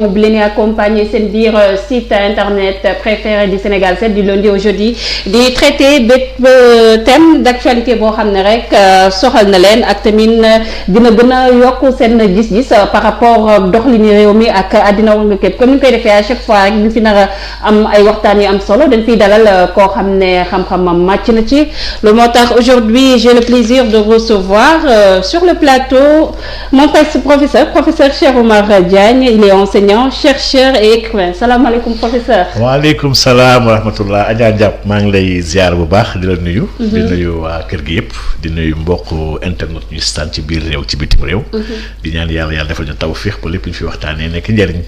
bi leen accompagner seen biir site internet préféré du Sénégal 7 du lundi au jeudi di traité bépp thème d'actualité boo xam ne rek soxal na leen ak tamit dina gën a yokk seen gis-gis par rapport doxalinu réew mi ak àddina war nga képp comme ni ñu koy defee à chaque fois rek ñu fi nar a am ay waxtaan yu am solo dañ fiy dalal koo xam ne xam-xamam màcc na ci lu moo tax aujourd'hui j'ai le plaisir de recevoir sur le plateau mon professeur Cheikh Oumar Diagne. Il est enseignant, chercheur et écrivain. Salaamaaleykum professeur. waaleykum salaam wa rahmatullah Adja Diap maa ngi lay ziar bu baax di la nuyu. di nuyu waa kër gi yëpp di nuyu mbokku internet ñu staan ci biir réew ci bitim réew. di ñaan yàlla defal ñu tawfiix ba lépp ñu fi waxtaanee nekk njëriñ.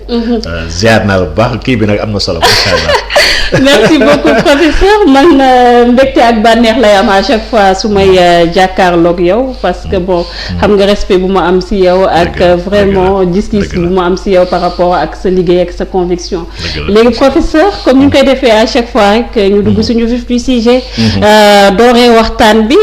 ziar naa la bu baax kii bi nag am na solo macha allah. merci beaucoup professeur man mbégte ak bànneex lay am à chaque fois su may jàkkaarloog yow parce que bon xam nga respect bu ma am si yow ak vraiment gis-gis bu ma am si yow par rapport ak sa liggéey ak sa conviction. léegi professeur comme ñu koy defee à chaque fois rek ñu dugg suñu vif du sujet. dooree waxtaan bi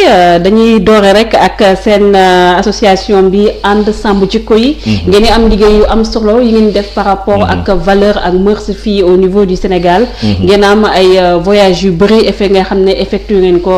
dañuy doore rek ak seen association bi ànd sàmm jikko yi. ngeen am liggéey yu am solo yi ngeen def par rapport ak valeur ak mœurs fii au niveau du Sénégal. ngeen am ay voyages yu bëri effet nga xam ne effectué ngeen ko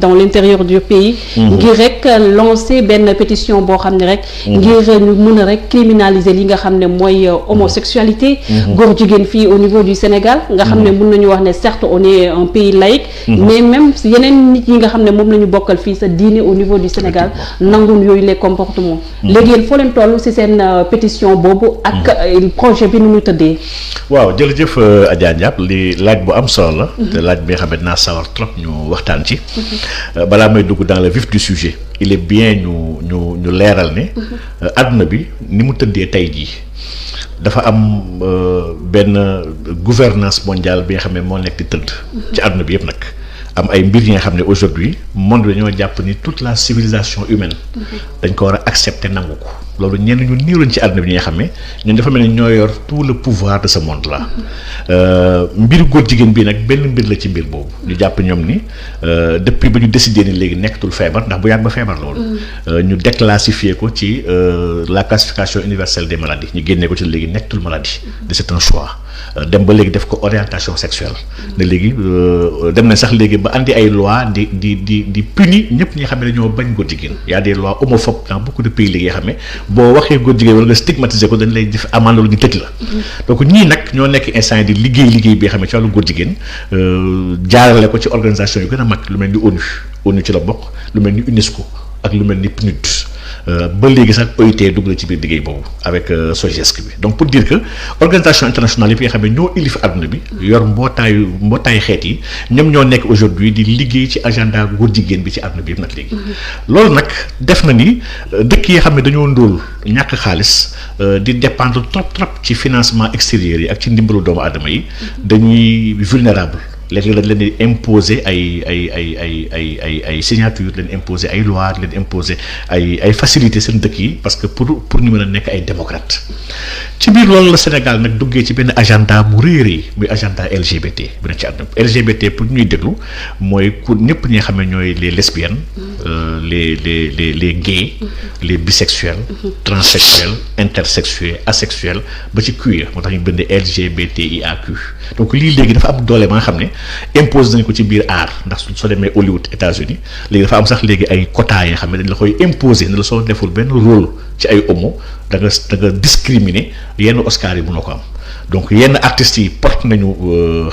dans l'intérieur du pays. ngir rek lancer benn pétition boo xam ne rek. ngir ñu mën a rek criminaliser li nga xam ne mooy homosexualité. góor jigéen fii au niveau du Sénégal. nga xam ne mën nañu wax ne certes on est un pays laïque. mais même yeneen nit yi nga xam ne moom la ñu bokkal fii sa diine au niveau du Sénégal nangun yooyu les comportements. léegi yéen foo leen toll ci seen pétition boobu ak projet bi nu mu tëddee. waaw jërëjëf Adja Diap li laaj bu am solo la. te laaj bi nga xam ne dinaa sawar trop ñu waxtaan ci. balaa may dugg dans le vif du sujet il est bien ñu leeral ne. àdduna bi ni mu tëddee tey jii dafa am benn gouvernance mondiale bi nga xam ne moo nekk di tëdd. ci àdduna bi yëpp nag. am ay mbir yi nga xam ne aujourd'hui monde bi dañoo jàpp ni toute la civilisation humaine dañ ko war a accepter nangu ko loolu ñenn ñu niiw lañ ci àdduna bi ñi nga xam ne ñun dafa mel ni ñoo yor tout le pouvoir de ce monde là mbiru góor jigéen bii nag benn mbir la ci mbir boobu ñu jàpp ñoom ni depuis ba ñu décidé ni léegi nekkatul feebar ndax bu yàgg ba feebar loolu ñu déclassifié ko ci la classification universelle des maladies ñu génnee ko ci léegi nekkatul maladie de c'est un choix dem ba léegi def ko orientation sexuelle ne léegi dem na sax léegi ba andi ay loi di puni ñëpp ñi nga xam ne dañoo bañ góor jigéen y a des lois homophobes dans beaucoup de pays léegi nga xam ne boo waxee góor jigéen wala nga stigmatiser ko dañ lay def amende lu ñu tëj la donc ñii nag ñoo nekk instant yi di liggéey bi nga xam ne ci wàllu góor jigéen jaarale ko ci organisation yu gën a mag lu mel ni ONU ci la bokk lu mel ni UNESCO ak lu mel ni PNUD ba léegi sax OIT dugg na ci biir liggéey boobu avec SOGESC bi donc pour dire que organisation internationale yi nga xam ne ñoo ilif àdduna bi yor mbootaayu xeet yi ñoom ñoo nekk aujourd'hui di liggéey ci agenda góor jigéen bi ci àdduna bi yëpp nag léegi loolu nag def na ni dëkk yi xam ne dañoo ndóol ñàkk xaalis di dépendre trop ci financement extérieur yi ak ci ndimbalu doomu aadama yi dañuy vulnérable léeg-léeg dañ leen di imposer ay signature leen imposer ay loi leen imposer ay facilité seen dëkk yi parce que pour ñu mën a nekk ay démocrate ci biir loolu la Sénégal nag duggee ci benn agenda bu rëy muy agenda LGBT bi na ci àdduna LGBT pour ñuy déglu mooy ku ñëpp ñi nga xam ne ñooy les lesbiennes les gays les bisexuels transsexuels intersexuels asexuels ba ci queer moo tax ñu bindee LGBTIAQ donc lii léegi dafa am doole ba nga xam ne impose nañ ko ci biir art ndax soo demee Hollywood États-Unis léegi dafa am sax léegi ay quotas yi nga xam ne dañ la koy imposer ne la soo deful benn rôle ci ay homo da nga discriminer yenn Oscar yi mënoo ko am donc yenn artistes yi porte nañu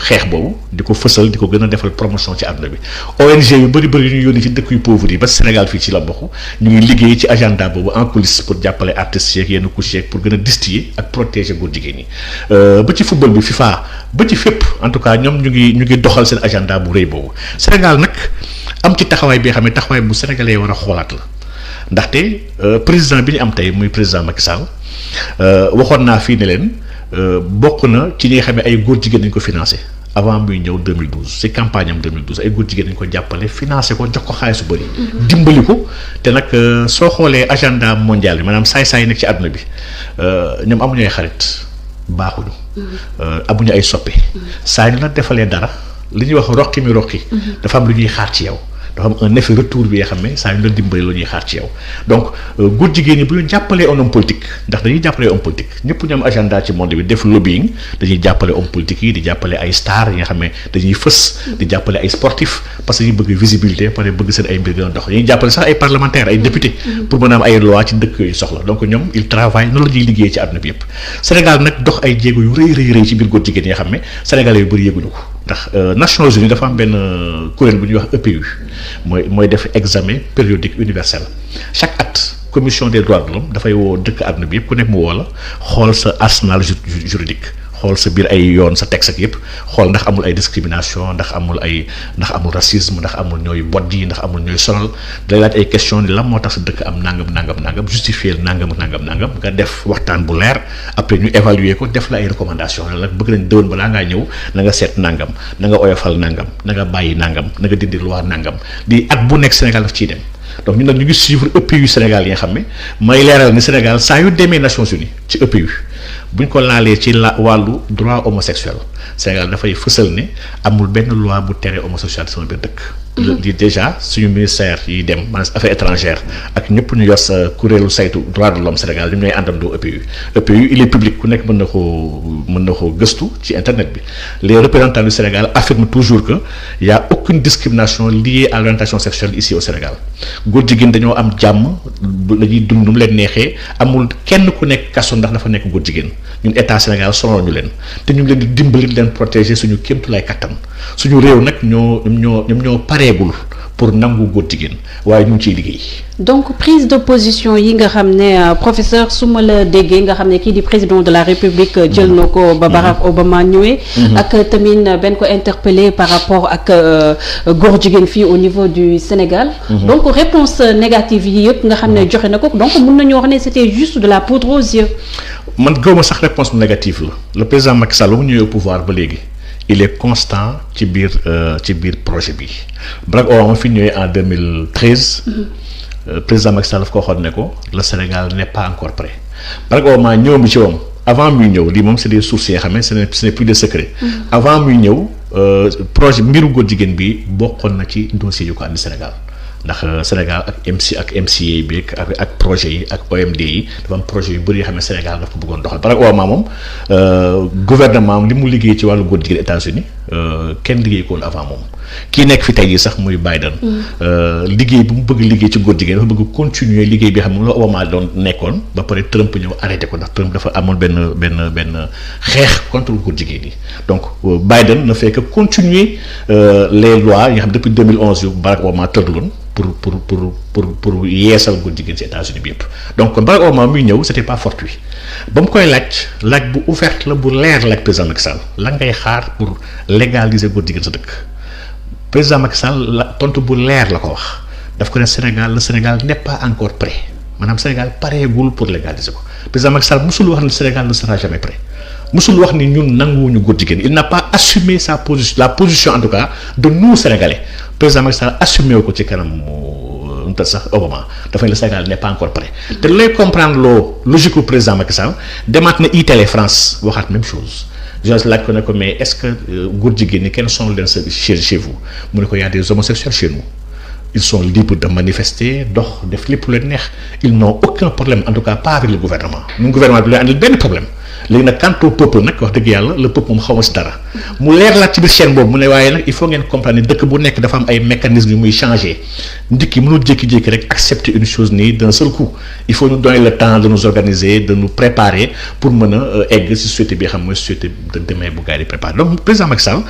xeex boobu di ko fësal di ko gën a defal promotion ci àdduna bi ONG yu bëri yu ñu yónni ci dëkk yu pauvres yi ba Sénégal fii ci la bokk ñu ngi liggéey ci agenda boobu en coulisses pour jàppale artistes yeeg yenn couches yeeg pour gën a distiller ak protéger góor jigéen ñi ba ci football bi FIFA ba ci fépp en tout cas ñoom ñu ngi doxal seen agenda bu rëy boobu Sénégal nag am ci taxawaay bi nga xam ne taxawaay bu sénégalais war a xoolaat la ndaxte président bi ñu am tey muy président Macky Sall waxoon naa fii ne leen bokk na ci ñi nga xam ne ay góor jigéen dañ ko financé avant muy ñëw 2012 ci campagne am 2012 ay góor jigéen dañ ko jàppale financé ko jox ko xaalis bu bëri. dimbali ko te nag soo xoolee agenda mondial bi maanaam saay-saay nekk ci àdduna bi ñoom amuñu ay xarit baaxuñu. amuñu ay soppe. saa ñu la defalee dara li ñuy wax roqi mi roqi. dafa am lu ñuy xaar ci yow. dafa am un effet retour bi nga xam ne saa yu la dimbali la ñuy xaar ci yow donc góor jigéen ñi bu ñu jàppalee un homme politique ndax dañuy jàppale homme politique ñëpp ñu am agenda ci monde bi def lobbying dañuy jàppale homme politique yi di jàppale ay stars yi nga xam ne dañuy fës di jàppale ay sportifs parce que dañuy bëgg visibilité pare bëgg seen ay mbir gën a dox dañuy jàppale sax ay parlementaires ay députés pour mën a am ay loi ci dëkk yooyu soxla donc ñoom ils travaillent noonu la ñuy liggéey ci àdduna bi yëpp Sénégal nag dox ay jéego yu rëy ci biir góor jigéen yi nga xam ne sénégalais yu bëri yëguñu ko ndax Nations Unies dafa am benn kuréel bu ñuy wax EPU mooy def examen périodique universel chaque at commission des droits de l'homme dafay woo dëkk àdduna bi yëpp ku nekk mu woo la xool sa arsenal juridique xool sa biir ay yoon sa texte ak yëpp xool ndax amul ay discrimination ndax amul racisme ndax amul ñooy boddi ndax amul ñooy sonal day laaj ay question ni lan moo tax sa dëkk am nangam justifier nangam nga def waxtaan bu leer après ñu évaluer ko def la ay recommandation la nag bëgg nañ dëwën balaa ngaa ñëw na nga seet nangam na nga oyofal nangam na nga bàyyi nangam na nga dindi loi nangam di at bu nekk Sénégal daf ciy dem donc ñun nag ñu ngi suivre EPU Sénégal yi nga xam ne may leeral ni Sénégal saa yu demee Nations Unies ci EPU buñ ko laalee ci wàllu droit homosexuel Sénégal dafay fësal ne amul benn loi bu tere homosexualité sama biir dëkk. di déjà suñu ministère yi dem maanaam affaires étrangères ak ñëpp ñu yor sa kuréelu saytu droit de l'homme Sénégal ñoom ñooy àndandoo EPU il est public ku nekk mën na ko gëstu ci internet bi les représentants du Sénégal affirment toujours que y a aucune discrimination liée à l'orientation sexuelle ici au Sénégal góor jigéen dañoo am jàmm dañuy dund nu mu leen neexee amul kenn ku nekk kaso ndax dafa nekk góor jigéen ñun état Sénégal sonal ñu leen te ñu ngi leen di dimbali leen protéger suñu kéemtulaay kattan suñu réew nag ñoo pareegul pour nangu góor jigéen waaye ñu ngi ciy liggéey. donc prise de position yi nga xam ne professeur su ma la déggee nga xam ne kii di président de la République jël na ko ba Barack Obama ñëwee. ak tamit benn ko interpellé par rapport ak góor jigéen fii au niveau du Sénégal. donc réponse négative yi yëpp nga xam ne joxe na ko donc mun nañu wax ne c'était juste de la poudre aux yeux. man gëwuma sax réponse négative la le président Macky Sall mu ñëwee au pouvoir ba léegi. il est constant ci biir projet bi Barack Obama fi ñëwee en 2013 président Macky Sall daf ko waxoon ne ko le Sénégal n'est pas encore prêt Barack Obama ñëw bi ci moom avant muy ñëw lii moom c'est des sources yoo xam ne ce n'est plus de secret avant muy ñëw projet mbiru góor jigéen bi bokkoon na ci dossier yu ko andi Sénégal ndax Sénégal ak MCA bi ak projet yi ak OMD yi dafa am projet yu bëri yoo xam ne Sénégal daf ko bëggoon doxal Barack Obama moom gouvernement am li mu liggéey ci wàllu góor jigéen États-Unis kenn liggéey ko woon avant moom kii nekk fi tey jii sax muy Biden liggéey bu mu bëgg liggéey ci góor jigéen dafa bëgg continuer liggéey bi xam ne moom la Obama doon nekkoon ba pare Trump ñëw arrêté ko ndax Trump dafa amoon benn xeex contre góor jigéen yi donc Biden ne fait que continuer les lois yi nga xam depuis 2011 yu Barack Obama tëddaloon pour yeesal góor jigéen ci États-Unis bi yëpp donc kon Barack Obama muy ñëw c'était pas fortuit ba mu koy laaj bu ouverte la bu leer laaj président Macky Sall la ngay xaar pour légaliser góor jigéen sa dëkk président Macky Sall la tontu bu leer la ko wax daf ko ne le Sénégal n'est pas encore prêt maanaam Sénégal pareegul pour légaliser ko président Macky Sall musul wax ne Sénégal ne sera jamais prêt musul wax ni ñun nanguwuñu góor jigéen il n'a pas assumé la position en tout cas de nous Sénégalais président Macky Sall assumé wu ko ci kanam sax Obama dafa ne le Sénégal n'est pas encore prêt te lay comprendre logique u président Macky Sall demaat na iTélé France waxaat même chose je laaj ko ne ko mais est-ce que góor jigéen ñi kenn sonal leen sa chez vous mu ne ko y a des homosexuels chez nous ils sont libres de manifester dox def lépp lu leen neex ils n'ont aucun problème en tout cas pas avec le gouvernement ñun gouvernement bi lay andil benn problème léegi nag quant au peuple nag wax dëgg yàlla le peuple moom xaw ma si dara mu leer laat ci biir chaîne boobu mu ne waaye nag il faut ngeen comprendre ne dëkk bu nekk dafa am ay mécanismes yu muy changer ndikki mënul jékki-jékki rek accepter une chose nii d'un seul coup il faut nous donner le temps de nous organiser de nous préparer pour mën a egg si société bi xam mooy société de demain bu gars yi di préparer donc président Macky Sall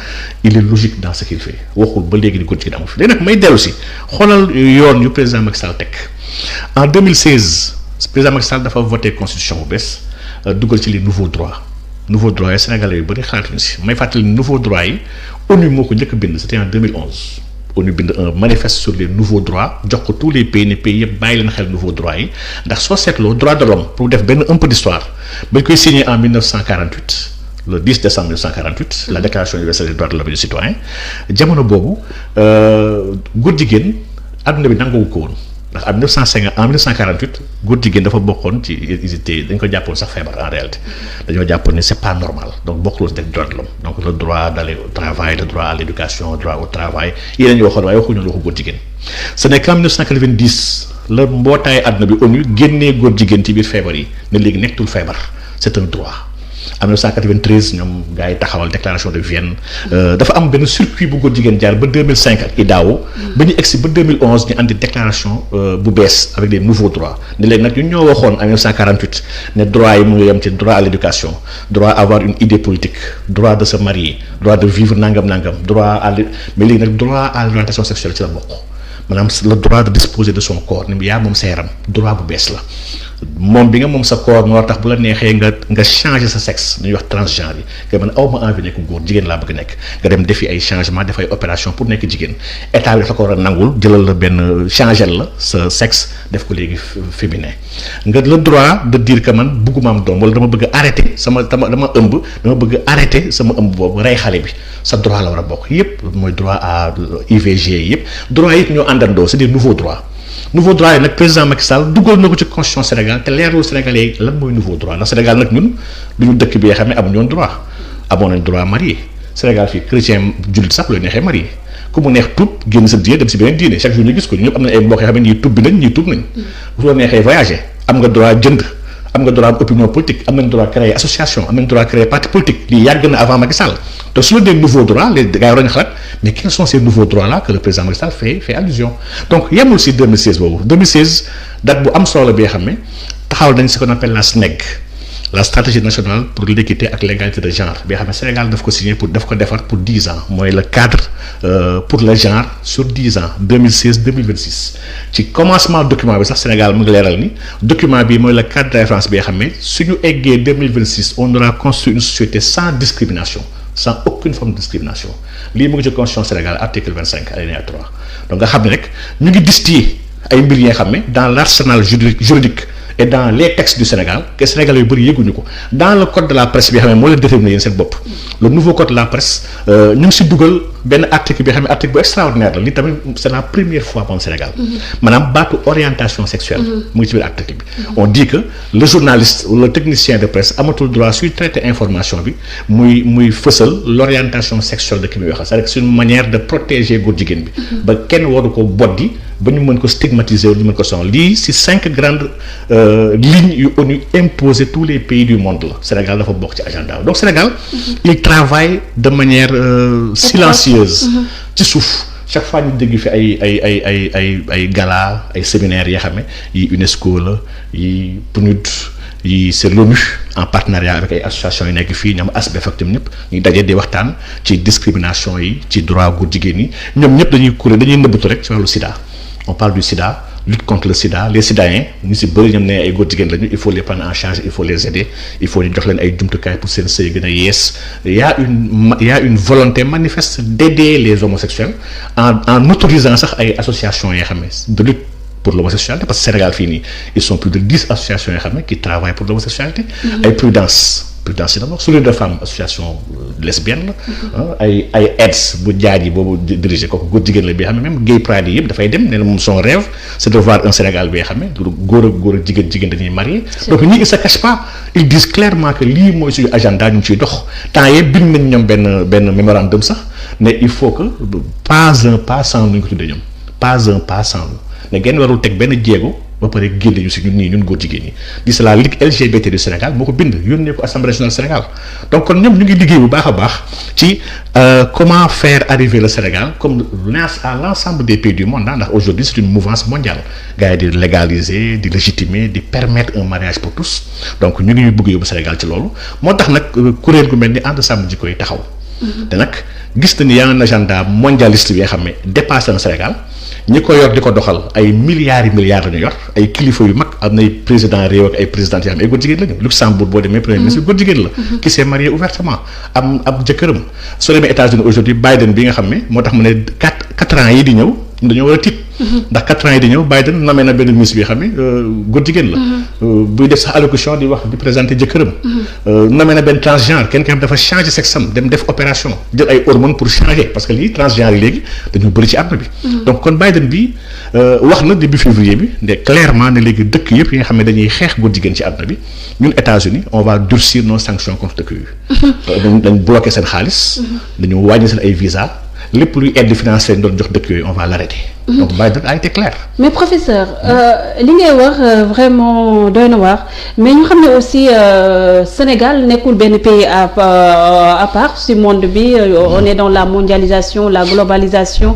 il est logique dans ce qu'il fait waxul ba léegi di góor jigéen amu fi léegi nag may dellu si xoolal yoon yu président Macky Sall teg en 2016 président Macky Sall dafa voté constitution bu bees dugal ci les nouveaux droits yi sénégalais yu bëri xalaatuñu si may fàttali nouveaux droits yi ONU moo ko njëkk bind c'était en 2011 ONU bind un manifeste sur les nouveaux droits jox ko tous les pays ne pays yëpp bàyyi leen xel nouveaux droits yi ndax soo seetloo droit de l'homme pour def benn un peu d'histoire bañ koy signé en 1948 le 10 décembre 1948 la déclaration universelle des droits de l'homme et du citoyen jamono boobu góor jigéen adduna bi nanguwu ko woon ndax en 1948 góor jigéen dafa bokkoon ci hésité dañ ko jàppoon sax feebar en réalité dañoo jàppoon ni c'est pas normal donc bokkul woon des droits de l'homme donc le droit d'aller au travail le droit à l'éducation le droit au travail yi la ñu waxoon waaye waxuñu waxu góor jigéen ce n'est qu'en 1990 la mbootaay àdduna bi ONU génnee góor jigéen ci biir feebar yi ne léegi nekkatul feebar c'est un droit. en 1993 ñoom gars yi taxawal déclaration de Vienne dafa am benn circuit bu góor jigéen jaar ba 2005 ak IDAO ba ñu egsi ba 2011 ñu andi déclaration bu bees avec des nouveaux droits ne léegi nag ñu ñoo waxoon en 1948 ne droit yi mu ngi yem ci droit à l'éducation droit à avoir une idée politique droit de se marier droit de vivre nangam droit à mais léegi nag droit à l'orientation sexuelle ci la bokk maanaam le droit de disposer de son corps ni yaa moom sa yaram droit bu bees la moom bi nga moom sa corps moo tax bu la neexee nga changer sa sexe ñuy wax transgenre yi que man aw ma envie nekk góor jigéen laa bëgg nekk nga dem defi ay changement def ay opération pour nekk jigéen état bi dafa ko war a nangul jëlal la benn changer la sa sexe def ko léegi féminin nga le droit de dire que man bëgguma am doom wala dama bëgg arrêter dama ëmb dama bëgg arrêter sama ëmb boobu rey xale bi sa droit la war a bokk yépp mooy droit à IVG yépp droit yépp ñoo àndandoo c'est des nouveaux droits yi nag président Macky Sall dugal na ko ci constitution Sénégal te leerlu Sénégalais yi lan mooy nouveau droit ndax Sénégal nag ñun du ñu dëkk bi nga xam ne amuñu woon droit amoon nañ droit marié Sénégal fii chrétien jullit sax looy neexee marié ku mu neex tuub génn sa diine dem si beneen diine chaque jour ñu gis ko ñu ñëpp am nañ ay mbokk yoo xam ne ñii tuub bi nañ ñii tuub nañ bu la neexee voyager am nga droit jënd am nga droit am opinion politique am nañ droit créer association am nañ droit créer parti politique lii yàgg na avant Macky Sall donc su la dee nouveau droit les gars yi war nañu xalaat mais quels sont ces nouveaux droits là que le président Macky Sall fait allusion donc yemul si 2016 boobu 2016 date bu am solo bi nga xam ne taxaw nañ ce qu'on appelle la SNEG la stratégie nationale pour l'équité ak l'égalité de genre bi nga xam ne Sénégal daf ko signé pour daf ko defar pour 10 ans mooy le cadre pour le genre sur 10 ans 2016-2026 ci commencement document bi sax Sénégal mu ngi leeral ni document bi mooy le cadre de référence bi nga xam ne suñu eggee 2026 on aura construit une société sans discrimination sans aucune forme de discrimination lii mu ngi ci constitution Sénégal article 25 alinéa 3 donc nga xam ne rek ñu ngi distiller ay mbir yi nga xam ne dans l'arsenal juridique et dans les textes du Sénégal que Sénégal yu bëri yëguñu ko dans le code de la presse bi nga xam ne moo leen déterminé yéen seen bopp le nouveau code de la presse ñu ngi si dugal benn article bi nga xam ne article bu extraordinaire la li tamit c'est la première fois moom Sénégal maanaam baatu orientation sexuelle mu ngi ci biir article bi on dit que le journaliste ou le technicien de presse amatul droit suy traiter information bi muy fësal l'orientation sexuelle de ki muy waxal c'est-à-dire que c'est une manière de protéger góor jigéen bi ba kenn waru ko boddi ba ñu mën ko stigmatiser wala ñu mën ko sonal lii ci 5 grandes lignes yu ONU imposées tous les pays du monde la Sénégal dafa bokk ci agenda donc Sénégal il travaille de manière silencieuse ci suuf chaque fois ñu dégg fi ay gala ay séminaires yoo xam ne yi UNESCO la yi PNUD yi c'est l'ONU en partenariat avec ay associations yu nekk fii ñoom ASBEF ak ñoom ñëpp ñu daje di waxtaan ci discrimination yi ci droit góor jigéen yi ñoom ñëpp dañuy nëbbatu rek ci wàllu sida on parle du sida lutte contre le sida les citoyens ñu si bëri ñoom ne ay góor jigéen lañu il faut les prendre en charge il faut les aider il faut ñu jox leen ay jumtukaay pour seen sëy gën a yees il y a une volonté manifeste d'aider les homosexuels en autorisant sax ay associations yoo xam ne de lutte pour l'homosexualité parce que Sénégal fii nii ils sont plus de 10 associations yoo xam ne qui travaillent pour l'homosexualité ay prudence yi d'abord Sourire de Femmes association lesbienne la ay AIDS bu jaaj yi boobu dirigé kooku góor jigéen la bi xam ne même gay pride yi yëpp dafay dem nee na moom son rêve c'est de voir un Sénégal bi nga xam ne góor ak jigéen dañuy marié donc ñi ils se cachent pas ils disent clairement que lii mooy suñu agenda ñu ngi ciy dox temps yee bind nañ ñoom benn mémorandum sax ne il faut que pas un pas sans lu ñu ko tuddee ñoom pas un pas sans ne genn warul teg benn jéego ba pare génne ñu si ñun góor jigéen ñi di c'est la Ligue LGBT du Sénégal moo ko bind yónnee ko Assemblée nationale du Sénégal donc kon ñoom ñu ngi liggéey bu baax a baax ci comment faire arriver le Sénégal comme à l'ensemble des pays du monde ndax aujourd'hui c'est une mouvance mondiale gars yi di légaliser di légitimer di permettre un mariage pour tous donc ñu ngi bëgg yóbbu Sénégal ci loolu moo tax nag kuréel gu mel ni ànd sàmm jikko yi taxaw te nag gis na ni y a un agenda mondialiste bi nga xam ne dépassé na Sénégal ñi ko yor di ko doxal ay milliards la ñu yor ay kilifa yu mag am na ay président réew ak ay présidentes yoo xam ne ay góor jigéen lañu Luxembourg boo demee premier ministre góor jigéen la qui s'est marié ouvertement am jëkkëram soo demee États-Unis aujourd'hui Biden bi nga xam ne moo tax mu ne 4 ans yi di ñëw dañoo war a tiit. ndax 4 ans yi di ñëw Biden nommé na benn ministre bi xam ne góor jigéen la. buy def sax allocution di wax di présenter jëkkëram. nommé na benn transgenre kenn ki xam dafa changer sexe am dem def opération jël ay hormones pour changer parce que lii transgenre yi léegi dañoo bëri ci àdduna bi. donc kon Biden bi wax na début février bi ne clairement ne léegi dëkk yëpp yi nga xam ne dañuy xeex góor jigéen ci àdduna bi ñun États-Unis on va durcir nos sanctions contre dëkk yooyu. dañ bloqué seen xaalis. dañu wàññi seen ay visa lépp luy aide financière doon jox dëkk yooyu on va l'arrêter. donc Biden a été clair. mais professeur li ngay wax vraiment doy na waar mais ñu xam ne aussi Sénégal nekkul benn pays à part si monde bi on est dans la mondialisation la globalisation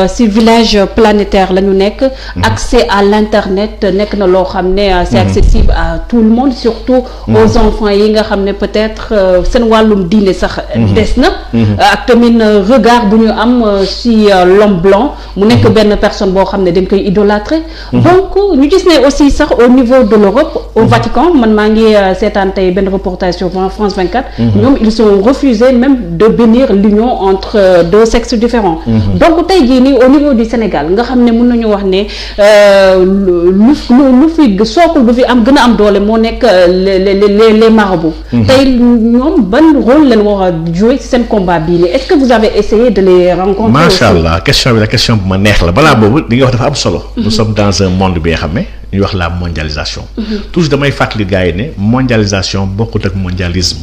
si village planétaire la ñu nekk. accès à l'internet nekk na loo xam ne c'est accessible à tout le monde surtout aux enfants yi nga xam ne peut-être seen wàllum diine sax des na ak tamit regard bu ñu am si l'homme blanc mu nekk benn personne boo xam ne dañ koy idolâtrer. donc ñu gis ne aussi sax au niveau de l'Europe au Vatican man maa ngi seetaan tey benn reportage sur France 24. ñoom ils ont refusé même de bénir l'union entre deux sexes différents. donc tey jii nii au niveau du Sénégal nga xam ne mën nañu wax ne lu fi sookul bu fi am gën a am doole moo nekk les marabouts. tey ñoom ban rôle leen war a jouer ci seen combat bii nii est-ce que vous avez essayé de les rencontrer. macha allah question bi la question bu ma neex la balaa boobu li nga wax dafa am solo. nous sommes dans un monde bi nga xam ne ñuy wax la mondialisation. toujours damay fàttali gars yi ne mondialisation bokkut ak mondialisme.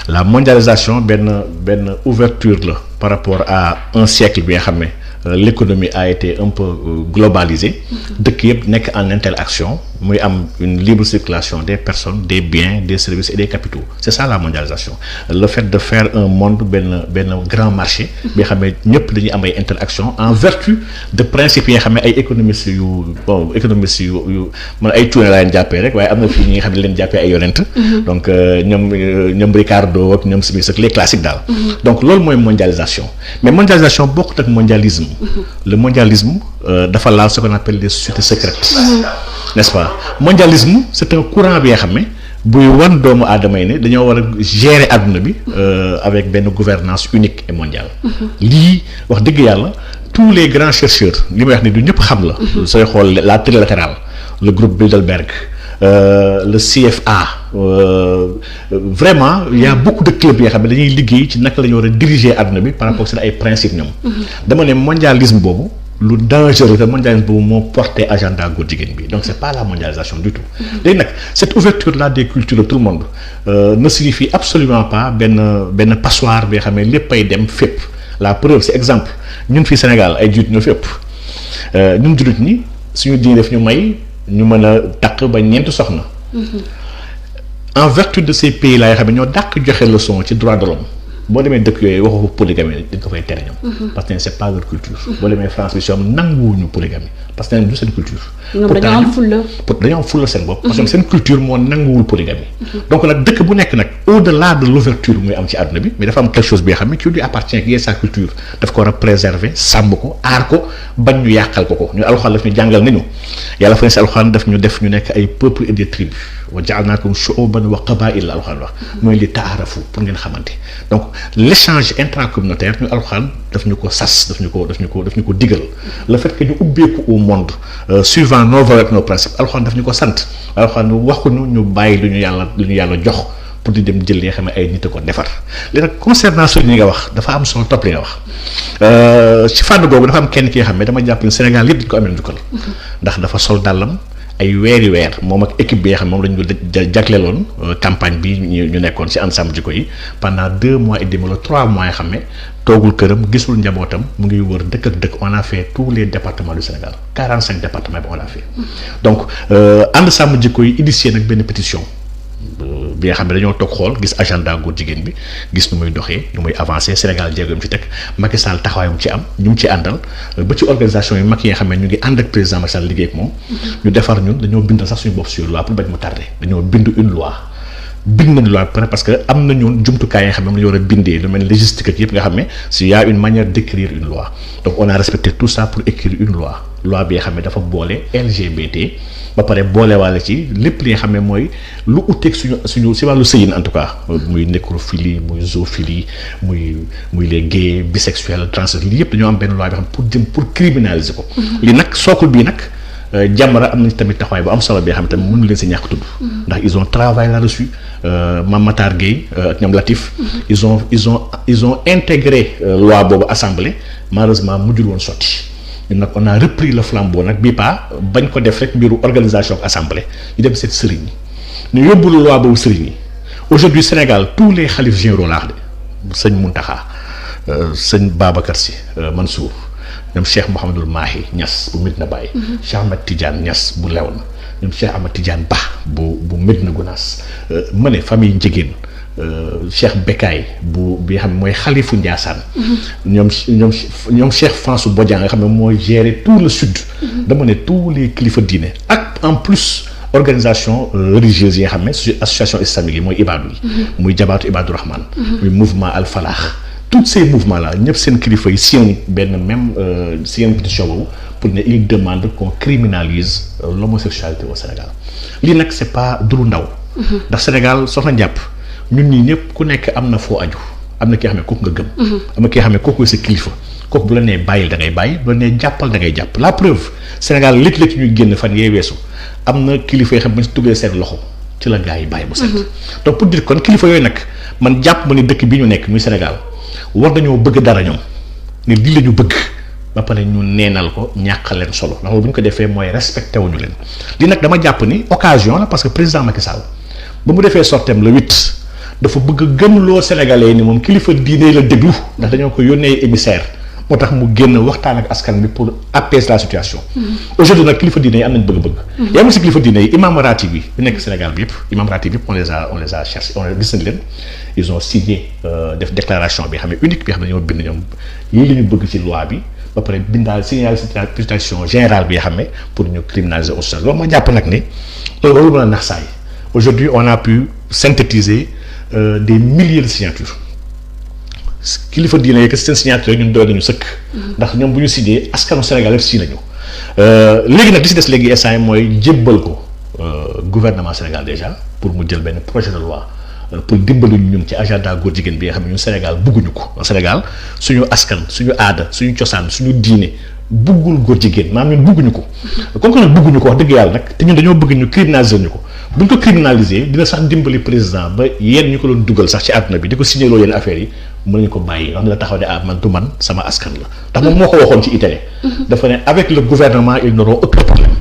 la mondialisation benn ouverture la par rapport à un siècle bi nga xam ne l'économie a été un peu globalisée. dëkk yëpp nekk en interaction muy am une libre circulation des personnes des biens des services et des capitaux c'est ça la mondialisation le fait de faire un monde benn grand marché bi nga xam ne ñëpp dañuy am ay interaction en vertu de principes yi nga xam ne ay économistes yu man ay cuune laa leen jàppee rek waaye am na fii ñi nga xam ne leen jàppee ay yonent donc ñoom Ricardo ak ñoom Smith ak les classiques daal donc loolu mooy mondialisation mais mondialisation bokkut ak mondialisme le mondialisme dafa laal ce qu'on appelle les sociétés secrètes n'est-ce pas mondialisme c'est un courant bi nga xam ne buy wan doomu aadama yi ne dañoo war a gérer àdduna bi avec benn gouvernance unique et mondiale lii wax dëgg yàlla tous les grands chercheurs li may wax ni du ñëpp xam la sooy xool la trilatérale le groupe Bilderberg le CFA vraiment il y a beaucoup de clubs yoo xam ne dañuy liggéey ci naka la ñu war a diriger àdduna bi par rapport ak seen ay principes ñoom dama ne mondialisme boobu lu dangereux te mondialisme boobu moo porté agenda góor jigéen bi donc c'est pas la mondialisation du tout léegi nag cette ouverture là des cultures de tout le monde ne signifie absolument pas benn passoire bi nga xam ne lépp ay dem fépp la preuve c'est exemple ñun fii Sénégal ay jullit ñoo fépp ñun jullit ñi suñu diine def ñu may ñu mën a takk ba ñeenti soxna en vertu de ces pays là yoo xam ne ñoo dàq joxe leçon ci droit de l'homme boo demee dëkk yooyu waxu polygamie dañ ko fay tere ñoom parce que c'est pas leur culture boo demee France bi ñoom nanguwuñu polygamie parce que du seen culture dañoo am fulla seen bopp parce que seen culture moo nanguwul polygamie donc nag dëkk bu nekk nag au-delà de l'ouverture muy am ci àdduna bi mais dafa am quelque chose bi nga xam ne qui lui appartient qui est sa culture daf ko war a préserver sàmm ko aar ko bañ ñu yàqal ko ñu alxuraan daf ñu jàngal nañu yàlla fa ne si alxuraan daf ñu def ñu nekk ay peuples et des tribus wa ja'alnaakum shu'uban wa qabaa'ila la alxuraan wax mooy li taarafu pour ngeen xamante donc l'échange intracommunautaire ñu alxuraan daf ñu ko sas daf ñu ko digal le fait que ñu ubbeeku au monde suivant nos valeurs et nos principes alxuraan daf ñu ko sant alxuraan waxuñu ñu bàyyi lu ñu yàlla jox pour di dem jël li nga xam ne ay nit a ko defar léegi nag concernant ce ñi nga wax dafa am solo topp li nga wax ci fànn googu dafa am kenn ki nga xam ne dama jàpp ne Sénégal yëpp dañu ko amee njukkal ndax dafa sol dàllam ay weer moom ak équipe bi nga xam ne moom lañu jagleeloon campagne bi ñu nekkoon ci Ensemble Jikko Yi pendant 2 mois et demi wala 3 mois yoo xam ne toogul këram gisul njabootam mu ngi wër dëkk ak dëkk on a fait tous les départements du Sénégal 45 départements bi on a fait donc Ensemble Jikko Yi initié nag benn pétition bi nga xam ne dañoo toog xool gis agenda góor jigéen bi gis nu muy doxee nu muy avancer Sénégal jéego ci teg Macky Sall taxawaayam ci am ñu ngi ci àndal ba ci organisation yu mag yi nga xam ne ñu ngi ànd ak président Macky Sall liggéey ak moom ñu defar ñun dañoo bindal sax suñu bopp sur loi pour bañ mu tardé dañoo bind une loi bind nañ loi parce que am nañu jumtukaay yi nga xam ne moom la ñu war a bindee lu mel ni légistique ak yëpp nga xam ne s'il y a une manière d'écrire une loi donc on a respecté tout ça pour écrire une loi bi nga xam ne dafa boole LGBT ba pare boolewaale ci lépp li nga xam ne mooy lu uteeg suñu si wàllu sëyin en tout cas muy nécrophilie muy zoophilie muy les gays bisexuels transsexuels lii yëpp dañoo am benn loi bi xam pour criminaliser ko. li nag sookul bii nag. Jamra am nañ tamit taxawaay bu am solo bi nga xam tamit mënu leen si ñàkk tudd ndax ils ont travaillé là-dessus Mame Matar Gueye ak ñoom Latif ils ont intégré loi boobu assemblée malheureusement mujjul woon sotti ñun nag on a repris le flambeau nag bii pas bañ ko def rek mbiru organisation ak assemblée ñu dem seet sëriñ yi ñu yóbbulu loi boobu sëriñ yi aujourd'hui Sénégal tous les xalif généraux laax de sëñ Mountakha sëñ Babacar Sy Mansour ñoom Cheikh Mouhamadul Mahi Niass bu Medina Baye. Cheikh Ahmad Tidiane Niass bu Léona ñoom Cheikh Ahmad Tidiane Ba bu Medina Gounass ma ne famille Njëgeen Cheikh Bekkaay bi nga xam ne mooy xalifu Ndiassane. ñoom Cheikh François Bodian nga xam ne mooy gérer tout le sud. dama ne tous les kilifa diine ak en plus organisation religieuse yi nga xam ne association islamique yi mooy Ibadu yi. muy Jabaatu Ibadu Rahman. muy mouvement Al Falah. tous ces mouvements là ñëpp seen kilifa yi signé benn même signé pétition boobu pour ne il demande qu'on criminalise l'homosexualité au Sénégal lii nag c'est pas duru ndaw ndax Sénégal soxna njàpp ñun ñii ñëpp ku nekk am na foo aju am na ki nga xam ne kooku nga gëm am na ki nga xam ne kooku sa kilifa kooku bu la nee bàyyil da ngay bàyyi bu la nee jàppal da ngay jàpp la preuve Sénégal léeg-léeg ñuy génn fan yee weesu am na kilifa yoo xam ne bu ñu si tuggee seen loxo ci la gars yi bàyyi bu set donc pour dire kon kilifa yooyu nag man jàpp ma ni dëkk bi ñu nekk muy Sénégal war nañoo bëgg dara ñoom ne lii la ñu bëgg ba pare ñu neenal ko ñàkk leen solo ndax bu ñu ko defee mooy respecté wuñu leen lii nag dama jàpp ni occasion la parce que président Macky Sall ba mu defee sortem le 8 dafa bëgg a gëmloo Sénégalais yi ni moom kilifa diine la déglu ndax dañoo ko yónnee émissaire moo tax mu génn waxtaan ak askan bi pour apaiser la situation. aujourd'hui nag kilifa diine yi am nañ bëgg-bëgg. yaa ngi si kilifa diine yi imam ratib bi nekk Sénégal bi yëpp imam ratib yëpp on les a cherché on gis nañ leen ils ont signé def déclaration bi xam ne unique bi xam ne ñoo bind ñoom lii la ñu bëgg ci loi bi ba pare bindaal signaler situation générale bi xam ne pour ñu criminaliser au sol loolu ma jàpp nag ni loolu mën a nax saay aujourd'hui on a pu synthétiser des milliers de signatures. kilifa diine yi que seen signature ñun doy nañu sëkk. ndax ñoom bu ñu signé askanu Sénégal yëpp si nañu. léegi nag li si des léegi instant mooy jébbal ko gouvernement Sénégal déjà pour mu jël benn projet de loi pour dimbali ñun ci agenda góor jigéen bi nga xam ne ñun Sénégal bugguñu ko. Sénégal suñu askan suñu aada suñu cosaan suñu diine buggul góor jigéen maanaam ñun bugguñu ko. comme que nag bugguñu ko wax dëgg yàlla nag te ñun dañoo bëgg ñu criminaliser ñu ko. bu ñu ko criminaliser dina sax dimbali président ba yéen ñu ko doon dugal sax ci àdduna bi di ko signaloo yenn affaires yi mën nañu ko bàyyi wax dina taxaw ne man du man sama askan la ndax moom moo ko waxoon ci Italie dafa ne avec le gouvernement ils n'auront aucun problème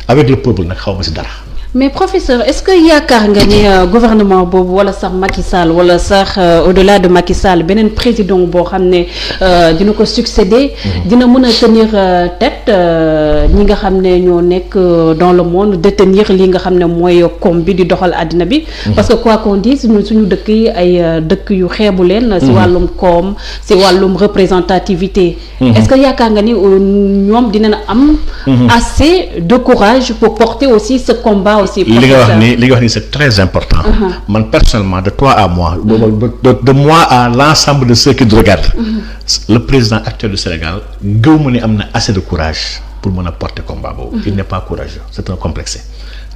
avec le peuple nag xaw ma si dara. mais professeur est-ce que yaakaar nga ni gouvernement boobu wala sax Macky Sall wala sax au-delà de Macky Sall beneen président boo xam ne dina ko succéder dina mën a tenir tête ñi nga xam ne ñoo nekk dans le monde détenir li nga xam ne mooy koom bi di doxal àddina bi parce que quoi qu'on dise suñu dëkk yi ay dëkk yu xeebu leen si wàllum koom si wàllum représentativité est-ce que yaakaar nga ni ñoom dina am assez de courage pour porter aussi ce combat aussi li nga wax ni c'est très important. man personnellement de toi à moi. de moi à l'ensemble de ceux qui nous regardent. le président actuel du Sénégal gëw ma ni am na assez de courage pour mën a porter combat boobu. il n'est pas courageux c'est un complexé.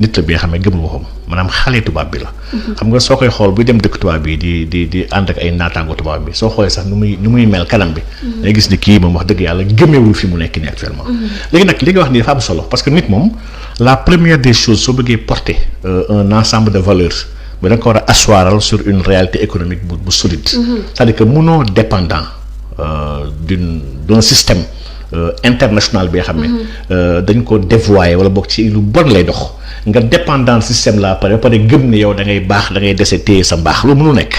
nit la bi nga xam ne gëmul waxam maanaam xale tubaab bi la. xam nga soo koy xool buy dem dëkk tubaab bi di ànd ak ay naataango tubaab bi soo xoolee sax nu muy mel kanam bi. day gis ni kii moom wax dëgg yàlla gëmeewul fi mu nekk nii actuellement. léegi nag li nga wax ni dafa am solo parce que nit moom la première des choses soo bëggee porter un ensemble de valeurs mais da nga ko war a asseoiral sur une réalité économique bu solide. c'est-à-dire que munoo dépendant d'un système international bi nga xam ne dañ ko dévoyer wala boog ci lu bon lay dox. nga dépendant système là ba pare gëm ne yow da ngay baax da ngay dese téye sa mbaax loolu mënu nekk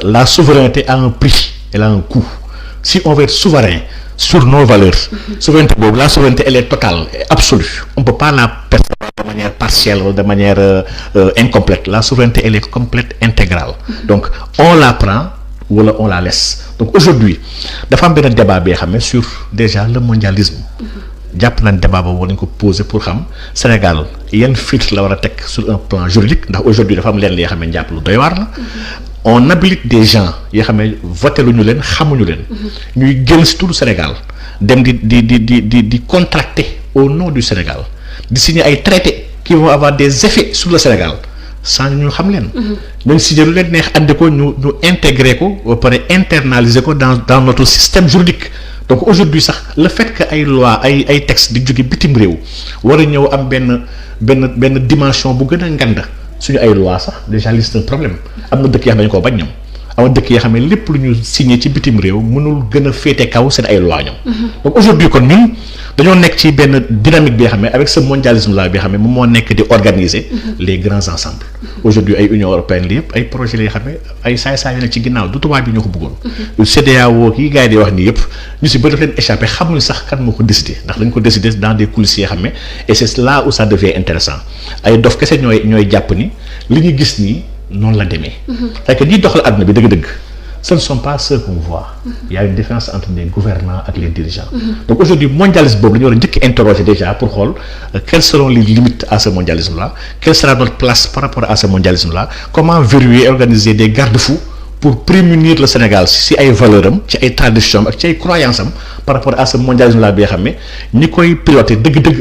la souveraineté a un prix elle a un coût si on veut être souverain sur nos valeurs souveraineté boobu la souveraineté elle est totale et absolue on peut pas la percevoir de manière partielle ou de manière incomplète la souveraineté elle est complète intégrale donc on la prend wala on la laisse donc aujourd'hui dafa am benn débat bi nga xam ne sur déjà le mondialisme jàpp nañ débat boobu war nañ ko poser pour xam Sénégal yan filtre la war a teg sur un plan juridique ndax aujourd'hui dafa am leen li nga xam ne njàpp lu doy waar la. On habilite des gens yoo xam ne voté lu ñu leen xamuñu leen. ñuy génn si tout Sénégal dem di contracter au nom du Sénégal di signer ay traités qui vont avoir des effets sur le Sénégal sans ñu xam leen. ñooñu signer lu leen neex andi ko ñu intégrer ko ba pare internaliser ko dans notre système juridique. Donc aujourd'hui sax le fait que ay loi ay textes di jóge bitim réew war a ñëw am benn dimension bu gën a nganda suñu ay loi sax déjà liste un problème am na dëkk yoo xam ne dañu koo bañ ñoom am na dëkk yoo xam ne lépp lu ñu signé ci bitim réew mënul gën a féete kaw seen ay loi ñoom. Donc aujourd'hui kon ñun dañoo nekk ci benn dynamique bi nga xam ne avec ce mondialisme là bi nga xam ne moom moo nekk di organiser les grands ensembles. Aujourd'hui ay Union européenne li yëpp ay projets la yoo xam ne ay saay-saay yu nekk ci ginnaaw du tubaab bi ñoo ko bëggoon. CEDEAO yi gars yi di wax nii yëpp ñu si bëri daf leen échappé xamuñu sax kan moo ko décidé ndax dañ ko décidé dans des coulisses yoo xam ne et c'est là où ça devient intéressant ay dof kese ñooy jàpp ni li ñu gis nii noonu la demee. c'est que ñiy doxal àdduna bi dëgg-dëgg. Ce ne sont pas ceux qu'on voit. Il y a une différence entre les gouvernants et les dirigeants. Donc aujourd'hui mondialisme boobu la ñu war a njëkk interroger déjà pour xool quelles seront les limites à ce mondialisme-là, quelle sera notre place par rapport à ce mondialisme-là, comment verrouiller et organiser des garde-fous pour prémunir le Sénégal si ay valeurs am ci ay traditions am ak ci ay croyances am par rapport à ce mondialisme-là bi nga xam ne ñi koy piloter dëgg-dëgg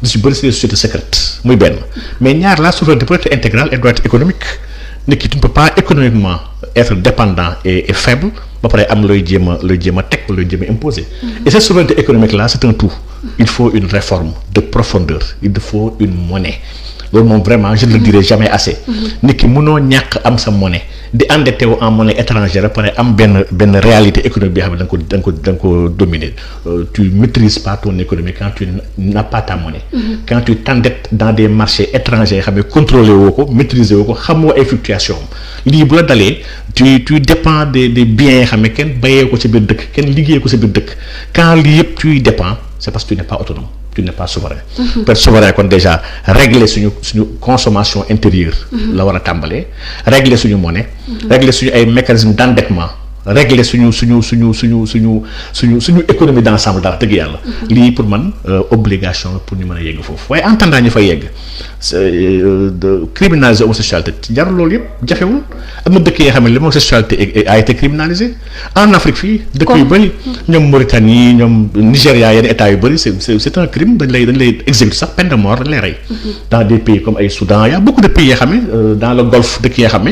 du si bëri c'est des sociétés secrètes muy benn mais ñaar la souveraineté peut être intégrale et doit être économique. Nit ki tu ne peux pas économiquement être dépendant et faible ba pare am looy jéem a teg looy jéem a imposer. Et cette souveraineté économique là c'est un tout. Il faut une réforme de profondeur. Il faut une monnaie. Loolu moom vraiment je ne le dirai jamais assez. Nit ki mënoo ñàkk am sa monnaie di endetté wu en monnaie étrangère ba pare am benn réalité économique bi xam ne da nga ko dominer. Tu maîtrises pas ton économie quand tu n'as pas ta monnaie. Quand tu t'endettes dans des marchés étrangers xam ne contrôlé woo ko maîtriser woo ko xamoo ay fluctuations lii bu la dalee tu dépends des biens yi xam ne kenn bayee ko ci biir dëkk kenn liggéeyee ko ci biir dëkk quand lii yëpp tu y dépends c'est parce que tu n'es pas autonome. Tu n'es pas souverain. Pour être souverain kon déjà régler suñu consommation intérieure. la war a tàmbalee régler suñu monnaie. régler suñu ay mécanismes d'endettement. régler suñu économie d'ensemble daal dëgg yàlla. lii pour man obligation la pour ñu mën a yegg foofu waaye en attendant ñu fa yegg de criminaliser homosexualité jarul loolu yëpp jafewul am na dëkk yoo xam ne l'homosexualité a été criminalisée en Afrique fii. dëkk yu bëri ñoom Mauritanie ñoom Nigéria yenn états yu bëri c'est un crime dañ lay exécuter sax peine de mort dañ lay rey. dans des pays comme ay Soudan y a beaucoup de pays yoo xam ne dans le Golfe dëkk yoo xam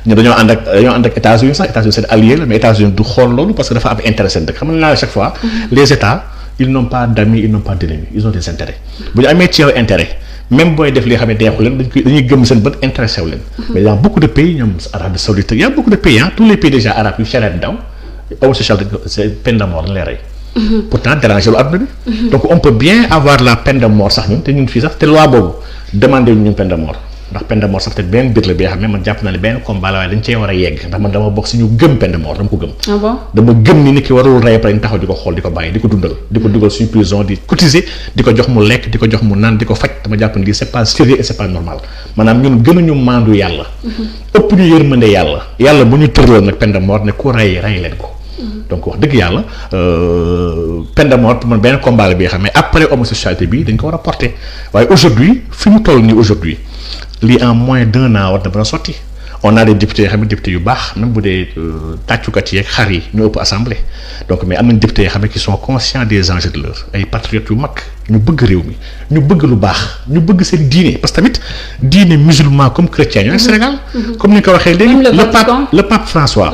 ne dañoo ànd ak États-Unis sax États-Unis c'est allié la mais États-Unis du xool loolu parce que dafa am intérêt seen dëkk xam nga à chaque fois les États ils n'ont pas d'amis ils n'ont pas d'ennemis ils ont des intérêts bu ñu amee ci yow intérêt même booy def li nga xam ne deexu leen dañuy gëm seen bët intéressé wu leen mais dans beaucoup de pays ñoom Arabie Saoudite il y a beaucoup de pays tous les pays déjà arabes yu chareet daw homosexualité c'est peine de mort dañ lay rey pourtant déranger lu àdduna bi donc on peut bien avoir la peine de mort sax ñun te ñun fii sax te loi boobu demandé ñu peine de mort ndax peine de mort sax te benn biir la bi nga xam ne man jàpp naa ne benn combat la waaye dañ cee war a yegg ndax man dama bokk si ñu gëm peine de mort dama ko gëm. Ah bon? Dama gëm ni nit ki warul rey après ñu taxaw di ko xool di ko bàyyi di ko dundal di ko dugal suñu prison di cotiser di ko jox mu lekk di ko jox mu naan di ko faj dama jàpp ni c'est pas sérieux et c'est pas normal maanaam ñun gënuñu maandu yàlla. ëpp ñu yërmande yàlla bu ñu tëraloon nag peine de mort ne ku rey leen ko. Donc wax dëgg yàlla peine de mort pour man benn combat la bi nga xam ne après homosexualité bi dañ ko war a porter waaye aujourd'hui fi mu toll nii aujourd'hui lii en moins d'un an war na mën a sotti on a des députés yoo xam ne députés yu baax même bu dee tàccukat yi ak xar yi ñoo ëpp assemblée donc mais am nañ députés yoo xam ne qui sont conscients des enjeux de l'heure ay patriotes yu mag ñu bëgg réew mi ñu bëgg lu baax ñu bëgg seen diine parce que tamit diine musulman comme chrétien ñoo nekk Sénégal comme ni nga ko waxee léegi le pape François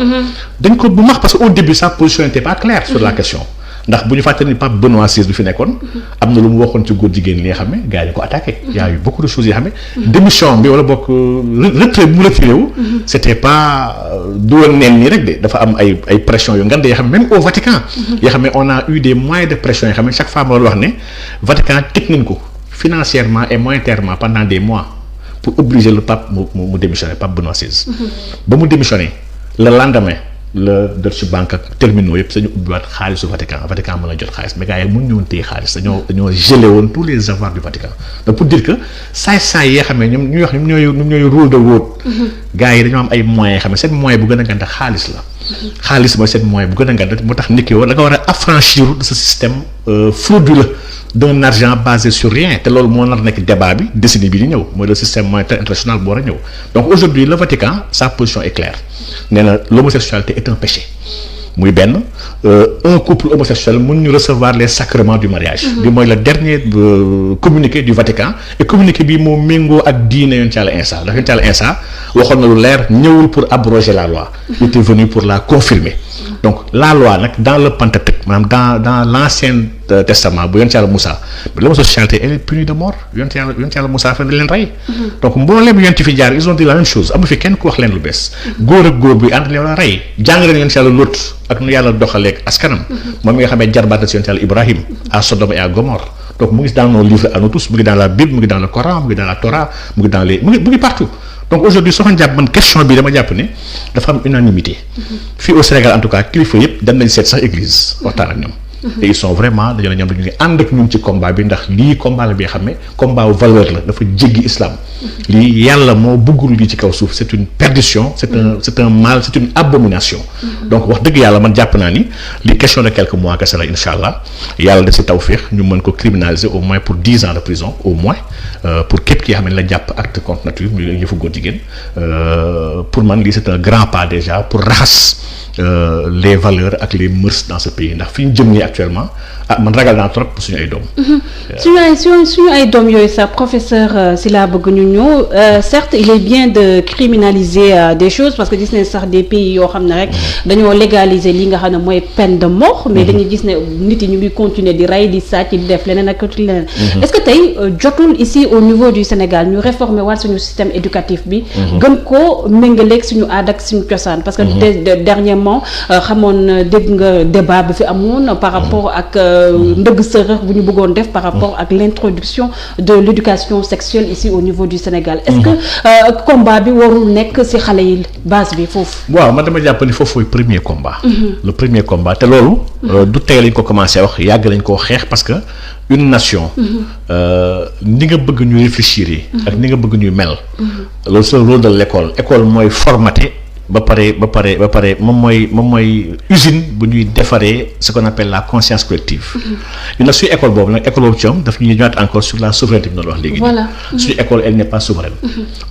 dañ ko bu max parce que au début sa position n'était pas claire sur la question ndax bu ñu fàttali ni pape Benoît XVI bi fi nekkoon am na lu mu waxoon ci góor jigéen li nga xam ne gars yi ñu ko attaqué y a eu beaucoup de choses yoo xam ne démission bi wala bokk retrait bu mu retiré wu c'était pas du woon neen nii rek de dafa am ay pression yu ngande yoo xam ne même au Vatican yoo xam ne on a eu des moyens de pression yoo xam ne chaque fois ma wax ne Vatican teg nañ ko financièrement et monétairement pendant des mois pour obliger le pape mu démissionner pape Benoît XVI ba mu démissionner le lendemain la Deutsche Bank ak terminaux yëpp sañu ubbiwaat xaalisu Vatican mën a jot xaalis mais gars yi mënuñu woon téye xaalis dañoo gelé woon tous les avoirs du Vatican donc pour dire que saay-saay yi xam ne ñoom ñuy wax ñoom ñooy rôle de wóot gars yi dañoo am ay moyens xam ne seen moyen bu gën a gànta xaalis la xaalis mooy seen moyen bu gën a gànta moo tax nit ki da nga war a affranchir de ce système frauduleux d'un argent basé sur rien te loolu moo nar nekk débat bi décennie bi di ñëw mooy le système monétaire international bu war a ñëw donc aujourd'hui le Vatican sa position est claire nee na l'homosexualité est un péché muy benn un couple homosexuel mun ñu recevoir les sacrements du mariage bi mooy le dernier communiqué du Vatican et communiqué bi moo méngoo ak diine yonent Yàlla Insa ndax yonent Yàlla Insa waxoon na lu leer ñëwul pour abroger la loi il était venu pour la confirmer donc la loi nag dans le Pentateuque maanaam dans l'ancien testament bu yonent Yàlla Moussa l'homosexualité elle est punie de mort yonent Yàlla Moussa fa leen rey donc mbooleem yonent fi jaar ils ont dit la même chose amu fi kenn ku wax leen lu bees góor ak góor bi ànd leen la rey jàng leen yonent Yàlla Lot ak nu yàlla doxaleeg askanam moom mi nga xamee jarbaata si yonent Yàlla Ibrahim à Sodome et à Gomorrhe donc mu ngi dans nos livres à nous tous mu ngi dans la Bible mu ngi dans le Coran mu ngi dans la Torah mu ngi dans les mu ngi partout donc aujourd'hui soo ko jàpp man question bi dama jàpp ne dafa am unanimité fii au Sénégal en tout cas kilifa yëpp dem nañ seet sax église waxtaan ak ñoom et ils sont vraiment dañoo ne ñoom dañu ngi ànd ak ñun ci combat bi ndax lii combat la bi xam ne combat wu valeur la dafa jéggi islam lii yàlla moo bëggul lii ci kaw suuf c'est une perdition c'est un mal c'est une abomination donc wax dëgg yàlla man jàpp naa ni li question de quelques mois que cela incha allah yàlla def si tawfiix ñu mën ko criminaliser au moins pour 10 ans de prison au moins pour képp ki xam ne la jàpp acte contre nature mu yëfu góor jigéen pour man lii c'est un grand pas déjà pour raxas les valeurs ak les mœurs dans ce pays ndax fi ñu jëm nii actuellement man ragal naa trop suñu ay doom. suñu ay doom yooyu sax professeur si laa bëgg ñu ñëw certes il est bien de criminaliser des choses parce que gis nañ sax des pays yoo xam ne rek dañoo légaliser li nga xam ne mooy peine de mort mais dañuy gis ne nit yi ñu ngi continuer di rey di sàcc di def leneen ak leneen. est-ce que tey jotul ici au niveau du Sénégal ñu réformer waat suñu système éducatif bi. gën koo méngaleeg suñu aada ak suñu cosaan parce que dernièrement xamoon dégg nga débat bi fi amoon par rapport ak ndëgg sërëx bu ñu bëggoon def par rapport ak l'introduction de l'éducation sexuelle ici au niveau du Sénégal est-ce que combat bi warul nekk ci xale yi base bi foofu. waaw man dama jàpp ni foofu mooy premier combat. Le premier combat te loolu. du tey lañ ko commencé wax yàgg lañ koo xeex parce que une nation. ni nga bëgg ñu réfléchir yi. ak ni nga bëgg ñuy mel. loolu c'est le rôle de l'école mooy formater. ba pare moom mooy usine bu ñuy defaree ce qu'on appelle la conscience collective. ñu nag suñu école boobu nag école boobu ci am daf ñuy ñëwaat encore sur la souveraineté bi noonu wax léegi. voilà suñu école elle n'est pas souveraine.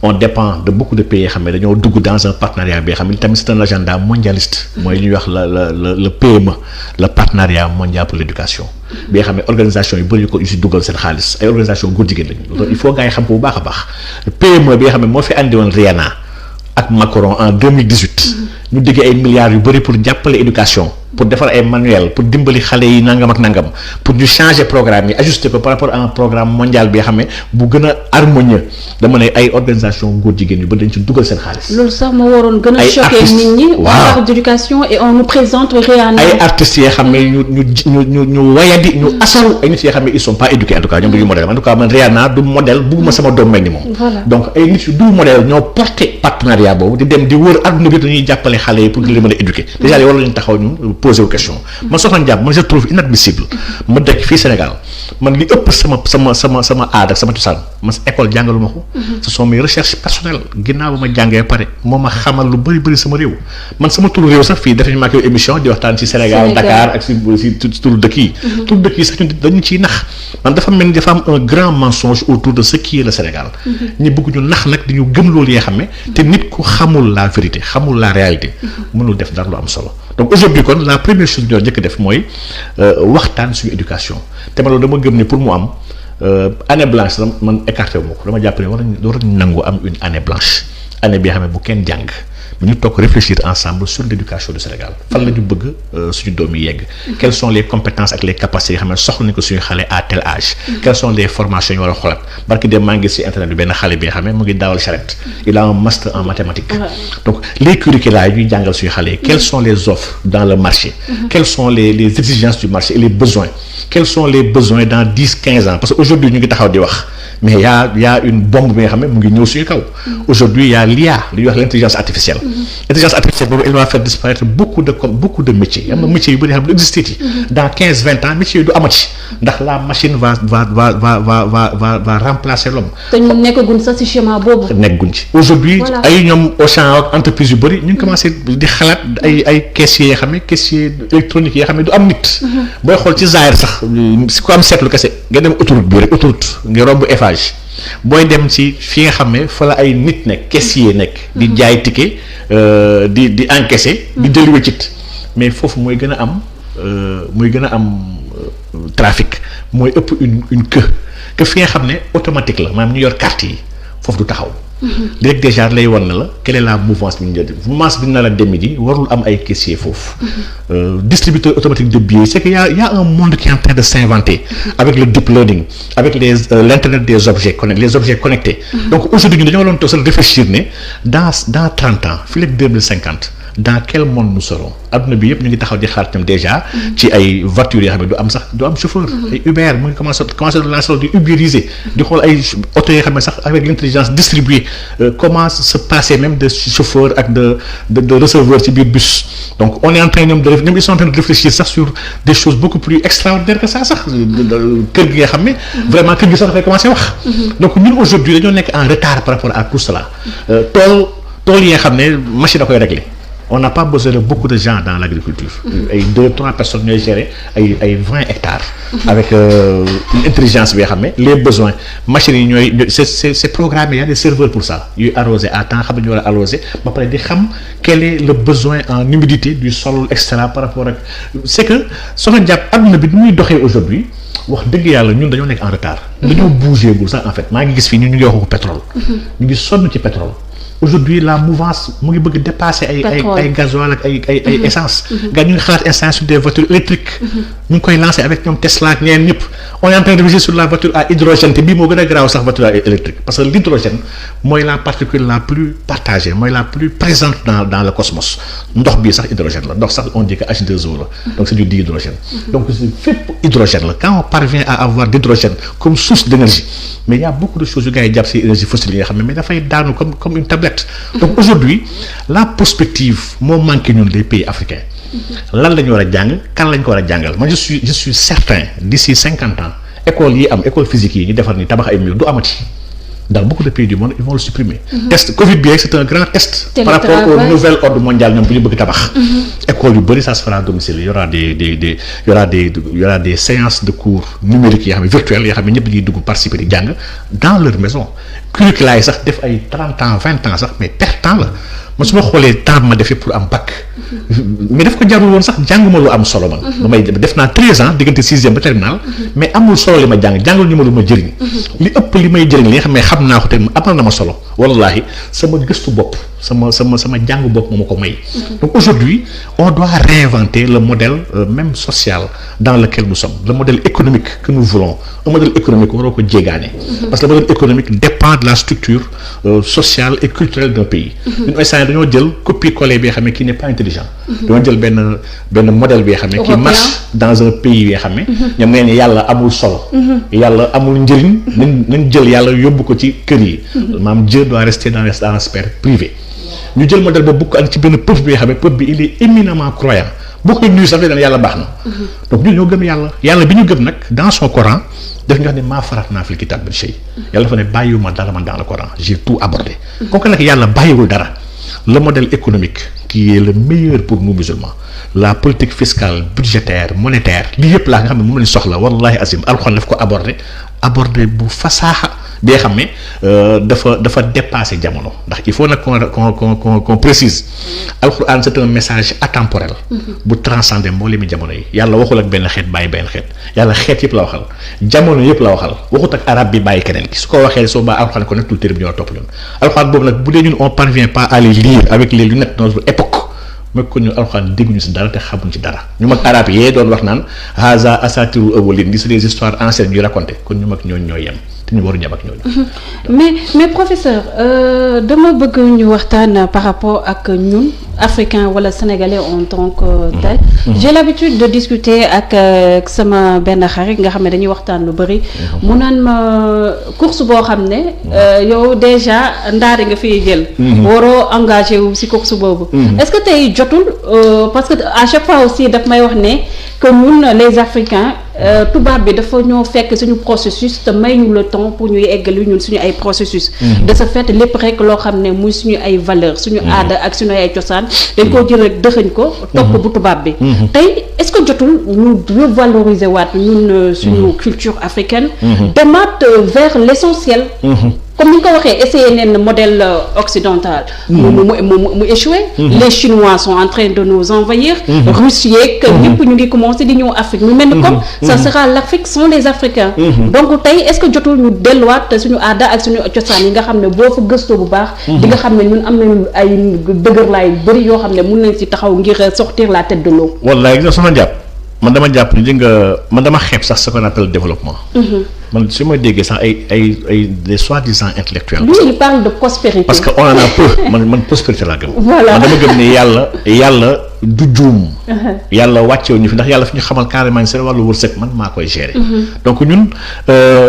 On dépend de beaucoup de pays yoo xam ne dañoo dugg dans un partenariat bi nga xam ne tamit c'est un agenda mondialiste. mooy li ñuy wax le PME le partenariat mondial pour l'éducation. bi nga xam ne organisation yu bëri yu si dugal seen xaalis ay organisation góor jigéen lañu. il faut gars yi xam ko bu baax a baax PME bi nga xam ne moo fi andi woon Rihanna ak Macron en 2018 ñu digg ay milliards yu bëri pour jàppale éducation pour defar ay manuel pour dimbali xale yi nangam ak nangam pour ñu changer programme yi ajuster ko par rapport à un programme mondial bi nga xam ne bu gën a harmonieux dama ne ay organisation góor jigéen yu bëri dañ ci dugal seen xaalis. loolu sax moo waroon gën a choquer nit ñi. waaw d'éducation et on nous présente Rihanna. ay artistes yoo xam ne ñu wayadi ñu asaru ay nit yoo xam ne ils sont pas éduqués en tout cas ñoom duñu modèle en tout cas man Rihanna du modèle bugguma sama doom mel ni moom. donc ay nit yu du modèle ñoo porté partenariat boobu di dem di wër adduna bi dañuy jàppale xale yi pour di leen mën a éduquer déjà war nañu taxaw ñu poser wu question man soxna Ndiaye man je trouve inadmissible ma dëkk fii Sénégal man li ëpp sama aada sama cosaan man école jàngalu ma ko. ce sont mes recherches personnelles ginnaaw ba ma jàngee pare moo ma xamal lu bëri sama réew man sama turu réew sax fii dafa ñu maak yow émission di waxtaan ci Sénégal Dakar ak si turu dëkk yi. turu dëkk yi sax dañu ciy nax man dafa mel ni dafa am un grand mensonge autour de ce qui est le Sénégal. ñi bëgg ñu nax nag di ñu gëm loolu yoo xam ne te nit ku xamul la vérité xamul la réalité mënul def dara lu am solo. donc aujourd'hui kon la première chose bi ñoo njëkk def mooy waxtaan suñu éducation te ma loolu dama gëm ni pour mu am année blanche man écarté wu ma ko dama jàpp ne war nañu nangu am une année blanche année bi nga xam ne bu kenn jàng mais ñu toog réfléchir ensemble sur l'éducation du Sénégal fan la ñu bëgg suñu doom yi yegg quelles sont les compétences ak les capacités yi xam ne soxla nañu ko suñu xale à tel âge quelles sont les formations yi war a xoolaat barki dem maa ngi si internet bi benn xale bi nga xam ne mu ngi daawal charrette il a un master en mathématiques donc les curricula yi ñuy jàngal suñu xale yi quelles sont les offres dans le marché quelles sont les exigences du marché et les besoins quels sont les besoins dans 10-15 ans parce que aujourd'hui ñu ngi taxaw di wax mais y a une bombe bi nga xam ne mu ngi ñëw suñu kaw. aujourd'hui y a l'IA li ñuy wax l'intelligence artificielle. intelligence artificielle boobu elle va faire disparaître beaucoup de métiers. am na métiers yu bëri xam ne du existé ci. dans 15-20 ans métiers yi du amati ndax la machine va remplacer l'homme. te ñu nekkaguñ sax ci schéma boobu. nekkaguñ ci aujourd'hui ay ñoom Auchan ak entreprise yu bëri ñu ngi commencé di xalaat ay caissiers yoo xam ne caissier électronique yoo xam ne du am nit. booy xool ci zaahir sax si ko am seetlu kese nga dem autoroute bi rek autoroute nga romb Eiffage booy dem ci fi nga xam ne fa la ay nit nekk caissier nekk. di jaay ticket di encaisser. di jëli wéccit mais foofu mooy gën a am trafic mooy ëpp une queue que fi nga xam ne automatique la maanaam ñu yor carte yi foofu du taxaw. léegi déjà lay wan na la quelle est la mouvance bi ñu jël mouvance bi na la dem di warul am ay caissier foofu. Distributeur automatique de billets c'est que y a un monde qui est en train de s'inventer avec le deep learning avec l'internet des objets connectés. Donc aujourd'hui ñu dañoo doon toog sax réfléchir ne dans 30 ans fii léegi 2050 dans quel monde nous serons adduna bi yëpp ñu ngi taxaw di xaar tam déjà ci ay voitures yoo xam ne du am chauffeur. ay Uber mu ngi commencé de lancer di ubériser di xool ay oto yoo xam ne sax avec l'intelligence distribuée comment se passer même de chauffeur ak de receveur ci biir bus. Donc on est en train ñoom ils sont en train de réfléchir sax sur des choses beaucoup plus extraordinaires que ça sax kër gi nga xam ne vraiment kër gi sax dafay commencer wax. Donc ñun aujourd'hui dañoo nekk en retard par rapport à tout cela. tool yi nga xam ne machine da koy régler. On n'a pas besoin de beaucoup de gens dans l'agriculture. Ay 2-3 personnes ñooy gérer ay 20 hectares. Avec une intelligence bi nga xam ne les besoins machines yi ñooy c'est programmé, il y a des serveurs pour ça yuy arroser à temps xam ne ñu war a arroser ba pare di xam quel est le besoin en humidité du sol et cetera par rapport ak c'est que soo ko jàpp adduna bi ni muy doxee aujourd'hui wax dëgg yàlla ñun dañoo nekk en retard. dañoo bougé gul sax en fait maa ngi gis fii ñu ngi wax pétrole. ñu ngi sonn ci pétrole. Aujourd'hui la mouvance mu ngi bëgg dépasser ay gasoil ak ay essence. nga ñu ngi xalaat instant sur des voitures électriques. ñu ngi koy lancer avec ñoom Tesla ak ñeneen ñëpp. On est en train de réfléchir sur la voiture à hydrogène te bii moo gën a garaaw sax voiture à électrique parce que l'hydrogène mooy la particule la plus partagée mooy la plus présente dans le cosmos ndox bii sax hydrogène la ndox sax on dit que H2O la donc c'est du dihydrogène. Donc fépp hydrogène la quand on parvient à avoir d'hydrogène comme source d'énergie mais il y a beaucoup de choses yu gars yi jàpp ci énergie fossile yi nga xam ne mais dafay daanu comme une tablette. Donc aujourd'hui la perspective moo manqué ñun des pays africains lan la ñu war a jàng kan la ñu ko war a jàngal man je suis certain d'ici 50 ans école yi am école physique yi ñu defar ni tabax ay mur du amati dans beaucoup de pays du monde ils vont le supprimer. Test Covid bi rek c'est un grand test par rapport au nouvel ordre mondial ñoom bu ñu bëgg tabax. École yu bëri ça se fera à domicile il y aura des séances de cours numériques yoo xam ne virtuelles yoo xam ne ñëpp ñuy dugg participer di jàng dans leur maison curricula yi sax def ay 30 ans 20 ans sax mais perte temps la man su ma xoolee temps ma defee pour am bac mais daf ko jarul woon sax jànguma lu am solo man. damay def naa 13 ans diggante 6e ba terminal mais amul solo li ma jàngul ñu ma lu ma jëriñ. li ëpp li may jëriñ li nga xam ne xam naa ko te amal na ma solo wallahi sama gëstu bopp sama jàng bopp moo ma ko may. Donc aujourd'hui on doit réinventer le modèle même social dans lequel nous sommes le modèle économique que nous voulons un modèle économique waroo ko jéegaane. parce que le modèle économique dépend de la structure sociale et culturelle d'un pays. ñun instant dañoo jël copier-coller bi nga xam ne qui n'est pas intelligent. dañoo jël benn modèle bi nga xam ne qui marche dans un pays bi nga xam ne. ñoom nee nañ yàlla amul solo. yàlla amul njëriñ nañ jël yàlla yóbbu ko ci kër yi. maanaam Dieu doit rester dans la sphère privée. ñu jël modèle boobu bokk ak ci benn peuple bi nga xam ne peuple bi il est éminemment croyant boo koy nuyu sax dana yàlla baax na. donc ñun ñoo gëm yàlla bi ñu gëm nag dans son Coran daf ñu wax ne maa faratnaa fil kitaab min shay yàlla dafa ne bàyyiwuma dara man dans le Coran j'ai tout abordé. kooku nag yàlla bàyyiwul dara le modèle économique qui est le meilleur pour nous musulmans la politique fiscale budgétaire monétaire lii yëpp laa nga xam ne moom lañ soxla wallahi azim alxuraan daf ko abordé bu fasaaxa bi nga xam ne dafa dépassé jamono ndax il faut nag qu'on précise alxuraan c'est un message atemporel bu transcender mboolemi jamono yi yàlla waxul ak benn xeet bàyyi benn xeet yàlla xeet yëpp la waxal jamono yëpp la waxal waxut ak arab bi bàyyi keneen ki su ko waxee soo baa alxuraan ko nektul téere bi ñoo topp ñun alxuraan boobu nag bu dee ñun on parvient pas à les lire avec les lunettes de notre époque mooy ko ñu alxuraan dégguñu ci dara te xamuñ ci dara ñu mag arab yee doon wax naan haza asatirul awwalin di c'est des histoires anciennes ñuy raconté kon ñu mag ñooñu ñooy yem te ñu waru ñam ak ñooñu. mais professeur dama bëgg ñu waxtaan par rapport ak ñun africain wala sénégalais en tant que tel. J'ai l'habitude de discuter ak sama benn xarit nga xam ne dañuy waxtaan lu bari. mu naan ma course boo xam ne yow déjà ndaari nga fiy jël. waroo engagé wu ci course boobu. est-ce que tey jotul parce que à chaque fois aussi daf may wax ne que ñun les Africains tubaab bi dafa ñoo fekk suñu processus te may ñu le temps pour ñuy eggali ñun suñu ay processus. de ce fait lépp rek loo xam ne muy suñu ay valeurs suñu aada ak suñu ay cosaan dañ koo jël rek dëxëñ ko. topp bu tubaab bi. tey est-ce que jotul ñu revaloriser waat ñun suñu culture africaine. demaat vers l'essentiel. comme ni nga ko waxee essayé neen modèle occidental. mu échoué. Les Chinois sont en train de nous envahir. Russes yeeg ñëpp ñu ngi commencé di ñëw Afrique mu mel ni comme ça sera l'Afrique sans les Africains. donc tey est-ce que jotul ñu delluwaat suñu aada ak suñu cosaan yi nga xam ne boo fa gëstoo bu baax. di nga xam ne ñun am nañu ay dëgërlaay yu bëri yoo xam ne mun nañ ci taxaw ngir sortir la tête de l'eau. wallaay gis nga sama jàpp man dama jàpp ni man dama xeeb sax ce qu'on appelle développement. man su ma déggee sax ay des soi-disant intellectuels. lui il parle de prospérité. parce que on en a peu man prospérité laa gëm. voilà man dama gëm ne yàlla du juum. yàlla wàccewu ñu fi ndax yàlla fi ñu xamal carrément seen wàllu wërsëg man maa koy gérer. donc ñun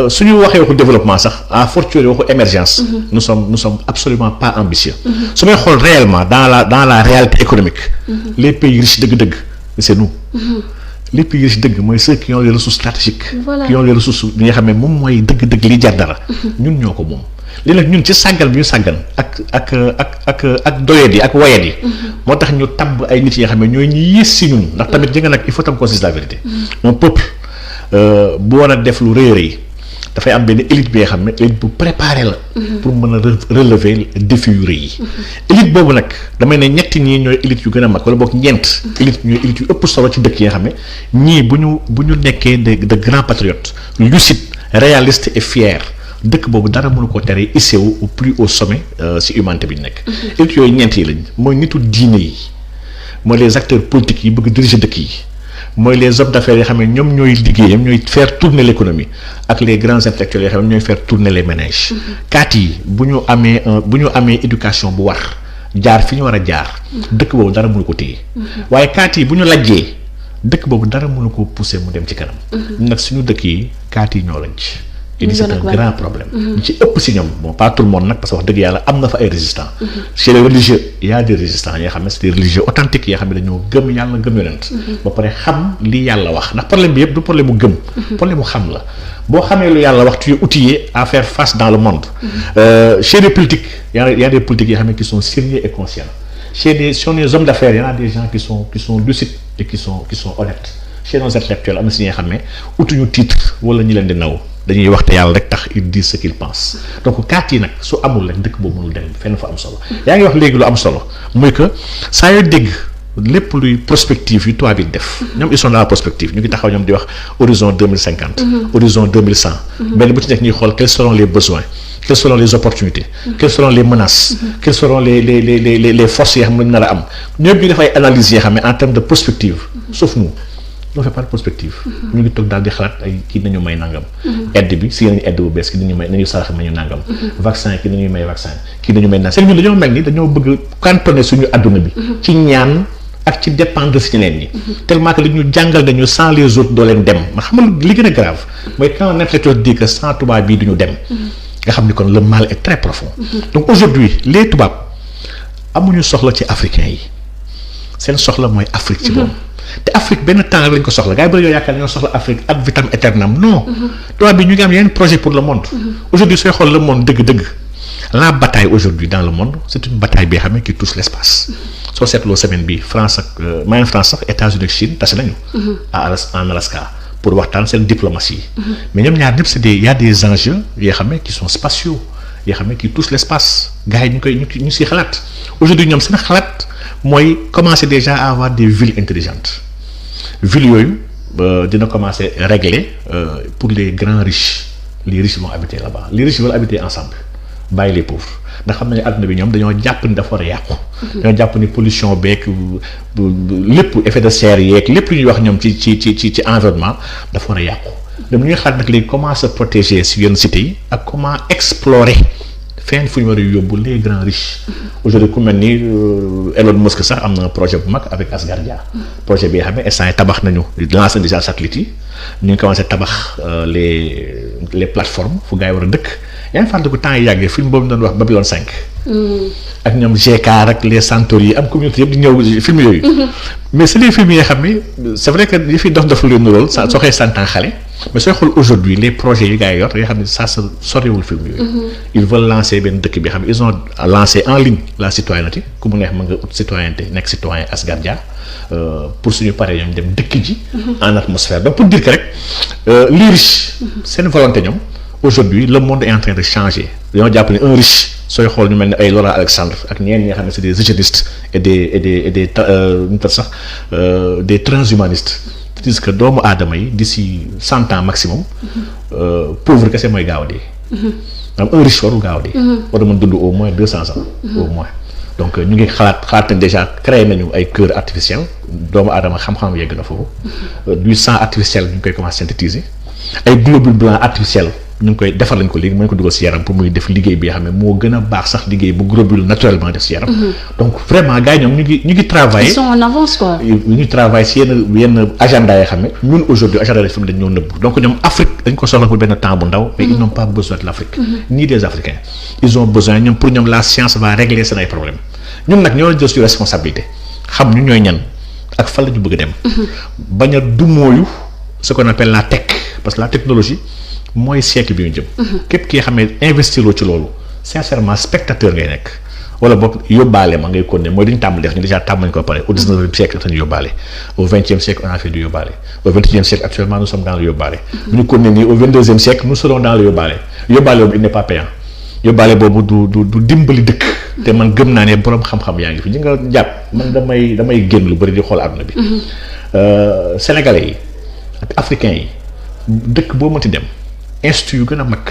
suñu waxee waxu développement sax à fortiori waxu émergence. nous sommes absolument pas ambitieux. su may xool réellement dans la réalité économique. les pays riches dëgg-dëgg c'est nous. les pays riches dëgg mooy ceux qui ont les ressources stratégiques. Voilà. qui ont les ressources bi nga xam ne moom mooy dëgg-dëgg li jar dara. ñun ñoo ko moom. léegi nag ñun ci sàggan bi ñu sàggan ak doyet yi ak wayet yi. moo tax ñu tabb ay nit yi nga xam ne ñooy ñi yées si ñun ndax tamit jënga nag il faut tam qu'on se dise la vérité. un peuple bu war a def lu rëy a rëy dafay am benn élite bi nga xam ne élite bu préparé la. pour mën a relever défi yu rëy yi. élite boobu nag damay ne ñetti ñii ñooy élite yu gën a mag wala boog ñeent. élite ñooy élite yu ëpp solo ci dëkk yi nga xam ne ñii bu ñu nekkee de grands patriotes lucides réalistes et fiers dëkk boobu dara mënu ko tere hissé wu au plus haut sommet ci humanité bi ñu nekk. élite yooyu ñeent yi lañ mooy nitu diine yi mooy les acteurs politiques yi bëgg diriger dëkk yi. mooy les hommes d'affaires yoo xam ne ñoom ñooy liggéeyam ñooy faire tourner l'économie ak les grands intellectuels yoo xam ne ñooy faire tourner les ménages. kaat yi bu ñu amee éducation bu war jaar fi ñu war a jaar. dëkk boobu dara mënu ko téye. waaye kaat yi bu ñu lajjee dëkk boobu dara mënu ko pousser mu dem ci kanam. nag suñu dëkk yi kaat yi ñoo lañ ci. et c'est un grand problème. ñu ci ëpp si ñoom bon pas tout le monde nag parce que wax dëgg yàlla am na fa ay résistants. chez les religieux il y a des résistants yoo xam ne c'est des religieux authentiques yoo xam ne dañoo gëm yàlla gëm yonent. ba pare xam li yàlla wax ndax problème bi yëpp du problème mu gëm. problème mu xam la boo xamee lu yàlla wax tu es outillé à faire face dans le monde. Chez les politiques il y a des politiques yoo xam ne qui sont sérieux et conscients chez les hommes d'affaires il y en a des gens qui sont lucides et qui sont honnêtes chez nos intellectuels am na si ñi nga xam ne utuñu titre wala ñi leen di naw. dañuy wax te yàlla rek tax ils disent ce qu'ils pensent donc kaat yi nag su amul rek dëkk boobu mënul dem fenn fa am solo yaa ngi wax léegi lu am solo muy que saa yoo dégg lépp luy prospective yu tubaab yi def ñoom ils sont dans la prospective ñu ngi taxaw ñoom di wax horizon 2050 horizon 2100 benn bu ci nekk ñuy xool quels seront les besoins quelles seront les opportunités quelles seront les menaces quelles seront les forces yoo xam ne nar a am ñoom ñu def ay analyses yoo xam ne en termes de prospective sauf nous on fait pas de prospective. ñu ngi toog daal di xalaat ay kii nañu may nangam. aide bi si nañu aide bu bees kii nañu may nañu sarax nañu nangam. vaccin kii nañuy may vaccin kii nañu may naan seen ñun dañoo mel ni dañoo bëgg cantonner suñu adduna bi. ci ñaan ak ci dépendre si ñeneen ñi. tellement que li ñu jàngal nañu sans les autres doo leen dem ma xam nga li gën a grave mooy quand un intellectuel dit que sans tubaab bii duñu dem. nga xam ni kon le mal est très profond. donc aujourd'hui les tubaab amuñu soxla ci africains yi seen soxla mooy Afrique ci boobu. te Afrique benn temps lañ ko soxla gars yi bëri yoo yaakaar ñoo soxla Afrique ad vitam aeternam non tubaab bi ñu ngi am yeneen projet pour le monde. aujourd'hui sooy xool le monde dëgg-dëgg la bataille aujourd'hui dans le monde c'est une bataille bi xam ne qui touche l'espace. soo seetloo semaine bi France ak maanaam France sax États-Unis ak Chine tase nañu. en Alaska pour waxtaan seen diplomatie. mais ñoom ñaar ñëpp il y a des enjeux yoo xam ne qui sont spatiaux yoo xam ne qui touchent l'espace gars yi ñu siy xalaat aujourd'hui ñoom seen xalaat. mooy commencer déjà à avoir des villes intelligentes villes yooyu dina commencer régler pour les grands riches les riches vont habiter là-bas les riches veulent habiter ensemble bàyyi les pauvres ndax xam nañu àdduna bi ñoom dañoo jàpp ni dafa war a yàqu. dañoo jàpp ni pollution beeg lépp effet de serre yeeg lépp lu ñuy wax ñoom ci environnement dafa war a yàqu. donc ñu ngi xalaat nag léegi comment se protéger si yenn cités yi ak comment explorer fenn fu ñu war a yóbbu les grands riches. aujourd'hui ku mel ni Elon Musk sax am na projet bu mag avec Asgardia. projet bi nga xam ne instant yi tabax nañu lancé déjà satellite yi ñu ngi commencé tabax les plateformes fu gars yi war a dëkk. yaa ngi fàttaliku temps yi yàggee film boobu doon wax Babylone 5. ak ñoom GK ak les Centaures yi am communauté yëpp di ñëw film yooyu. mais c'est des films yi nga xam ni c'est vrai que yi fi dof lu rôle soo xëy santan xale. mais sooy xool aujourd'hui les projets yi gars yi yor yoo xam ne ça se soriwul film yooyu. ils veulent lancer benn dëkk bi xam ne ils ont lancé en ligne la citoyenneté ku mu neex mën nga ut citoyenneté nekk citoyen Asgardia pour suñu paree ñoom dem dëkk ji. en atmosphère donc pour dire que rek les riches seen volonté ñoom. aujourd'hui le monde est en train de changer dañoo jàpp ne un riche sooy xool ñu mel ne ay Laurent Alexandre ak ñeneen ñi nga xam ne c'est des eugénistes et des transhumanistes c'est-à-dire que doomu aadama yi d'ici 100 ans maximum pauvre kese mooy gaaw a dee. am un riche warul gaaw a dee. war a mën dund au moins 200 ans. au moins donc ñu ngi xalaat nañ déjà créé nañu ay cœur artificiel doomu aadama xam-xam yegg na foofu. du sang artificiel ñu ngi koy commencer synthétiser ay globules blancs artificiels. ñu ngi koy defar lañ ko léegi mën ko dugal ci yaram pour muy def liggéey bi nga xam ne moo gën a baax sax liggéey bu globule naturellement def ci yaram. donc vraiment gars yi ñoom ñu ngi travailler. ils sont en avance quoi. ñu ngi travailler ci yenn agenda yoo xam ne ñun aujourd'hui agenda fi mu dañ ñoo nëbb donc ñoom Afrique dañ ko soxla pour benn temps bu ndaw. mais ils n'ont pas besoin de l'Afrique. ni des Africains. ils ont besoin ñoom pour ñoom la science va régler seen ay problèmes ñun nag ñoo jël suñu responsabilité xam ñu ñooy ñan ak fan la ñu bëgg a dem. bañ a dumóoyu ce qu'on appelle la tech parce que la technologie. mooy siècle bi ñu jëm. képp ki nga xam ne investiroo ci loolu sincèrement spectateur ngay nekk wala boog yóbbaale ma ngay continuer mooy li ñu tàmbali def ñu déjà tàmbali ko pare au 19e siècle dañu yóbbaale au 20e siècle on a fait du yóbbaale au 21e siècle actuellement nous sommes dans le yóbbaale. bu ñu continuer nii au 22e siècle nous serons dans le yóbbaale yóbbaale boobu il n'est pas payant yóbbaale boobu du dimbali dëkk. te man gëm naa ne borom xam-xam yaa ngi fi ñi nga jàpp man damay génn lu bari di xool àdduna bi. Sénégalais yi ak africains yi dëkk boo mënti dem. institut yu gën a mag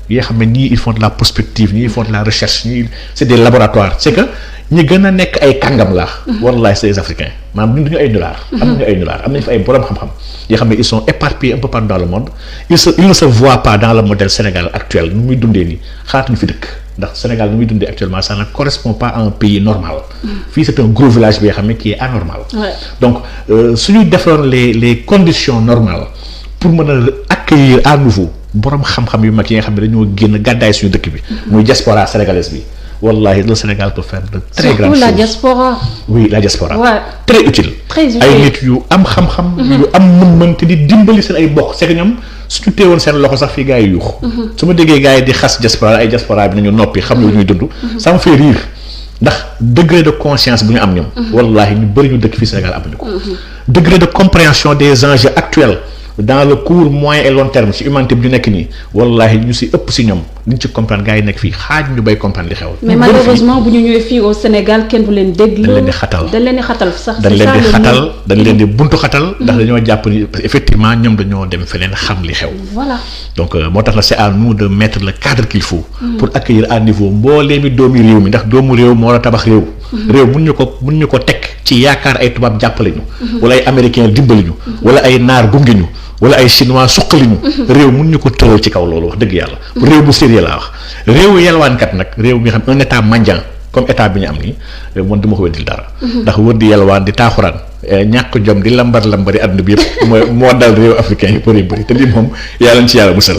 yoo xam ne ñii ils font de la prospective ñii ils font de la recherche ñii c'est des laboratoires c'est que ñi gën a nekk ay kàngam la wallahi c'est des africains maanaam ñun duñu ay dollars. am nañu fa ay borom xam-xam yoo xam ne ils sont éparpillés un peu partout dans le monde ils ne se voient pas dans le modèle Sénégal actuel nu muy dundee nii xaatuñu fi dëkk ndax Sénégal nu muy dundee actuellement ça ne correspond pas à un pays normal. fii c'est un gros village bi nga xam ne qui est anormal. donc suñuy defoon les conditions normales pour mën a accueillir à nouveau. borom xam-xam yu mag yi nga xam ne dañoo génn gàddaay suñu dëkk bi. muy diaspora sénégalaise bi. wallahi le Sénégal peut faire de très grandes choses. surtout la diaspora. oui la diaspora. Ouais. très utile. ay nit yu am xam-xam. yu am mën-mën te di dimbali seen ay bokk c'est que ñoom suñu teewoon seen loxo sax fii gars yi yuux. su ma déggee gars yi di xas diaspora ay diaspora bi nañu noppi xam lu ñuy dund. ça me fait rire ndax degré de conscience bu ñu am ñoom. wallahi ñu bëri ñu dëkk fii Sénégal amuñu ko. degré de compréhension des enjeux actuels. dans le court moyen et long terme ci humanité bi ñu nekk nii wallahi ñu ci ëpp ci ñoom liñ ci comprendre gars yi nekk fii xaaj ñu bay comprendre li xew. mais malheureusement bu ñu ñëwee fii au Sénégal kenn du leen dégg. dañ leen di xatal sax. dañ leen di buntu xatal. ndax dañoo jàpp ni effectivement ñoom dañoo dem feneen xam li xew. voilà donc moo tax la c'est à nous de mettre le cadre qu'il faut. pour accueillir à niveau mbooleemi doomi réew mi ndax doomu réew moo war a tabax réew. réew mun ñu ko teg ci yaakaar ay tubaab jàppale ñu. wala ay américains dimbali ñu. wala ay naar gunge ñu. wala ay chinois suqali ñu. réew mun ñu ko tëral ci kaw loolu wax dëgg yàlla. réew bu sérieux laa wax réewu yelwaankat nag réew mi xam un état mendiant comme état bi ñu am nii man du ma ko weddil dara. ndax wër di yelwaan di taaxuraan ñàkk jom di lambari àdduna bi yëpp moo dal réew africain yi bëri te lii moom yàlla na ci yàlla musal.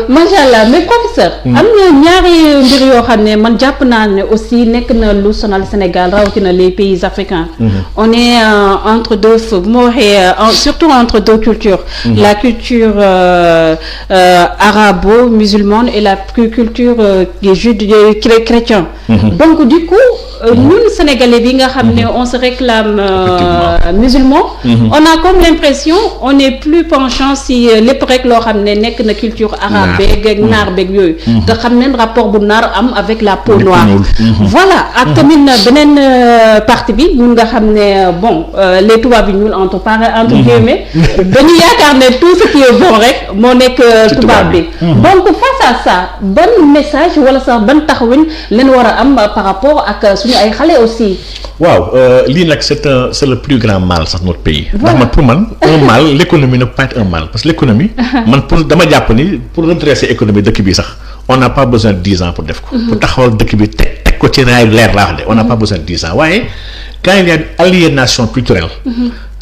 macha allah mais professeur. am na ñaari mbir yoo xam ne man jàpp naa ne aussi nekk na lu sonal Sénégal rawatina les pays africains. on est entre deux feux bu ma waxee surtout entre deux cultures. la culture arabo-musulmane et la culture chrétienne. donc du coup ñun sénégalais bi nga xam ne on se réclame musulman. On a comme l'impression on est plus penchant si lépp rek loo xam ne nekk na culture arabe beeg naar beeg yooyu. te xam ne rapport bu naar am avec la peau noire. voilà ak tamit beneen partie bi ñun nga xam ne bon les tubaab yi ñuul entre guillemets dañu yaakaar ne tout ce qui est bon rek moo nekk tubaab bi. donc face à ça ban message wala sax ban taxawin leen war a am par rapport ak suñu ay xale aussi. waaw lii nag c'est le plus grand mal sax notre pays. ndax man pour man un mal l'économie ne peut pas être un mal parce que l'économie man pour dama jàpp ni pour redresser économie dëkk bi sax on n'a pas besoin de 10 ans pour def ko. pour taxawal dëkk bi teg ko ci raay leer laa wax de on n'a pas besoin de 10 ans waaye quand il y a une aliénation culturelle.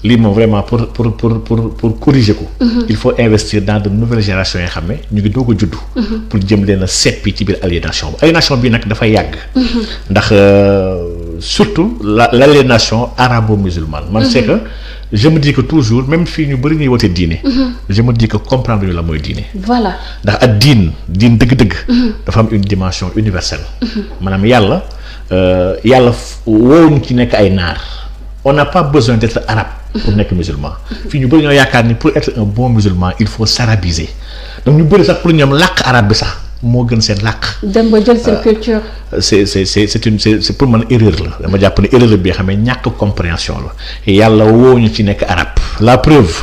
lii moom vraiment pour corriger ko. il faut investir dans de nouvelles générations yi xam ne ñu ngi doog a juddu. pour jëm leen a seppi ci biir aliénation bi nag dafay yàgg. ndax surtout l'aliénation arabo-musulmane. man c'est que je me dis que toujours même fii ñu bëri ñuy wote diine. je me dis que comprendre ñu la mooy diine. voilà ndax ak diin dëgg-dëgg. dafa am une dimension universelle. maanaam yàlla woowuñu ci nekk ay naar. on n'a pas besoin d'être arabe pour nekk musulman. fii ñu bëri ñoo yaakaar ni pour être un bon musulman il faut s'arabiser donc ñu bëri sax pour ñoom làkk arabe bi sax moo gën seen làkk. dem ba jël seen culture. c'est pour man erreur la dama jàpp ne erreur bi xam ne ñàkk compréhension la yàlla woo ñu ci nekk arabe. la preuve.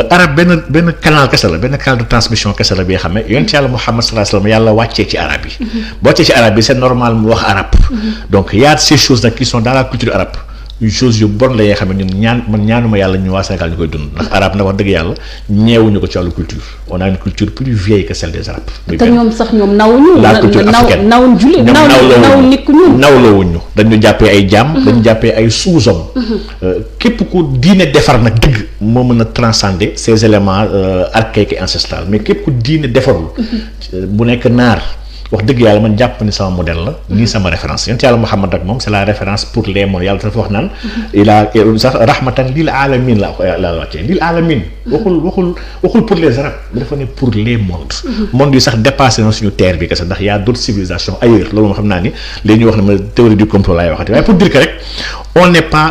arabe benn canal kese la benn canal de transmission kese la bi xam ne yonent yàlla Muhammad sallallahu alayhi wa sallam yàlla wàccee ci arabe yi. boo wàccee ci arabe bi c'est normal mu wax arabe. donc y a ces choses là qui sont dans la culture arabe. une chose yu bon la yoo xam ne ñun ñaanuma yàlla ñu waa Sénégal ñu koy dund ndax arabe nag wax dëgg yàlla ñeewuñu ko ci wàllu culture on a une culture plus vieille que celle des arabes. te ñoom sax ñoom nawuñu. la culture africaine nawuñ julli naw nit ku ñun nawlawuñu dañu jàppee ay jaam. dañu jàppee ay sous-hommes. képp ku diine defar nag dëgg moo mën a transcender ces éléments archaïques et ancestrales mais képp ku diine defarul. bu nekk naar. wax dëgg yàlla man jàpp ni sama modèle la nii sama référence yonent yàlla Muhammad rek moom c'est la référence pour les mondes yàlla dafa wax naan il a sax rahmatan lil alamin la wàccee lil alamin waxul pour les arabes dafa ne pour les mondes monde yi sax dépassé na suñu terre bi kese ndax y a d'autres civilisations ailleurs loolu moo xam naa ni léegi ñuy wax ne ma théorie du complot laay waxati waaye pour dire que rek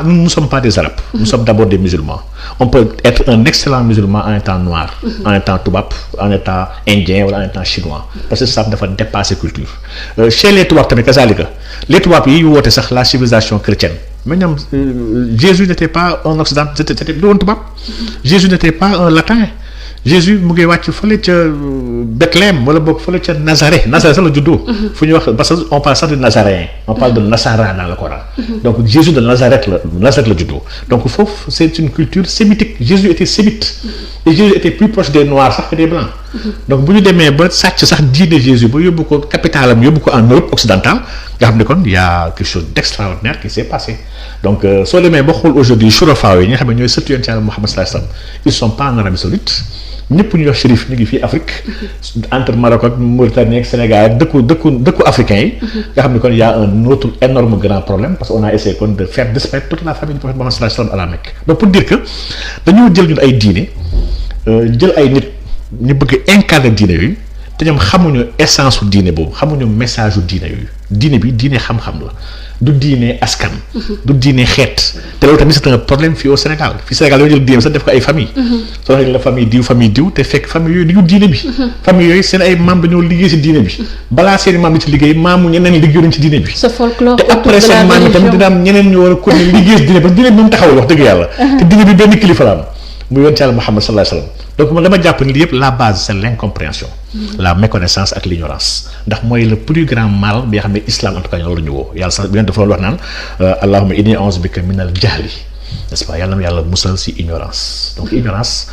nous ne sommes pas des arabes nous sommes d'abord des musulmans on peut être un excellent musulman en étant noir en étant tubaab en étant indien wala en étant chinois parce que ça dafa dépasser culture chez les tubaab tamit kazalika les tubaab yi woote sax la civilisation chrétienne mais ñoom Jésus n'était pas un occidental c'était du woon tubaab Jésus n'était pas un latin Jésus mu ngi wàcc fële ca Bethléem wala boog fële ca Nazareth sax la juddoo. fu ñuy wax parce que on parle sax de nazaréen on parle de Nasara dans le Coran. donc Jésus de Nazareth la juddoo donc foofu c'est une culture sémitique Jésus était sémite et Jésus était plus proche des noirs sax que des blancs. donc bu ñu demee ba sàcc sax diine Jésus ba yóbbu ko capitalam yóbbu ko en Europe occidentale nga xam ne kon y a quelque chose d'extraordinaire qui s'est passé donc soo demee ba xool aujourd'hui Shurafa yi nga xam ne ñooy sëtu Yonent Yàlla Muhammad sallallahu alayhi wasallam ils sont pas en Arabie Saoudite ñëpp ñu wax Chérif ñu ngi fii Afrique entre Maroc ak Mauritanie ak Sénégal ak dëkku africains yi nga xam ne kon y a un autre énorme grand problème parce que on a essayé kon de faire disparaître toute la famille du prophète Muhammad sallallahu alayhi wasallam à la Mecque donc pour dire que dañoo jël ñun ay diine jël ay nit ñu bëgg incarner diine yooyu te ñoom xamuñu essence su diine boobu xamuñu message u diine yooyu diine bi diine xam-xam la du diine askan. du diine xeet te loolu tamit c'est un problème fii au Sénégal yoo jël diine bi sax def ko ay famille soo xam ne la famille diw te fekk famille yooyu du ñu diine bi famille yooyu seen ay membres dañoo liggéey ci diine bi balaa seen membre di ci liggéey maamu ñeneen liggéeyuñ ci diine bi ce folklore te après seen maam yi tamit dina am ñeneen ñu war a continuer liggéey ci diine parce que diine bi moom taxawul wax dëgg yàlla te diine bi benn kilifa la am muy Yonent Yàlla Muhammad sallallahu alayhi wasallam donc man dama jàpp ni lii yëpp la base c'est l'incompréhension la méconnaissance ak l'ignorance ndax mooy le plus grand mal bi nga xam ne islam en tout cas ñoo la ñu woo yàlla sax bi ngeen dafa wax naan allahumma inni a'udhu bika minal jahli n'est-ce pas yàlla na yàlla musal ci ignorance donc ignorance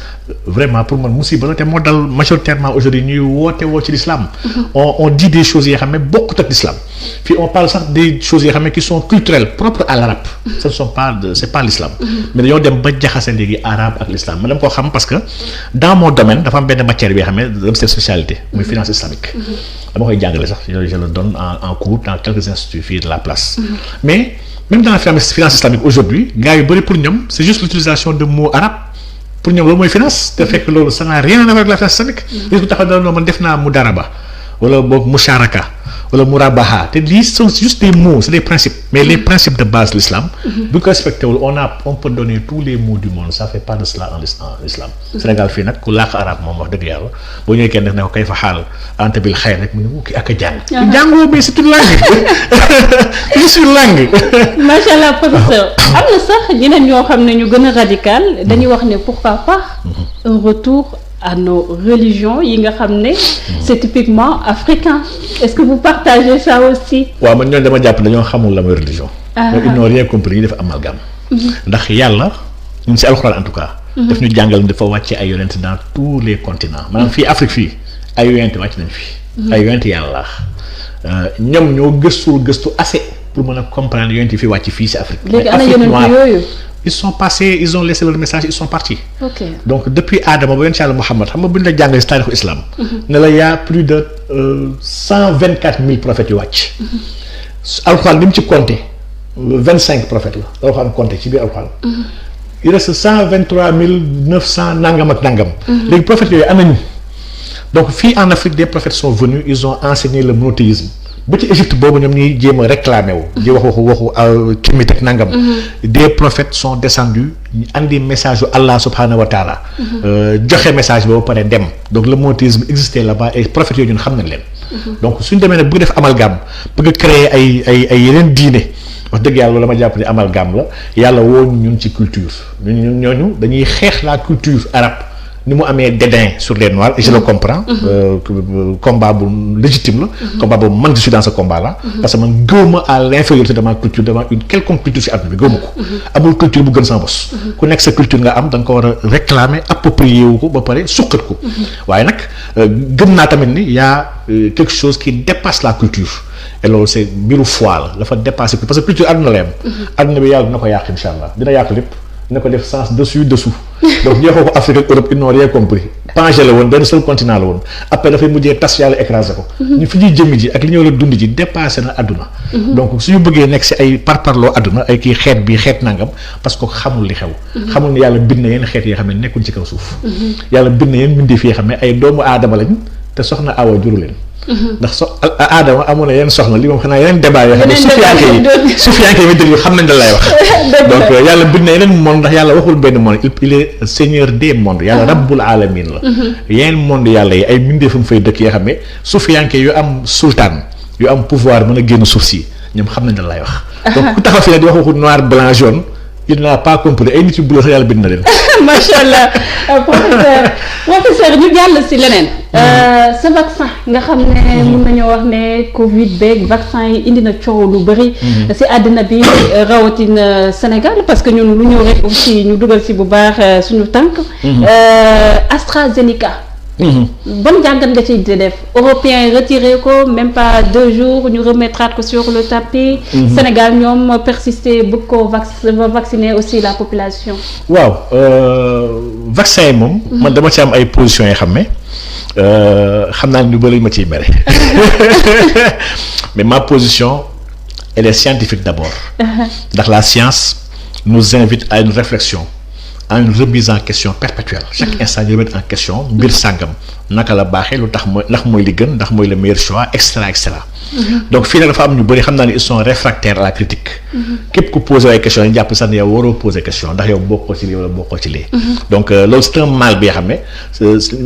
vraiment pour man musiba la te moo dal majoritairement aujourd'hui ñuy woote woo ci l'islam on dit des choses yoo xam ne bokkut ak l'islam fii on parle sax des choses yoo xam ne qui sont culturelles propres à l'arabe c'est pas l'islam mais dañoo dem ba jaxase léegi arabe ak l'islam ma dem koo xam parce que dans mon domaine dafa am benn matière bi xam ne dama seen spécialité muy finance islamique dama koy jàngale sax je le donne en cours dans quelques instituts fii de la place mais même dans la finance islamique aujourd'hui gars yu bëri pour ñoom c'est juste l'utilisation de mots arabes pour ñoom loolu mooy finance te fekk loolu ça n'a rien à voir avec la finance islamique gis bu taxaw dara man def naa mudaraba wala boobu musharaka wala murabaha te lii sont juste des mots c'est des principes mais les principes de base de l'islam bu ko respecté wul on peut donner tous les mots du monde ça fait pas de cela en islam Sénégal fii nag ku làkk arabe moom wax dëgg yàlla boo ñëwee kenn def ne ko kay fa xaal anta bil xayr rek mu ne wukki ak a jàng jàngoo mais c'est une langue c'est une langue macha allah professeur am na sax ñeneen ñoo xam ne ñu gën a radical dañuy wax ne pourquoi pas un retour à nos religions yi nga xam ne c'est typiquement africain est-ce que vous partagez ça aussi waaw man ñoom dama jàpp dañoo xamul la mooy religion ils n'ont rien compris ñu def amalgame ndax yàlla ñun ci alxuraan en tout cas daf ñu jàngal dafa wàcce ay yonent dans tous les continents maanaam fii Afrique fii ay yonent wàcc nañ fii ay yonent yàlla ñoom ñoo gëstu assez pour mën a comprendre yonent yi fi wàcc fii ci Afrique. léegi ana yonent yooyu. ils sont passés, ils ont laissé leur message, ils sont partis. Ok. Donc depuis Adam ba yonent Yàlla Muhammad xam nga bu ñu la jàngalee ci taarixu islam. ne la y a plus de 124 000 prophètes yu wàcc. Alxuraan li mu ci compté 25 prophètes la Alxuraan compté ci biir Alxuraan. il reste 123 900 nangam ak nangam. léegi prophètes yooyu am nañu. donc fii en Afrique des prophètes sont venus ils ont enseigné le monothéisme ba ci Égypte boobu ñoom ñuy jéem a réclamé wu. di waxu kimit ak nangam. des prophètes sont descendus andi message yu Allah subhanahu wa taala. joxe message boobu pare dem donc le monothéisme existait là-bas et prophètes yooyu ñun xam nañ leen. donc suñ demee nag bëgg def amalgame bëgg a créer ay yeneen diine wax dëgg yàlla loolu dama jàpp ne amalgame la yàlla woo ñun ci culture ñun ñooñu dañuy xeex la culture arabe. ni mu amee dédain sur les noirs et je le comprends. Combat bu légitime la. combat boobu man je suis dans ce combat là. parce que man gëwma à l'infériorité de ma culture devant une quelconque culture ci àdduna bi gëwma ko. amul culture bu gën sama bos. ku nekk sa culture nga am da nga ko war a réclamer approprier wu ko ba pare suqat ko. waaye nag gëm naa tamit ni y a quelque chose qui dépasse la culture. et loolu c'est mbiru foi la dafa dépasser parce que culture àdduna la yam. àdduna bi yàlla dina ko yàq incha allah dina yàq lépp. na ko def sens dessus dessous donc jeexoo ko Afrique ak Europe ils n'ont rien compris Pangée la woon benn seul continent la woon après dafay mujjee tas yàlla écrasé ko ñu fi ñuy jëmmi ji ak li ñëw la dund ji dépassé na àdduna donc suñu bëggee nekk si ay parparloo àdduna ay kii xeet bi xeet nangam parce que xamul li xew xamul ne yàlla bind na yenn xeet yi xam ne nekkuñ ci kaw suuf yàlla bind na yenn mbindeef yi xam ne ay doomu aadama lañ te soxna Awa juru leen ndax Adama amoon na yenn soxna li moom xanaa yeneen débat yoo xam ne sufiyanke yi déglu xam nañ da lay wax donc yàlla bind na yeneen monde ndax yàlla waxul benn monde il est seigneur des mondes yàlla rabbul alamin la yeneen monde yàlla yi ay mbindeefam fay dëkk yoo xam ne sufiyanke yu am sultaan yu am pouvoir mën a génn suuf si ñoom xam nañ da lay wax donc ku taxaw fi ne di wax waxu noir blanc jaune il n'a pas compris ay nit yu bulo sax yàlla bind na leen macha allah professeur ñu jàll si leneen sa vaccin nga xam ne mun nañoo wax ne Covid beeg vaccin yi indi na coow lu bëri si àddina bi rawatina Sénégal parce que ñun lu ñëw rek aussi ñu dugal si bu baax suñu tànk AstraZeneca bon jàngat nga ciy def européens yi retiré ko même pas 2 jours ñu remettraat ko sur le tapis Sénégal ñoom persister bëgg ko vacciner aussi la population waaw vaccin yi moom man dama ci am ay positions yoo xam ne xam naa ne lu bëri ma ciy mere mais ma position elle est scientifique d'abord ndax la science nous invite à une réflexion à une remise en question perpétuelle chaque instant ñu remettre en question mbir sàngam naka la baaxee lu tax mooy ndax mooy li gën ndax mooy le meilleur choix et cetera donc fii nag dafa am ñu bëri xam naa ne ils sont réfractaires à la critique képp ku posé ay question ñu jàpp sax ne yow waroo poser question ndax yow bokkoo ci lii wala bokkoo ci lii donc loolu c'est un mal bi nga xam ne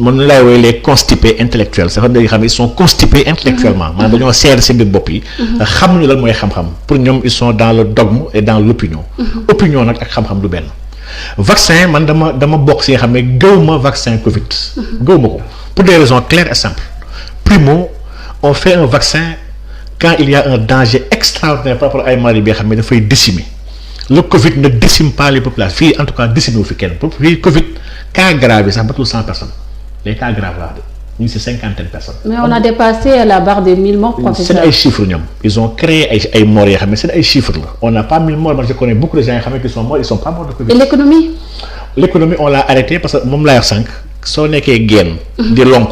mën lay woowee les constipés intellectuels c'est xam ne ils sont constipés intellectuellement maanaam dañoo seer seen biir bopp yi xamuñu lan mooy xam-xam pour ñoom ils sont dans le dogme et dans l'opinion opinion nag ak xam-xam du benn vaccin man dama bokk si nga xam ne gëwma vaccin Covid gëwma ko pour des raisons claires et simples primo on fait un vaccin quand il y a un danger extraordinaire par rapport ay maladies bi nga xam ne dafay décimer le Covid ne décime pas les populations fii en tout cas décime wu fi kenn fii Covid cas grave yi sax batul 100 personnes les cas graves là ñu ngi si 50 personnes. mais on a dépassé la barre des 1000 morts professeur. seen ay chiffres ñoom ils ont créé ay morts yoo xam ne seen ay chiffres la on n'a pas 1000 morts man je connais beaucoup de gens yoo xam ne qui sont morts ils sont pas morts de Covid. et l'économie on l'a arrêté parce que moom laa wax sànq soo nekkee génn di lonk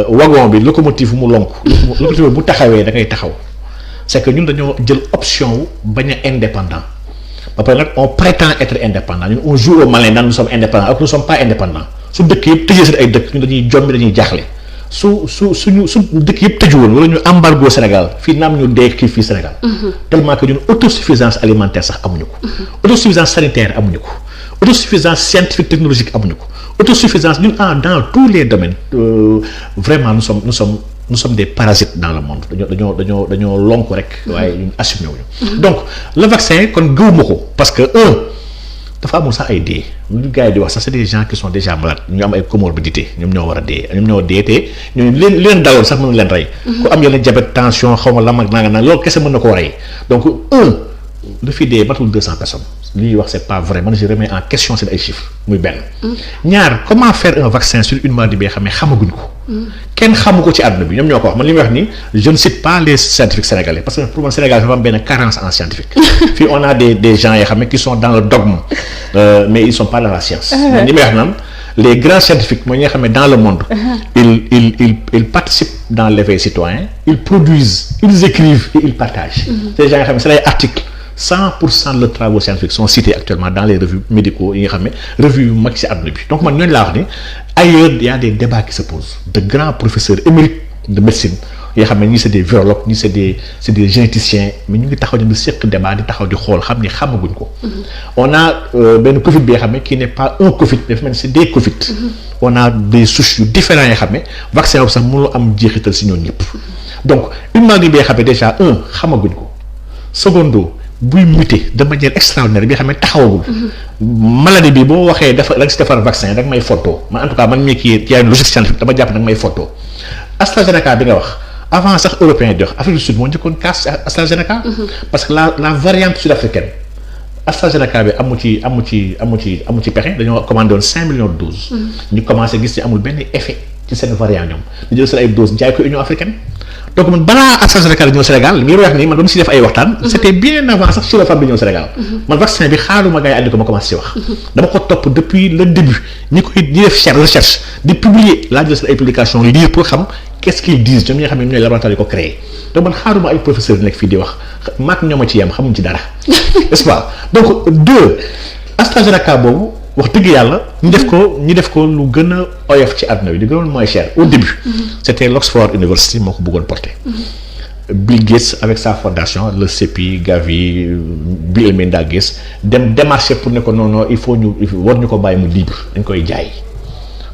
wagon bi locomotive mu lonk locomotive bu taxawee da ngay taxaw c'est que ñun dañoo jël option wu bañ a indépendant ba pare nag on prétend être indépendant ñun on joue au malin naan nous sommes indépendants alors que nous sommes pas indépendants su dëkk yëpp tëjee seen ay dëkk ñun dañuy jombi dañuy jaaxle su dëkk yëpp tëju woon wala ñu embargo Sénégal fii naam ñu dee kii fii Sénégal tellement que ñun autosuffisance alimentaire sax amuñu ko autosuffisance sanitaire amuñu ko autosuffisance scientifique technologique amuñu ko autosuffisance ñun dans tous les domaines vraiment nous sommes des parasites dans le monde dañoo lonk rek waaye ñun assumé wuñu donc le vaccin kon gëwuma ko parce que dafa amul sax ay dee lu gars yi di wax sax c'est des gens qui sont déjà malades ñu am ay comorbidité ñoom ñoo war a dee ñoom ñoo dee te ñooñu leen daloon sax mën na leen rey ku am yenn diabète tension xaw ma lam ak nanga nag loolu kese mën na koo rey donc lu fi dee matul 200 personnes li ñuy wax c'est pas vrai man je remets en question seen ay chiffres muy benn. ñaar comment faire un vaccin sur une maladie bi nga xam ne xamaguñ ko. kenn xamu ko ci àdduna bi ñoom ñoo ko wax man li may wax ni je ne cite pas les scientifiques sénégalais parce que pour man Sénégal dafa am benn carence en scientifique. fii on a des gens yoo xam ne qui sont dans le dogme mais ils sont pas dans la science. man li may wax naan les grands scientifiques mooy ñi nga xam ne dans le monde. ils participent dans l'éveil citoyen ils produisent ils écrivent et ils partagent. ces gens yoo xam ne c'est ay articles. 100% de leurs travaux scientifiques sont cités actuellement dans les revues médicaux yi nga xam ne revues yu mag ci àdduna bi donc man ñooñu laa wax ni ailleurs il y a des débats qui se posent de grands professeurs émérites de médecine yoo xam ne ñii c'est des virologues ñii c'est des généticiens mais ñu ngi taxaw di seq débat di taxaw di xool xam ni xamaguñ ko. on a benn Covid bi nga xam ne qui n'est pas un Covid dafa mel ni c'est des Covid. on a des souches yu différents yoo xam ne vaccin boobu sax mënul am jeexital si ñoom ñëpp. donc une maladie bi nga xam ne déjà xamaguñ ko secondo. buy muté de manière extraordinaire bi nga xam ne taxawagul. maladie bi boo waxee dafa da nga si defar vaccin da nga may photo man en tout cas man mii kii y a une logique scientifique dama jàpp da nga may photo AstraZeneca bi nga wax avant sax européen di wax Afrique du Sud moo njëkkoon kaas AstraZeneca. parce que la variante sud-africaine AstraZeneca bi amu ci pexe dañoo commandé woon 5 millions de doses. ñu commencé gis ni amul benn effet ci seen variant ñoom ñu jël seen ay doses jaay ko Union africaine. donc man balaa AstraZeneca di ñëw Sénégal li muy wax nii man doon si def ay waxtaan. c'était bien avant sax Sinopharm bi ñëw Sénégal. man vaccin bi xaaruma gars yi andi ko ma commencé si wax. dama ko topp depuis le début ñi def recherche di publier laa jël seen ay publications lire pour xam qu'est-ce qu'ils disent ñoom ñi nga xam ne ñooy laboratoire yi ko créé donc man xaaruma ay professeurs nekk fii di wax maak ñoom a ci yem xamuñ ci dara n'est-ce pas donc AstraZeneca boobu. wax dëgg yàlla ñu def ko lu gën a oyof ci àdduna bi di gënoon moins cher au début. c'était l'Oxford University moo ko bëggoon porter. Bill Gates avec sa fondation le CEPI Gavi Bill et Melinda Gates dem démarcher pour ne ko non il faut war ñu ko bàyyi mu libre dañ koy jaay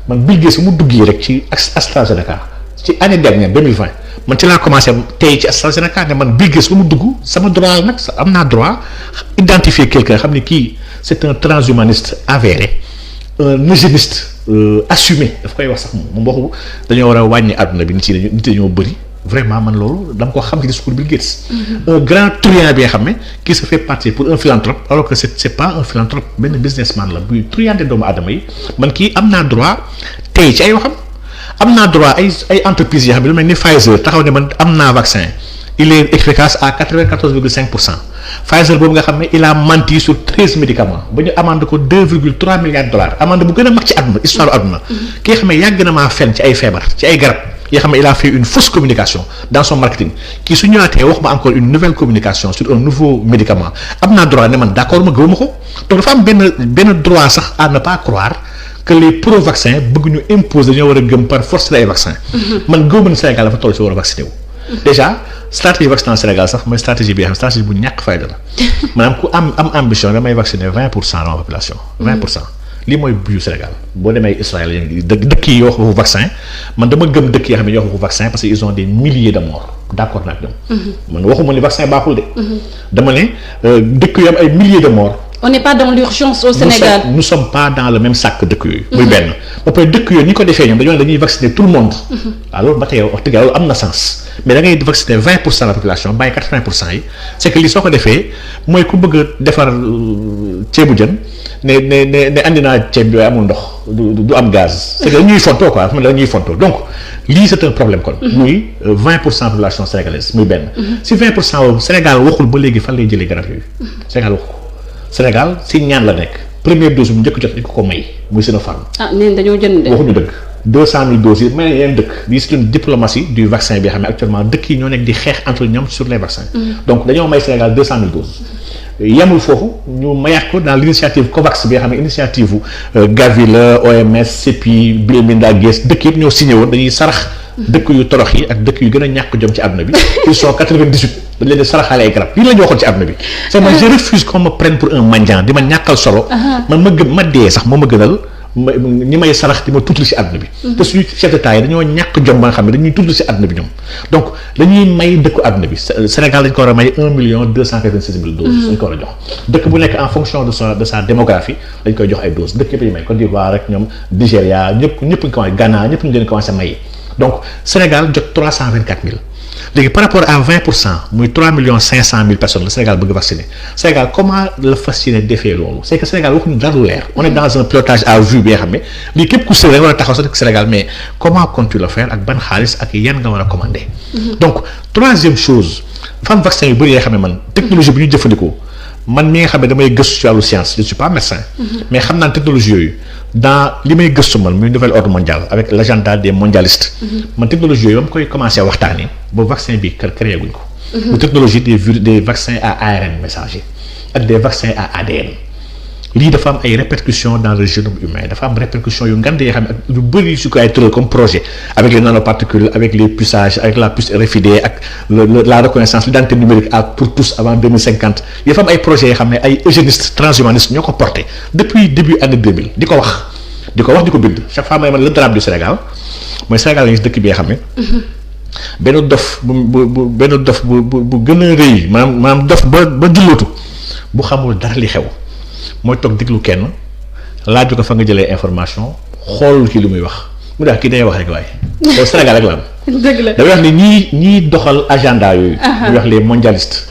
man Bill Gates mu duggee rek ci AstraZeneca ci année dernière 2020 man ci laa commencé tey ci AstraZeneca ne man Bill Gates ba mu dugg sama droit nag am naa droit identifier quelqu'un xam ne kii. c'est un transhumaniste avéré un eugéniste assumé daf koy wax sax moom waxu dañoo war a wàññi àdduna bi nit yi dañoo bëri vraiment man loolu dama ko xam ci discours Bill Gates. un grand truand bi nga xam ne qui se fait passer pour un philanthrope alors que c'est pas un philanthrope benn businessman la buy truander doomu aadama yi man kii am naa droit tey ci ay waxam am naa droit ay entreprises yoo xam ne lu mel ni Pfizer taxaw ne man am naa vaccin il est efficace à 94,5%. Pfizer boobu nga xam ne il a menti sur 13 médicaments ba ñu amande ko 2,3 milliards de dollars amande bu gën a mag ci àdduna histoire àdduna ki nga xam ne yàgg na maa fen ci ay feebar ci ay garab yoo xam ne il a fait une fausse communication dans son marketing kii su ñëwaatee wax ma encore une nouvelle communication sur un nouveau médicament am naa droit ne man d'accord ma gëwuma ko donc dafa am benn droit sax à ne pas croire que les pro-vaccins bëgg ñu imposer dañoo war a gëm par force ay vaccins. man gëwuma ne Sénégal dafa toll si war a vacciné wu. déjà stratégie vaccination Sénégal sax mooy stratégie bi nga xam stratégie bu ñàkk fayda la maanaam ku am ambition damay vacciner 20% de la population. 20% lii mooy bu Sénégal boo demee Israël yi dëkk yi yoo wax waxu vaccin man dama gëm dëkk yi xam ne ñoo wax waxu vaccin parce que ils ont des milliers de morts d'accord naa ak ñoom. man waxuma ni vaccin baaxul de. dama ne dëkk yu am ay milliers de morts. on n'est pas dans l'urgence au Sénégal. nous sommes pas dans le même sac dëkk yooyu. muy benn ba pare dëkk yooyu ni ko defee ñoom dañuy vacciner tout le monde. alors ba tey wax dëgg yàlla am na sens mais da ngay vacciner 20% de la population bàyyi 80% yi c'est que li soo ko defee mooy ku bëgg a defar ceebu jën ne andi naa ceeb bi waaye amul ndox du am gaz. c'est que dañuy fontoo quoi dañuy fontoo donc lii c'est un problème kon. muy 20% population sénégalaise muy benn. si 20% boobu Sénégal waxul ba léegi fan lay jëlee garab yooyu. Sénégal waxu ko. Sénégal si ñaan la nekk première dose bu njëkk jot dañ ko may muy Sinopharm. neen dañoo jënd de. waxuñu dëgg 200 000 doses yi may yeneen dëkk lii c'est une diplomatie du vaccin bi xam ne actuellement dëkk yi ñoo nekk di xeex entre ñoom sur les vaccins. donc dañoo may Sénégal 200 000 doses. yemul foofu ñu mayaat ko dans l'initiative COVAX bi nga xam ne initiative Gavi la OMS CEPI Bill et Melinda Gates dëkk yëpp ñoo signé woon dañuy sarax. dëkk yu torox yi ak dëkk yu gën a ñàkk jom ci àdduna bi. ils sont 98 dañ leen di saraxaale ay garab lii la ñu waxoon ci àdduna bi. c'est moi je refuse qu'on me prenne pour un mendiant di ma ñàkkal solo. man ma dee sax moo ma gënal ñi may sarax di ma tuuti ci àdduna bi. te suñu chef d'état yi dañoo ñàkk jom ba nga xam ne dañuy tuuti ci àdduna bi ñoom donc dañuy may dëkku àdduna bi Sénégal dañ ko war a may 1,286,000 doses. dañ ko war a jox dëkk bu nekk en fonction de sa démographie dañ koy jox ay doses dëkk yëpp ñu may Côte d'Ivoire rek ñoom Nigéria ñëpp ñu commencé Ghana ñëpp ñu leen commencé may donc Sénégal jot 324 000 léegi par rapport à 20% muy 3,5 millions personnes le Sénégal bëgg vacciner Sénégal comment la fas yéene defee loolu c'est que Sénégal waxuñu dara lu leer on est dans un pilotage à vue bi nga xam ne lii képp ku sëriñ war a taxaw sax Sénégal mais comment comptes-tu le faire ak ban xaalis ak yan nga war a commander. Donc troisième chose dafa am vaccin yu bëri yoo xam ne man technologie bi ñu jëfandikoo man mi nga xam ne damay gëstu ci wàllu science je ne suis pas médecin mais xam naa technologie yooyu dans li may gëstu man muy nouvel ordre mondial avec l'agenda des mondialistes man technologie yooyu ba mu koy commencé waxtaanee boobu vaccin bi créé guñ ko. bu technologie des vaccins à ARN messager ak des vaccins à ADN lii dafa am ay répercussions dans le génome humain dafa am répercussions yu ngande yoo xam ne ak yu bëri su ko ay tëral comme projet avec les nanoparticules avec les puçages avec la puce RFID ak la reconnaissance l'identité numérique pour tous avant 2050 dafa am ay projets yoo xam ne ay eugénistes transhumanistes ñoo ko porté depuis début année 2000 di ko wax di ko bind chaque fois may man le drame du Sénégal mooy Sénégal la gis dëkk bi nga xam ne benn dof bu gën a rëy maanaam dof ba jullootu bu xamul dara li xew mooy toog déglu kenn laaju ko fa nga jëlee information xoolul ci li muy wax mu daal kii day wax rek waaye loolu Sénégal rek la am. dëgg la damay wax ne ñii doxal agenda yooyu. ñuy wax les mondialistes.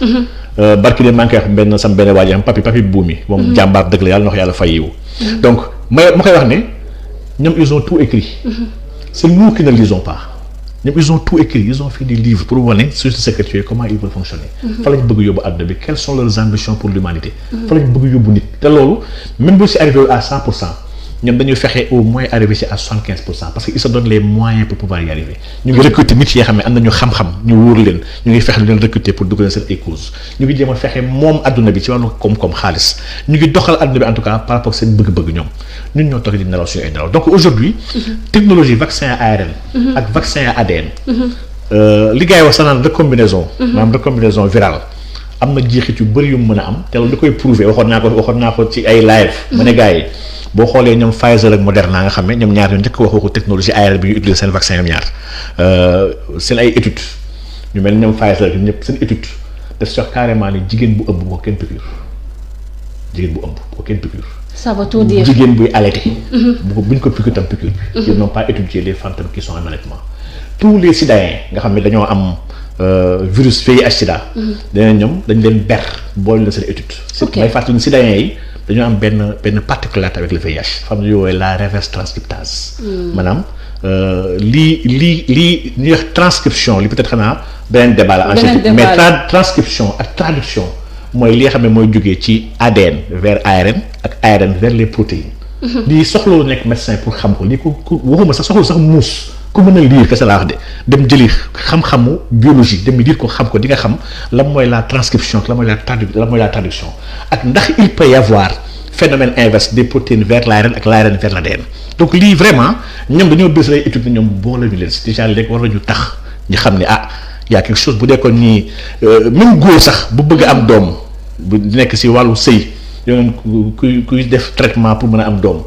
barki de maa ngi koy wax benn waa ji papi buumi. moom jàmbaar dëgg la yàlla na ko yàlla fay yiw. donc ma koy wax ne ñoom ils ont tout écrit. c'est nous qui ne lisons pas. ñoom ils ont tout écrit ils ont fait des livres pour wane société secrète yooyu comment ils veulent fonctionner. fa lañ bëgg yóbbu àdduna bi quelles sont leurs ambitions pour l'humanité fa lañ bëgg yóbbu nit te loolu même bu si arrivé à 100% ñoom dañuy fexe au moins arrivé si à 75% parce que ils se donnent les moyens pour pouvoir y arriver ñu ngi recruter nit yoo xam ne am nañu xam-xam ñu wóor leen ñu ngi fexe leen recruter pour dugal seen ay causes ñu ngi jéem a fexe moom àdduna bi ci wàllu koom-koom xaalis ñu ngi doxal àdduna bi en tout cas par rapport seen bëgg-bëgg ñoom ñun ñoo toog di nelaw suñu ay nelaw donc aujourd'hui technologie vaccin à ARN ak vaccin à ADN li gars yi wax sax naan recombinaison maanaam recombinaison virale am na jeexit yu bëri yu mu mën a am te loolu da koy prouver waxoon naa ko ci ay live ma ne gars yi boo xoolee ñoom Pfizer ak Moderna nga xam ne ñoom ñaar ñoo njëkk wax waxu technologie ARN bi ñu utiliser seen vaccin ñoom ñaar seen ay études ñu mel ni ñoom Pfizer ak ñëpp seen étude daf sox carrément ni jigéen bu ëmb bu ko kenn piqûre ça veut tout dire jigéen buy allaité buñ ko piqûre tam piqûre bi ils n'ont pas étudié les femmes qui sont en allaitement tous les citoyens nga xam ne dañoo am virus VIH sida dana ñoom dañ leen ber boole la seen étude may fàttali citoyens yi dañoo am benn particularité avec le VIH xam ne yooyu la reverse transcriptase maanaam lii ñuy wax transcription li peut-être xanaa beneen débat la en général mais transcription ak traduction mooy li nga xam ne mooy jógee ci ADN vers ARN ak ARN vers les protéines lii soxlawul nekk médecin pour xam ko lii ko waxuma sax soxlawul sax muus ku mën a lire kese laa wax de dem jëli xam-xamu biologie dem lire ko xam ko di nga xam lan mooy la transcription lan mooy la traduction ak ndax il peut y avoir phénomène inverse des protéines vers l'ARN ak l'ARN vers l'ADN donc lii vraiment ñoom dañoo bés lay étude ñoom boole ñu leen si déjà léegi war nañu tax ñu xam ne y a quelque chose bu dee kon nii même góor sax bu bëgg am doom bu nekk si wàllu sëy yow kuy def traitement pour mën a am doom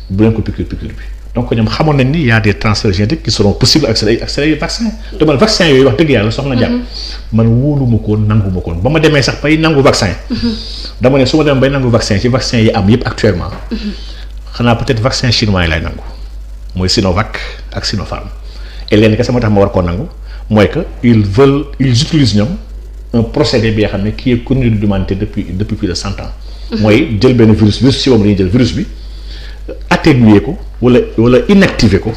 bu leen ko piqûre bi donc ñoom xamoon nañ ni y a des transferts génétiques qui seront possibles ak seen vaccin te man vaccin yooyu wax dëgg yàlla soxna jàpp man wóoluma ko nanguma ko ba ma demee sax bay nangu vaccin dama ne su ma demee bay nangu vaccin ci vaccin yi am yëpp actuellement xanaa peut-être vaccin chinois yi lay nangu mooy Sinovac ak Sinopharm et leen kese moo tax ma war koo nangu mooy que ils utilisent ñoom un procédé bi nga xam ne qui est connu de l'humanité depuis plus de 100 ans mooy jël benn virus si boobu la ñuy jël virus bi atténuer ko wala inactiver ko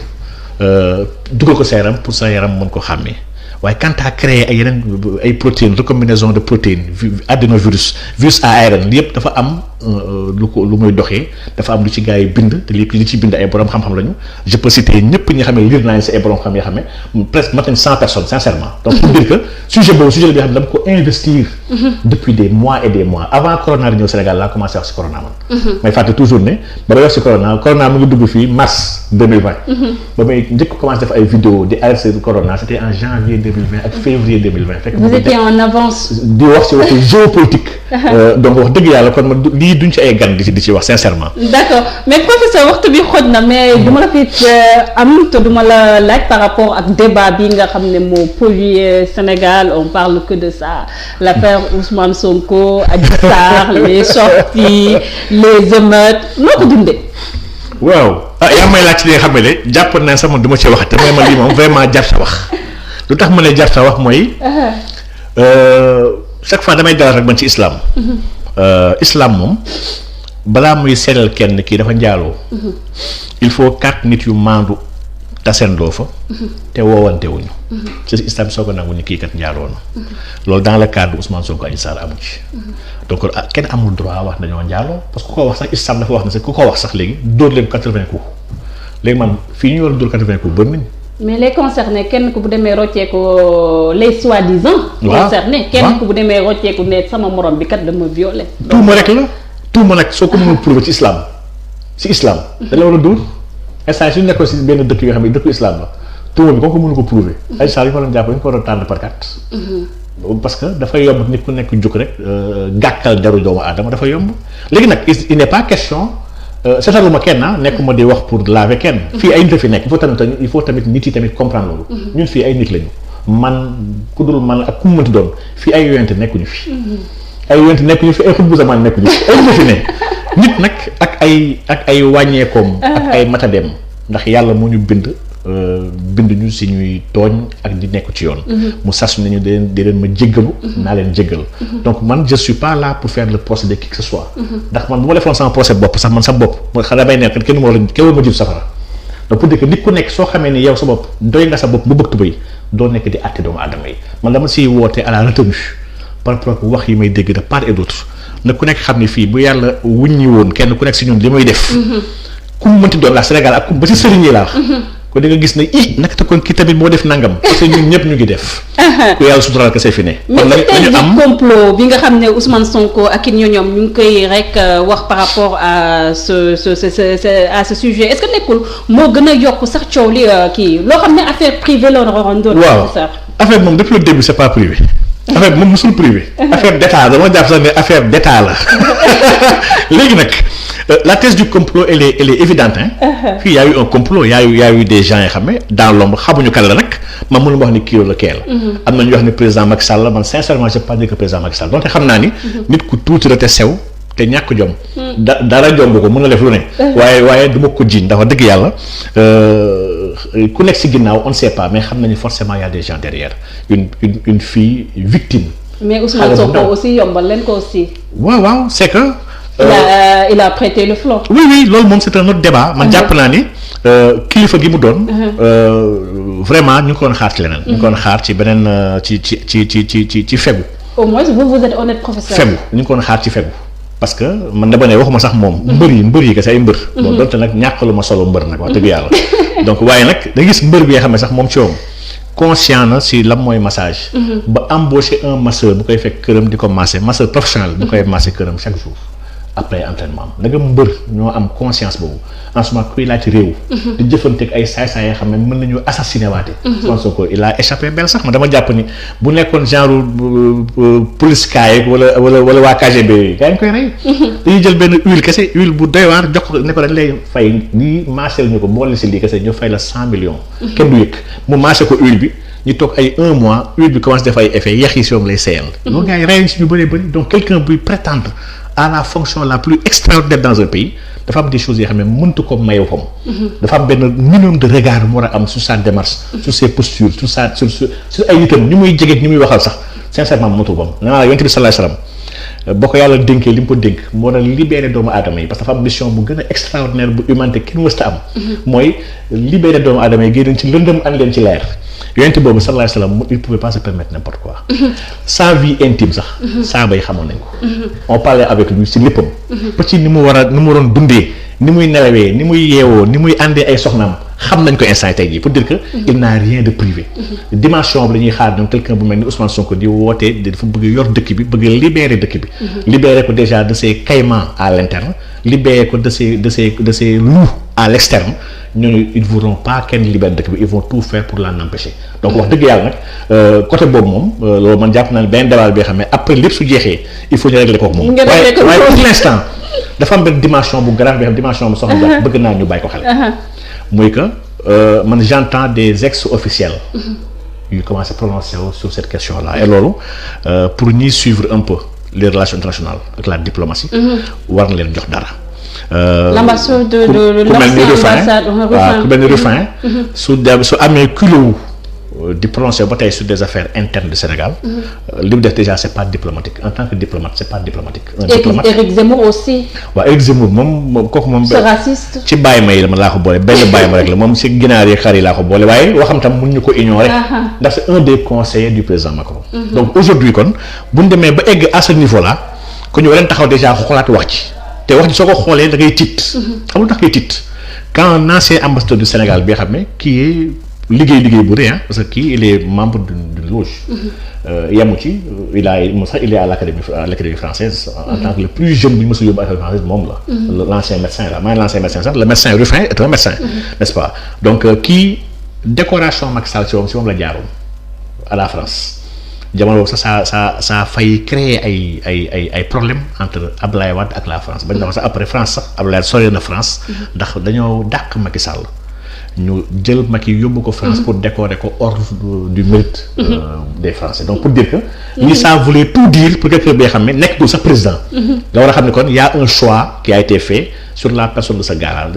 dugal ko sa yaram pour sa yaram mën ko xàmmee waaye quant à créer ay yeneen ay protéines recombinaison de protéines adénovirus virus à ARN li yëpp dafa am lu muy doxee dafa am lu ci gars yi bind te li ci bind ay borom xam-xam lañu je peux citer ñëpp ñi nga xam ne lire naa si ay borom xam yoo xam ne presque mat nañ 100 personnes sincèrement donc pour dire que sujet la bi nga xam ne dama ko investir depuis des mois et des mois avant corona di ñëw Sénégal laa commencé wax si corona man may fàtte toujours ne ba may wax si corona mu ngi dugg fii mars 2020 ba may njëkk commencé def ay vidéo di alerter corona c'était en janvier 2020 ak février 2020 fekk vous étiez en avance di wax ci waxu géopolitique donc wax dëgg yàlla kon ma lii duñ ci ay gan di ci wax sincèrement d'accord mais professeur waxtu bi xoj na mais duma la fi am te duma la laaj par rapport ak débat bi nga xam ne moo pollué Sénégal on parle que de ça l'affaire Ousmane Sonko Adji Sarr les sorties les émeutes noo ko dundee waaw yaa may laaj ci li nga xam ne jàpp naa sama du ma ci wax te mooy ma lii moom vraiment jar sa wax lu tax ma ne jarta wax mooy chaque fois damay dalal rek man ci islam. Islam moom balaa muy seetal kenn kii dafa njaaloo il faut 4 nit yu maandu tasendoo fa te woowante wuñu ci islam soo ko nangu ni kii kat njaaloo na loolu dans le cadre Ousmane Sonko Adji Sarr amu ci donc kenn amul droit wax dañoo njaaloo parce que ku ko wax sax islam dafa wax na sax ku ko wax sax léegi dóor leen 80 coups léegi man fii ñu war a dóor 80 coups bëri nañ. mais les concernés kenn ku bu demee rocceeku les soi-disant. concernés kenn ku bu demee rocceeku ne sama morom bi kat dama violé. tuuma rek la tuuma nag soo ko mënul prouver ci islam dañ la war a dóor instant suñu nekkoon si benn dëkk yoo xam ne dëkku islam la tuuma bi ko mënu ko prouver ay saa yu ko doon jàpp dañu ko war a tànn par 4. parce que dafa yomb nit ku nekk juk rek gàkkal deru doomu aadama dafa yomb léegi nag il n'est pas question seetaluma kenn nekkuma di wax pour laver kenn. fii ay nit a fi nekk il faut tamit nit yi tamit comprendre loolu. ñun fii ay nit lañu man ku dul man ak ku mu mënti doon fii ay yonent nekkuñu fi. ay yonent nekkuñu fi ay xutbu zaman nekkuñu fi ay nit a fi ne nit nag ak ay wàññeekoom. ak ay matadeem ndax yàlla moo ñu bind ñu si ñuy tooñ ak di nekk ci yoon. mu sas nañu di leen ma jéggalu. naa leen jéggal. donc man je suis pas là pour faire le procès de qui que ce soit. ndax man bu ma defoon sama procès bopp sax man sa bopp mooy xanaa damay nekk kenn war ma jël safara donc pour dire que nit ku nekk soo xamee ni yow sa bopp doy nga sa bopp bu bëgg tubay doo nekk di àtte doomu aadama yi man dama siy woote à la retenue par rapport ak wax yi may dégg de part et d'autre na ku nekk xam ne fii bu yàlla wuññi woon kenn ku nekk si ñun li muy def. ku mu mënti doon la Sénégal ak ba si sëriñ yi laa ko di nga gis ne naka te kon kii tamit moo def nangam parce que ñun ñëpp ñu ngi def. ku yàlla suturaal kese fi ne. kon lañu am complot bi nga xam ne Ousmane Sonko ak ñoo ñoom ñu ngi koy rek wax par rapport à ce sujet est-ce que nekkul moo gën a yokk sax coow li kii loo xam ne affaire privée la waroon doon. waaw affaire moom depuis le début c'est pas privé. affaire bi moom musul privé. affaire d'état dama jàpp sax ne affaire d'état la léegi nag. La thèse du complot elle est évidente hein. Fii y a eu un complot y a eu des gens yoo xam ne dans l'ombre xamuñu kan la nag man mënu ma wax ni kii la kee la. am na ñu wax ne président Macky Sall la man sincèrement je pas dire que président Macky Sall donte xam naa ni. nit ku tuuti la te sew te ñàkk jom. dara jomb ko mën na def lu ne. waaye du ma ko jiiñ ndax dëgg yàlla ku nekk si ginnaaw on ne sait pas mais xam nañu forcément y a des gens derrière une fille victime. mais Ousmane Sonko aussi yombal leen ko aussi. waaw c'est que. il a prêté le flanc. oui loolu moom c'est un autre débat man jàpp naa ni kilifa gi mu doon. vraiment ñu ngi ko doon xaar ci leneen. ñu ngi ko doon xaar ci beneen ci fegu. au moins vous êtes honnête professeur. fegu ñu ngi ko doon xaar ci fegu parce que man dama ne waxuma sax moom. mbër yi kese ay mbër. bon donte nag ñàkkaluma solo mbër nag wax dëgg yàlla. donc waaye nag da gis mbër bi nga xam ne sax moom ci woom conscient na si lan mooy massage. ba embaucher un masseur bu koy fekk këram di ko masser masseur professionnel bu koy masser këram chaque jour. après entraînement da nga mbër ñoo am conscience boobu en ce moment kuy laaj réew. di jëfanteeg ay saay-saay yoo xam ne mën nañu assassiner waate. Ousmane Sonko il a échappé belle sax man dama jàpp ni bu nekkoon genre police kaay wala waa KGB yi gaa ngi koy rey. dañuy jël benn huile kese huile bu doy waar jox ko ne ko dañ lay fay nii marché ñu ko boole si lii kese ñu fay la 100 millions. kenn du yëg mu marché ko huile bi. ñu toog ay 1 mois huile bi commence def ay effet yax yi si moom lay seeyal. loolu gars yi rey si ñu bëree bëri donc quelqu'un buy prétendre à la fonction la plus extraordinaire dans un pays dafa am des choses yoo xam ne mëntu ko maye fam dafa am benn minimum de regard mu war a am sur sa démarche sur ses postures sur ay nitam ñu muy jege ñu muy waxal sax sincèrement mënatu bam naa yonent bi sallallahu alayhi wasallam boo ko yàlla dénkee li mu ko dénk moo tax libérer doomu aadama yi parce que dafa am mission bu gën a extraordinaire bu humanité kenn mësta am mooy libérer doomu aadama yi génn ci lëndëm an leen ci leer yonent boobu sallallahu alayhi wasallam il pouvait pas se permettre n'importe quoi sa vie intime sax saa bay xamoon nañ ko on parlait avec lui si léppam ba ci ni mu waroon dundee ni muy nelawee ni muy yeewoo ni muy àndee ay soxnaam xam nañ ko instant tey jii pour dire que il n'a rien de privé dimension bi la ñuy xaar ñoom quelqu'un bu mel ni Ousmane Sonko di wootee dafa bëgg yor dëkk bi bëgg libérer dëkk bi libérer ko déjà de ses caïmans à l'interne libérer ko de ses loups à l'externe ñooñu ils voudront pas kenn libérer dëkk bi ils vont tout faire pour l'en empêcher donc wax dëgg yàlla nag côté boobu moom loolu man jàpp naa ne benn débat bi xam ne après lépp su jeexee il faut ñu régler ko moom waaye pour l'instant dafa am benn dimension bu grave bi xam dimension bu soxna jàpp bëgg naa ñu bàyyi ko xel muy que man j'entends des ex-officiels yu commencé à prononcer sur cette question là et loolu pour ñuy suivre un peu les relations internationales ak la diplomatie war na leen jox dara l'ambassade de l'ancien ambassade waaw ku mel ni Rufin su amee kilo di prononcer ba tey sur des affaires internes du Sénégal. li mu def déjà c'est pas diplomatique en tant que diplomate c'est pas diplomatique. un diplomate Éric Zemmour aussi. waaw Éric Zemmour moom kooku moom. c'est raciste. ci bàyyi ma yi la ma laa ko boole benn bàyyi ma rek la moom si ginaar yi xar yi laa ko boole waaye waxam tam mun ñu ko ignorer. ndax c'est un des conseillers du président Macron. donc aujourd'hui kon bu ñu demee ba egg à ce niveau là ko ñu war leen taxaw déjà xoolaat wax ci te wax ci soo ko xoolee da ngay tiit. xam nga tax ngay tiit quand un ancien ambassadeur du Sénégal bi nga xam ne kii est liggéey bu rëy parce que kii il est membre d'une loge. yamu ci il est à l'académie française en tant que le plus jeune bu ñu mës a yóbbu académie française moom la. l'ancien médecin là maa ngi l'ancien médecin sax le médecin Ruffin est un médecin. n'est-ce pas donc kii décoration Macky Sall si moom la jaaroon à la France jamono boobu sax ça a failli créer ay problèmes entre Abdoulaye Wade ak la France bañ na ko sax après France sax Abdoulaye sori na France. ndax dañoo dàq Macky Sall. ñu jël Macky yóbbu ko France pour décorer ko ordre du mérite des Français donc pour dire que ni ça voulait tout dire pour quelqu'un bi nga xam ne nekk du sax président nga war a xam ne kon y a un choix qui a été fait sur la personne de ce gars-là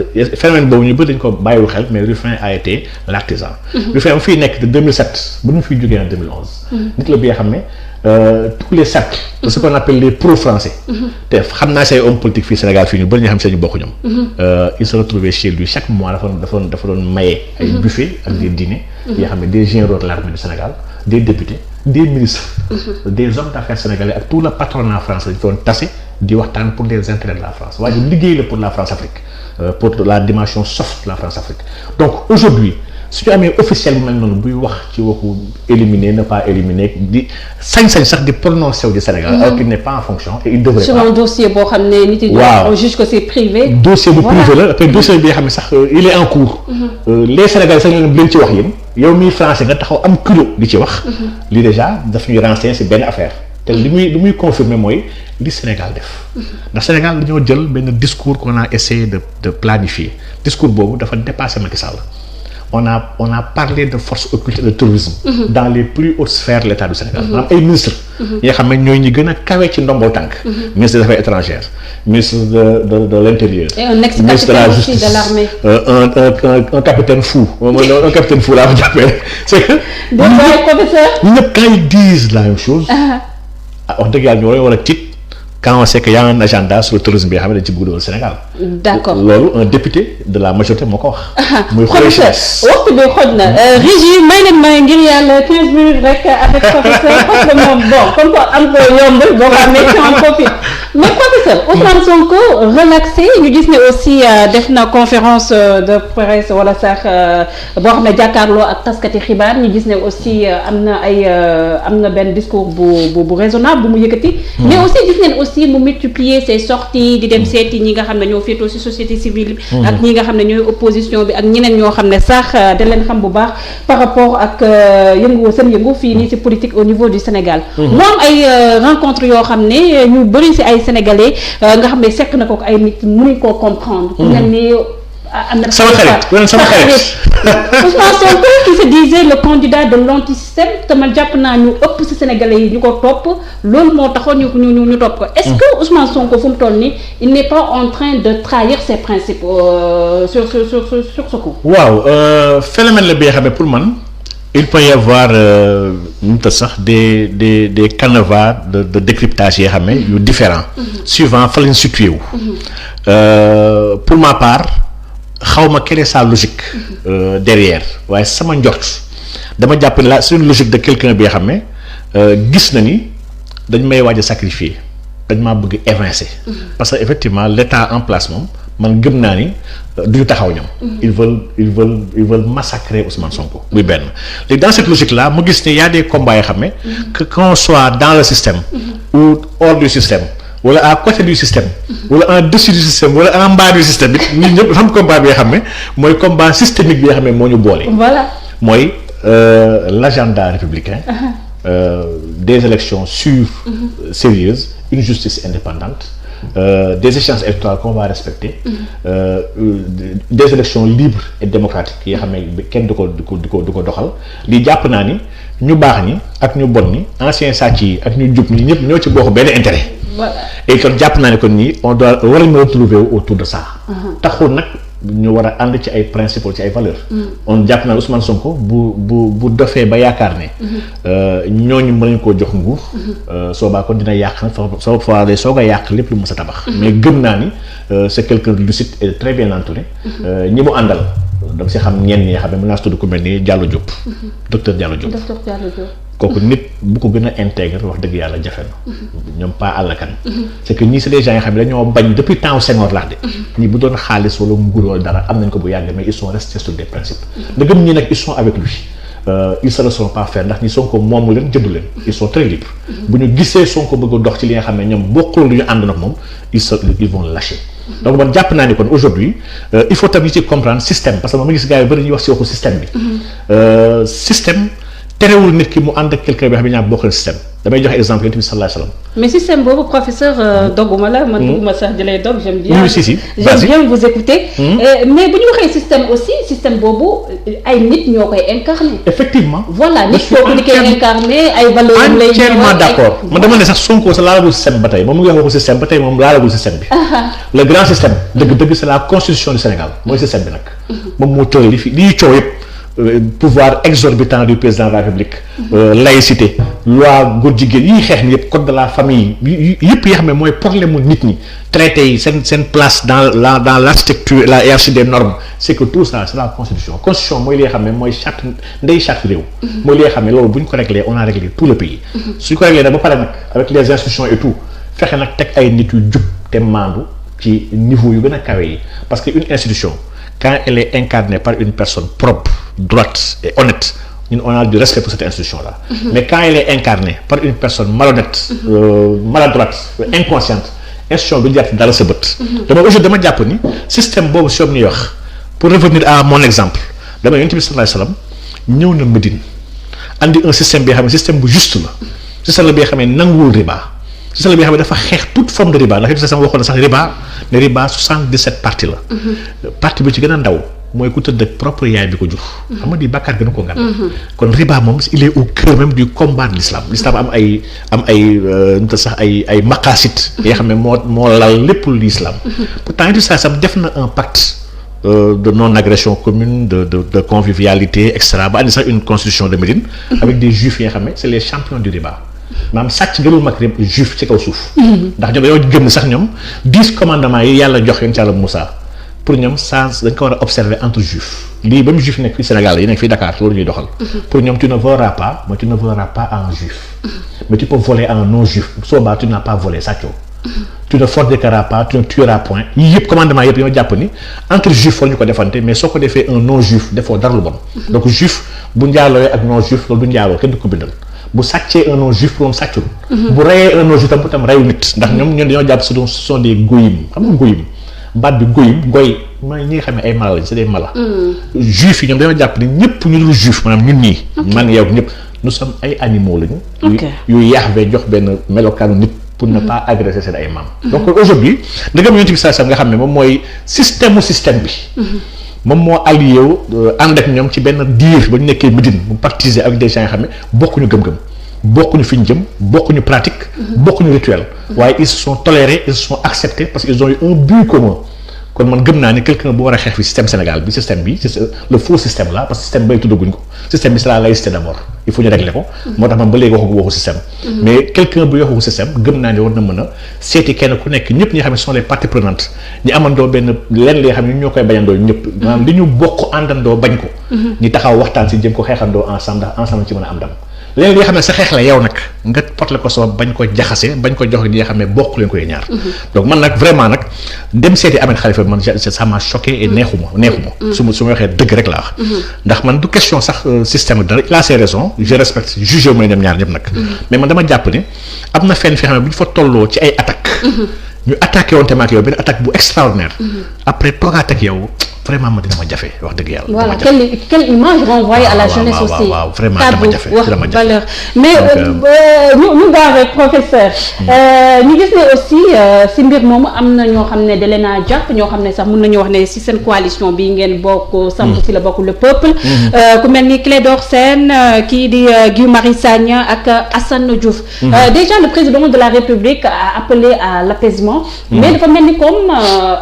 phénomène boobu ñu bëri dañ ko bàyyiwul xel mais Ruffin a été l'artisan Ruffin mu fiy nekk de 2007 ba ñu fiy jógee en 2011 nit la bi nga xam ne tous les cercles de ce qu'on appelle les pro-français te xam naa say homme politique fii Sénégal fii ñu bëri ñu xam see ñu bokk ñoom il se retrouvait chez lui chaque mois dafa doon maye ay buffet ak des dîners yoo xam ne des généraux de l'armée du Sénégal des députés des ministres des hommes d'affaires sénégalais ak tout le patronat français dañu doon tase di waxtaan pour les intérêts de la France waaye liggéey la pour la France-Afrique pour la dimension soft de la France-Afrique donc aujourd'hui su ñu amee officiel bu mel noonu buy wax ci waxu éliminer ne pas éliminer di sañ-sañ sax di prononcer wu di Sénégal alors qu'il n'est pas en fonction et il devrait pas. sur un dossier boo xam ne nit yi. on juge que c'est privé. dossier bu privé la après dossier bi nga xam ne sax il est en cours. les Sénégalais sax leen bu leen ci wax yéen yow miy français nga taxaw am culot di ci wax. lii déjà daf ñuy renseigner ci benn affaire te li muy confirmer mooy li Sénégal def. ndax Sénégal dañoo jël benn discours qu'on a essayé de planifier discours boobu dafa dépasser Macky Sall. On a parlé de forces occultes et de terrorisme dans les plus hautes sphères de l'État du Sénégal. maanaam ay ministres. yi nga xam ne ñooy ñi gën a kawe ci ndombol tànk. ministre des Affaires étrangères ministre de l'Intérieur. et un ex-capitaine aussi de l'armée. un capitaine fou. un capitaine fou laa ko jàppee c'est que. ñun ñëpp quand ils disent la même chose. wax dëgg yàlla ñoo war a tiit. quand on sait qu'il y a un agenda sur le tourisme bi nga xam ne dañ ci bëgg doon Sénégal. d'accord loolu un député de la majorité moo ko wax. muy professeur waxtu bi xoj na Régie may leen may ngir yàlla 15 minutes rek avec professeur parce que moom bon comme quoi am ko yombul boo ko amee ci en profite mais professeur Ousmane Sonko relaxé ñu gis ne aussi def na conférence de presse wala sax boo xam ne jàkkaarloo ak taskati xibaar ñu gis ne aussi am na benn discours bu raisonnable bu mu yëkkati. mais aussi gis ngeen aussi mu multiplier ses sorties di dem seeti ñi nga xam ne ñoo féetoo ci société civile bi ak ñi nga xam ne ñooy opposition bi ak ñeneen ñoo xam ne sax da leen xam bu baax par rapport ak seen yëngu fii nii ci politique au niveau du Sénégal moom ay rencontre yoo xam ne ñu bëri ci ay sénégalais nga xam ne sekk na ko ay nit mënuñ koo comprendre ku mel ni sama xarit Ousmane Sonko qui se disait le candidat de l'antisystème te man jàpp naa ñu ëpp ci sénégalais yi ñu ko topp loolu moo taxoon ñu topp ko est-ce que Ousmane Sonko fu mu toll nii il n'est pas en train de trahir ses principes sur ce coup. waaw phénomène la bi nga xam ne pour man il peut y avoir sax des canevas de décryptage yoo xam ne yu différents suivant fa lañ situé wu pour ma part xawma quelle est sa logique derrière waaye sama njort dama jàpp ne la c'est une logique de quelqu'un bi nga xam ne gis na ni dañ may waaj a sacrifier dañ maa bëgg évincer parce que effectivement l'état en place moom man gëm naa ni duñu taxaw ñoom ils veulent massacrer Ousmane Sonko muy benn léegi dans cette logique là mu gis ne y a des combats yoo xam ne que qu'on soit dans le système ou hors du système wala à côté du système wala en dessus du système wala en bas du système bi ñun ñëpp xam combat bi nga xam ne mooy combat systémique bi nga xam ne moo ñu boole. voilà mooy l'agenda républicain des élections sûres sérieuses une justice indépendante des échéances électorales qu'on va respecter des élections libres et démocratiques yi nga xam ne kenn du ko doxal li jàpp naa ni ñu baax ñi ak ñu bon ñi anciens sàcc yi ak ñu jub ñi ñëpp ñoo ci bokk benn intérêt. voilà et kon jàpp naa ne kon nii on doit war a retrouver autour de ça. taxul nag ñu war a ànd ci ay principes ci ay valeurs. on jàpp naa Ousmane Sonko bu dofee ba yaakaar ne. ñooñu mën nañu koo jox nguur. soobaa kon dina yàq nag soo fois day soog a yàq lépp lu mës a tabax. mais gëm naa ni c'est quelqu'un de lucide et très bien entouré. ñi mu àndal dama si xam ñenn ñi nga xam ne mën naa tudd ku mel ni Diallo Diop. docteur Diallo Diop. kooku nit bu ko gën a intègre wax dëgg yàlla jafe na. ñoom pas àllakan. c'est que ñii c'est des gens yoo xam ne dañoo bañ depuis temps Senghor laax de. ñi bu doon xaalis wala nguur wala dara am nañ ko bu yàgg mais ils sont restés sur des principes. ndegam ñi nag ils sont avec lui. Ils se laisseront pas faire ndax ñi Sonko moomu leen jëndu leen ils sont très libres. bu ñu gisee Sonko bëgg a dox ci li nga xam ne ñoom bokkul lu ñu ànd nag moom ils vont lâcher. donc man jàpp naa ni kon aujourd'hui il faut tamit ci comprendre système parce que ma gis gars yi bëri ñuy wax ci waxu système bi. système terewul nit ki mu ànd ak quelqu'un bi xam ne ñaar bokk na système damay joxe exemple yonent bi sallallahu alayhi wa sallam. mais système boobu professeur dogguma la man bëgguma sax di lay dog j'aime bien. oui si j'aime bien vous écouter. mais bu ñu waxee système aussi système boobu ay nit ñoo koy incarner. effectivement voilà nit kooku di koy incarner ay valeurs lay entièrement d'accord man dama ne sax Sonko sa laalagul système ba tey moom mu ngi wax waxu système ba tey moom laalagul système bi. le grand système dëgg-dëgg c'est la constitution du Sénégal mooy système bi nag. moom moo tëral li fi li coow yëpp. Pouvoir exorbitant du président de la République. Laïcité loi góor jigéen yi xeex ni yëpp code de la famille yëpp yi xam ne mooy problème mu nit ñi traité yi seen place dans l'architecture la hiérarchie des normes c'est que tout ça c'est la constitution mooy li nga xam ne mooy charte ndey charte réew. mooy li nga xam ne loolu bu ñu ko réglé on a réglé tout le pays. suñ ko réglé nag ba pare nag avec les institutions et tout fexe nag teg ay nit yu jub te maandu ci niveau yu gën a kawe yi parce que une institution quand elle est incarnée par une personne propre, droite et honnête, on a du respect pour cette institution-là. Mais quand elle est incarnée par une personne malhonnête, maladroite, inconsciente, institution bi jàpp dara sa bët. dama aujourd'hui dama jàpp ni système boobu si ñuy wax pour revenir à mon exemple dama Yonent bi sallallahu alayhi wa sallam ñëw na Médine andi un système bi nga xam ne système bu juste la système la bi nga xam ne nanguwul riba. système bi nga xam ne dafa xeex toute forme de riba ndax it sama waxoon na sax riba 77 parties la. partie bi ci gën a ndaw mooy ku tëdd ak propre yaay bi ko jur. xam nga di bàkkaar gën a ko ngan. kon riba moom il est au cœur même du combat de l'islam am ay maqasit yoo xam ne moo lal lépp l'islam. pourtant it sam def na un pacte de non agression commune de convivialité et cetera ba andi sax une constitution de Médine. avec des juifs yi nga xam ne c'est les champions du riba. maanaam sàcc gënul mag rek juif ci kaw suuf. ndax ñoom dañoo gëm sax ñoom 10 commandements yi yàlla jox yonent Yàlla Moussa pour ñoom sens dañ ko war a observer entre juifs lii ba mu juif nekk fii Sénégal yi nekk fii Dakar loolu ñuy doxal. pour ñoom tu ne voleras pas à un juif. mais tu peux voler à un non juif soobaa tu n'as pas volé sàccoo. tu ne forniqueras pas tu ne tueras point yii yëpp commandement yëpp ñoo jàpp ni entre juif war ñu ko defante mais soo ko defee un non juif defoo dara lu bon. donc juif bu njaalooyee ak non juif loolu du njaaloo kenn du ko bindal. bu sàccee un non juif moom sàccul. bu reyee un non juif tam reyu nit ndax ñoom dañoo jàpp ce sont des goyim xam nga goyim baat bi goyim goy mooy ñi nga xam ne ay mala lañ c'est des mala. juif yi ñoom dañoo jàpp ni ñëpp ñu dul juif maanaam ñun ñii. man yow ñëpp nous sommes ay animaux lañu. yu Yahvé jox benn melokaanu nit pour ne pas agresser seen ay maam. donc aujourd'hui ndegam Yonent bi sallallahu alayhi wa sallam nga xam ne moom mooy système bi. moom moo allié wu ànd ak ñoom ci benn diir ba ñu nekkee Médine mu partiser avec des gens yoo xam ne bokkuñu gëm-gëm bokkuñu fi ñu jëm bokkuñu pratique. bokkuñu rituel. waaye ils se sont tolérés ils se sont acceptés parce qu'ils ont eu un but commun. kon man gëm naa ne quelqu'un bu war a xeex fi système Sénégal bi système bi c'est le faux système là parce que système bay tuddaguñ ko système bi c'est la laïcité d'abord il faut ñu régler ko. moo tax man ba léegi waxu système. mais quelqu'un bu waxu système gëm naa ne war na mën a seeti kenn ku nekk ñëpp ñi nga xam ne sont les parties prenantes ñi amandoo benn lenn li nga xam ne ñoo koy bañandoo ñëpp. maanaam li ñu bokk àndandoo bañ ko. ñi taxaw waxtaan si jëm ko xeexandoo ensemble ndax ensemble ci mën a am ndam. léegi li nga xam ne sa xeex la yow nag nga porté ko soo bañ ko jaxase bañ ko jox ñi nga xam ne bokk leen koy ñaar. donc man nag vraiment nag dem seeti Ahmed Khalifa man ça m'a choqué et neexuma. su ma waxee dëgg rek laa wax. ndax man du question sax système dara il a ses raisons je respecte jugé wu ma dem ñaar ñëpp nag. mais man dama jàpp ne am na fenn fi xam ne bu ñu fa tolloo ci ay attaques. ñu attaqué woon tamit ak yow benn attaque bu extraordinaire. après toogaat ak yow vraiment ma dina ma jafe wax dëgg yàlla. voilà quelle image renvoyer à la jeunesse aussi. waaw vraiment dama jafe dama jafe valeur mais ñu gaaw rek professeur. ñu gis ne aussi si mbir moomu am na ñoo xam ne da leen a jàpp ñoo xam ne sax mun nañu wax ne si seen coalition bi ngeen bokk. samp si la bokk le peuple. ku mel ni Clédor Sène kii di Guy Marius Sagna ak Assane Diouf. déjà le président de la République a appelé à l'apaisement. mais dafa mel ni comme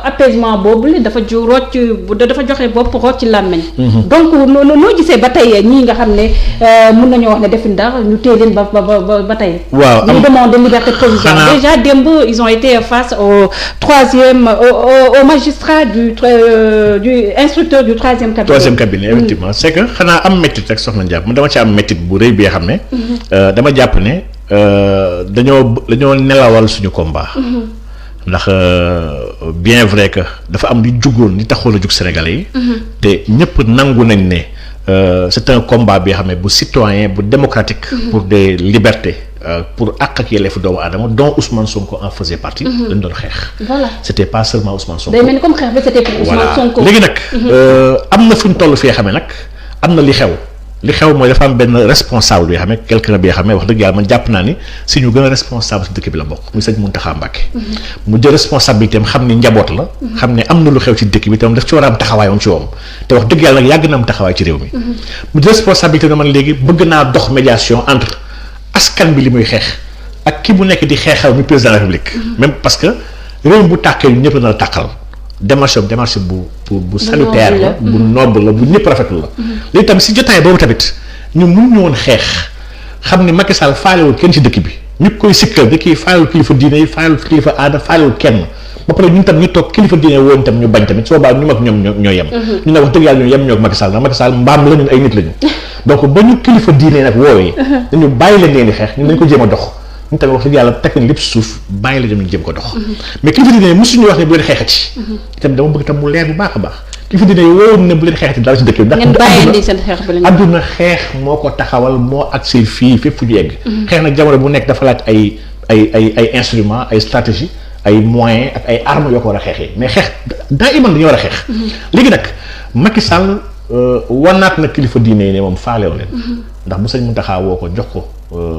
apaisement boobu dafa joxe bopp rocc ci làmmiñ. donc noo gisee ba tey ñii nga xam ne mun nañoo wax ne defuñ dara ñu téye leen ba tey. waaw ñu demande liberté provisoire. déjà démb ils ont été face au magistrat du instructeur du troisième cabinet. Effectivement c'est que xanaa am métit rek soxna Ndiaye man dama ci am métit bu rëy bi nga xam ne. dama jàpp ne dañoo nelawal suñu combat. ndax bien vrai que dafa am li jugoon li taxoon a jug Sénégalais yi. te ñëpp nangu nañ ne c'est un combat bi nga xam ne bu citoyen bu démocratique. pour des libertés. Pour àq ak yelleefu doomu aadama dont Ousmane Sonko en faisait partie. dañ doon xeex. voilà c'était pas seulement Ousmane Sonko. day mel ni comme xeex bi c'était pour Ousmane Sonko. léegi nag am na fu ñu toll fii xamee nag am na li xew mooy dafa am benn responsable bi nga xam ne quelqu'un bi nga xam ne wax dëgg yàlla man jàpp naa ni si ñu gën a responsable si dëkk bi la bokk muy sëñ Mountakha Mbacké. mu jël responsabilité am xam ni njaboot la. xam ne am na lu xew ci dëkk bi tam daf ci war a am taxawaay moom ci woom te wax dëgg yàlla nag yàgg na am taxawaay ci réew mi. mu jël responsabilité na man léegi bëgg naa dox médiation entre askan bi li muy xeex ak ki bu nekk di xeexal muy président de la République. même parce que réew bu tàkkee ñëpp la tàqal. démarche bu salutaire la bu noble la bu ñëpp rafetlu la. léegi tamit si jotaay boobu tamit ñun mënuñu woon xeex xam ni Macky Sall faalewul kenn ci dëkk bi ñu koy sikkal di kii faalewul kilifa diine yi faalewul kilifa aada faalewul kenn ba pare ñun tam ñu toog kilifa diine woon tam ñu bañ tamit soo baa ñu mag ñoom ñoo yem. ñu ne wax dëgg yàlla ñu yem ñoo ak Macky Sall ndax Macky Sall mbaam la ñun ay nit lañu. donc ba ñu kilifa diine nag woowee. dañu bàyyi leen ngeen di xeex ñun dañ ko jéem a dox. ñu tamit wax dëgg yàlla teg nañ lépp suuf bàyyi la dem ñu jëm ko dox. mais kilifa diine mosuñu wax ne bu leen xeexati. itam dama bëgg tam mu leer bu baax a baax kilifa diine wóoroon ne bu leen xeexati dara ci dëkk bi. ndax adduna xeex moo ko taxawal moo agsi fii fépp fu ñu yegg. xeex nag jamono bu nekk dafa laaj ay instruments ay stratégie ay moyens ak ay armes yoo ko war a xeexee mais xeex daa iman dañoo war a xeex. léegi nag Macky Sall wanaat na kilifa diine yi ne moom faalew leen. ndax bu sëñ Mountakha woo ko jox ko